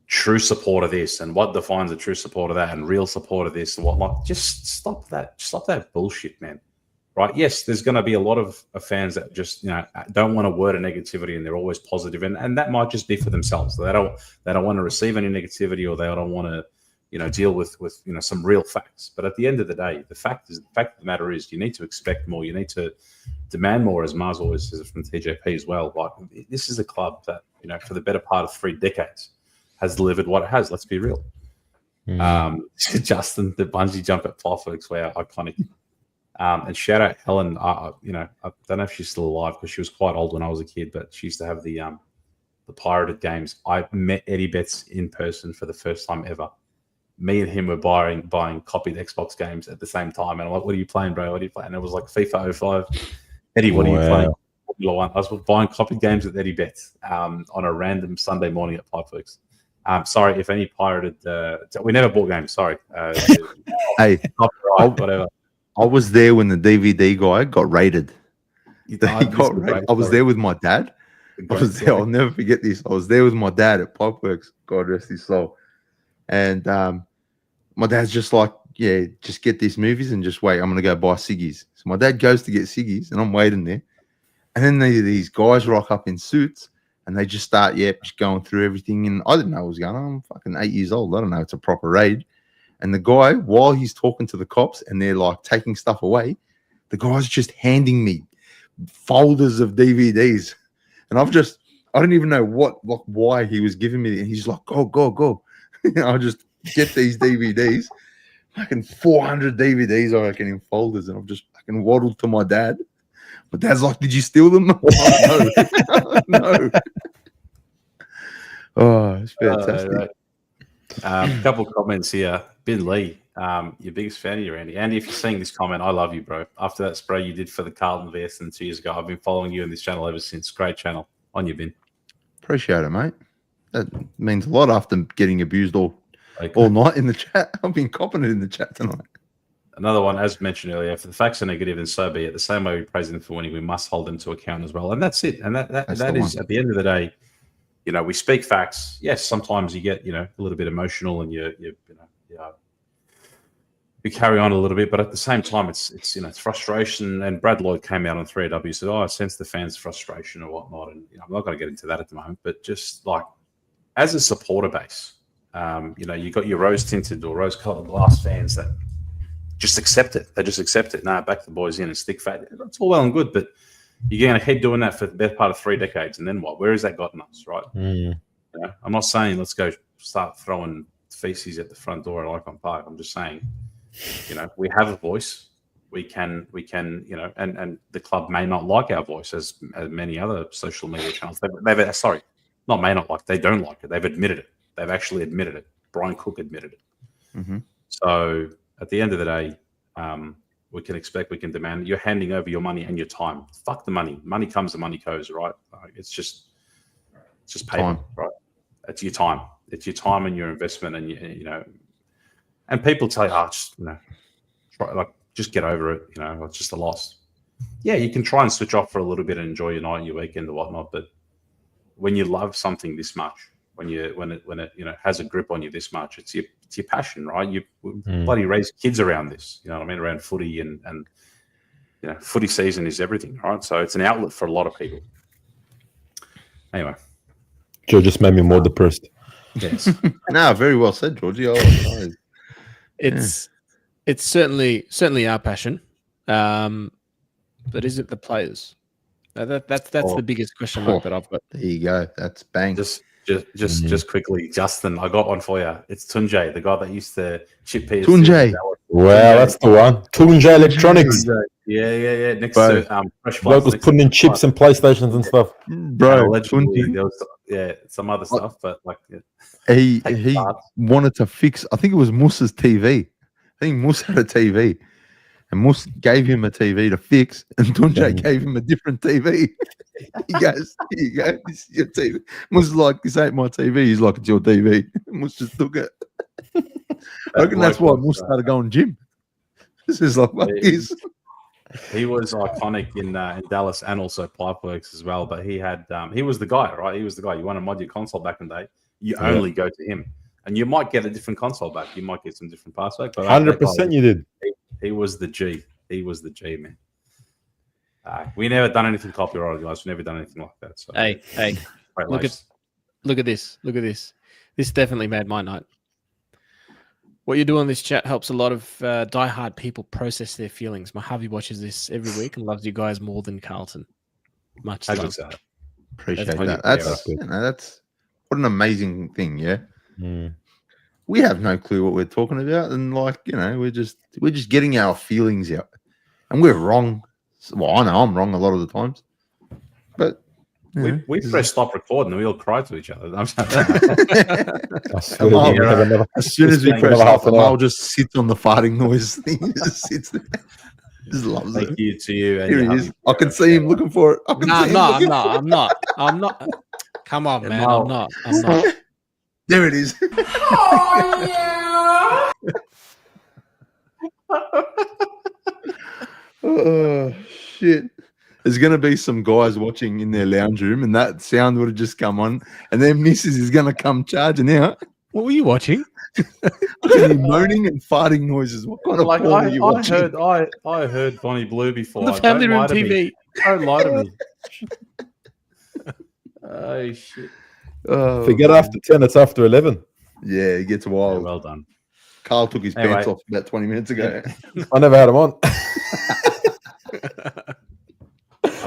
true support of this and what defines a true support of that and real support of this and whatnot. Just stop that. Stop that bullshit, man. Right? Yes, there's going to be a lot of fans that just don't want a word of negativity and they're always positive, and that might just be for themselves. They don't want to receive any negativity, or they don't want to deal with some real facts. But at the end of the day, the fact of the matter is, you need to expect more. You need to demand more, as Mars always says from TJP as well. Like, this is a club that for the better part of 3 decades has delivered what it has. Let's be real. Justin, the bungee jump at Pipeworks, were iconic. And shout out Helen. I don't know if she's still alive because she was quite old when I was a kid, but she used to have the pirated games. I met Eddie Betts in person for the first time ever. Me and him were buying copied Xbox games at the same time, and I'm like, "What are you playing, bro? What are you playing?" And it was like FIFA 05. Eddie, what are you playing? Formula 1. I was buying copied games with Eddie Betts on a random Sunday morning at Pipeworks. Sorry if any pirated. We never bought games. Sorry. Hey, whatever. I was there when the DVD guy got raided. I was there with my dad. I'll never forget this. I was there with my dad at Pipeworks. God rest his soul. And my dad's just like, yeah, just get these movies and just wait. I'm going to go buy ciggies. So my dad goes to get ciggies and I'm waiting there. And then these guys rock up in suits and they just start, just going through everything. And I didn't know what was going on. I'm fucking 8 years old. I don't know. It's a proper raid. And the guy, while he's talking to the cops and they're like taking stuff away, the guy's just handing me folders of DVDs. And I don't even know why he was giving me. And he's like, go. I'll just get these DVDs, fucking 400 DVDs, I reckon, in folders. And I've just fucking waddled to my dad. But Dad's like, did you steal them? Oh, no. Oh, it's fantastic. A couple of comments here. Ben Lee, your biggest fan of you, Andy. Andy, if you're seeing this comment, I love you, bro. After that spray you did for the Carlton vs. 2 years ago, I've been following you in this channel ever since. Great channel. On you, Ben. Appreciate it, mate. That means a lot after getting abused all night in the chat. I've been copping it in the chat tonight. Another one, as mentioned earlier, if the facts are negative, then so be it. The same way we praise them for winning, we must hold them to account as well. And that's it. And that is, at the end of the day, we speak facts. Yes, sometimes you get, a little bit emotional and you carry on a little bit, but at the same time, it's frustration. And Brad Lloyd came out on 3AW and said, I sense the fans' frustration or whatnot. And I'm not going to get into that at the moment, but just like as a supporter base, you got your rose-tinted or rose-colored glass fans that just accept it. They just accept it. Nah, back the boys in and stick fat. That's all well and good, but you're going to keep doing that for the best part of 3 decades, and then what? Where has that gotten us, right? I'm not saying let's go start throwing feces at the front door at Icon Park. I'm just saying, we have a voice. We can, and the club may not like our voice as many other social media channels. They don't like it. They've admitted it. They've actually admitted it. Brian Cook admitted it. Mm-hmm. So at the end of the day, we can demand. You're handing over your money and your time. Fuck the money. Money comes and money goes, right? It's just paper, right? It's your time. It's your time and your investment, and And people tell you, just just get over it. It's just a loss. Yeah, you can try and switch off for a little bit and enjoy your night, your weekend, or whatnot. But when you love something this much, when it has a grip on you this much, it's your passion, right? You bloody raise kids around this. You know what I mean? Around footy and footy season is everything, right? So it's an outlet for a lot of people. Anyway, Joe just made me more depressed. Yes. No, very well said, Georgie. It's certainly our passion, but is it the players? That's the biggest question mark that I've got. There you go. That's bang. Just quickly, Justin, I got one for you. It's Tunjay, the guy that used to chip PS2. Tunjay. Wow, that's the one. Tunjay Electronics. Yeah. Next to Fresh Bloke was putting in chips and PlayStations and stuff. Bro, allegedly, there was some other stuff, but he wanted to fix. I think it was Moose's TV. I think Moose had a TV, and Moose gave him a TV to fix, and Tunjay gave him a different TV. He goes, "Here you go, this is your TV." Moose is like, "This ain't my TV." He's like, "It's your TV." Moose just took it. I reckon that's why Moose started going gym. This is like, what is? He was iconic in Dallas and also Pipeworks as well. But he was the guy, right? He was the guy. You want to mod your console back in the day, you only go to him. And you might get a different console back. You might get some different parts back. But 100% you did. He was the G. He was the G, man. We never done anything copyrighted, guys. We never done anything like that. So Hey, look at this. This definitely made my night. What you do on this chat helps a lot of diehard people process their feelings. My hubby watches this every week and loves you guys more than Carlton. Much love. Appreciate that. That's what an amazing thing, yeah. We have no clue what we're talking about, and we're just getting our feelings out, and we're wrong. Well, I know I'm wrong a lot of the times, but we press stop recording and we all cry to each other. As soon as we press stop, I'll just sit on the farting noise thing. Just sits there. Just loves it. Thank you to you. Here he is. I can see him looking for it. I'm not. Come on, man. I'm not. There it is. Oh, shit. There's going to be some guys watching in their lounge room, and that sound would have just come on, and their missus is going to come charging out. What were you watching? Moaning and farting noises. What kind of porn are you watching? I heard Bonnie Blue before. On the family room TV. Don't lie to me. Oh, shit. Forget after 10, it's after 11. Yeah, it gets wild. Yeah, well done. Carl took his pants off about 20 minutes ago. I never had them on.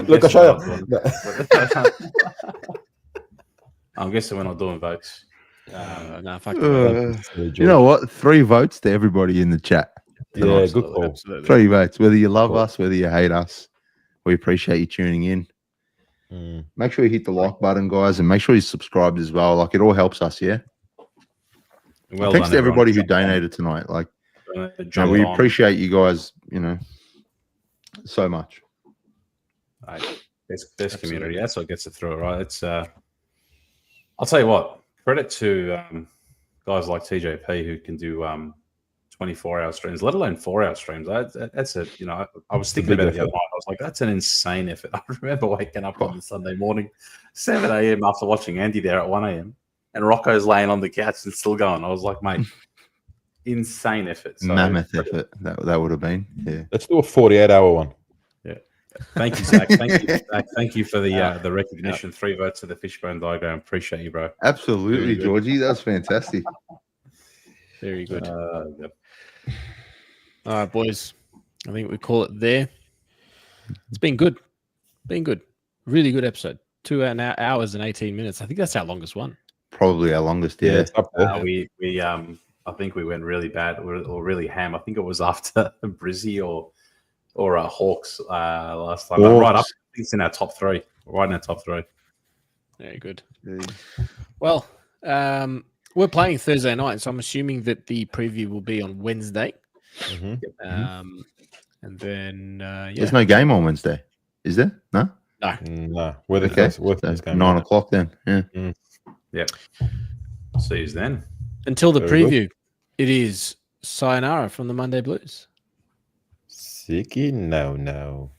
Look, I'll show you. I'm guessing we're not doing votes. No, fuck you know what? 3 votes to everybody in the chat. Yeah, good call. Absolutely. 3 votes. Whether you love us, whether you hate us, we appreciate you tuning in. Make sure you hit the like button, guys, and make sure you subscribed as well. It all helps us, yeah? Well Thanks done, to everybody who everyone. donated tonight. We appreciate you guys, so much. Best community. That's what gets it through, right? It's I'll tell you what, credit to guys like TJP who can do 24-hour streams, let alone 4-hour streams. That's I was thinking about it the other night. I was like, that's an insane effort. I remember waking up on Sunday morning, 7 a.m. after watching Andy there at 1 a.m. and Rocco's laying on the couch and still going. I was like, mate, insane effort. So, Mammoth effort. That would have been. Yeah. Let's do a 48-hour one. Yeah. Thank you, Zach. Thank you, Zach. Thank you for the recognition. 3 votes to the fishbone diagram. Appreciate you, bro. Absolutely, Georgie. That's fantastic. Very good. All right, boys. I think we call it there. It's been good. Really good episode. 2 hours and 18 minutes. I think that's our longest one. Probably our longest, yeah. It's up there. We I think we went really bad or really ham. I think it was after Brizzy or Hawks last time. But right up, I think it's in our top 3. Right in our top 3. Very good. Well, we're playing Thursday night, so I'm assuming that the preview will be on Wednesday. And then There's no game on Wednesday, is there? No. No. We're Okay. game. 9 o'clock then. Yeah. Yeah. See you then. Until the Very preview, it is sayonara from the Monday Blues. Sicky, no.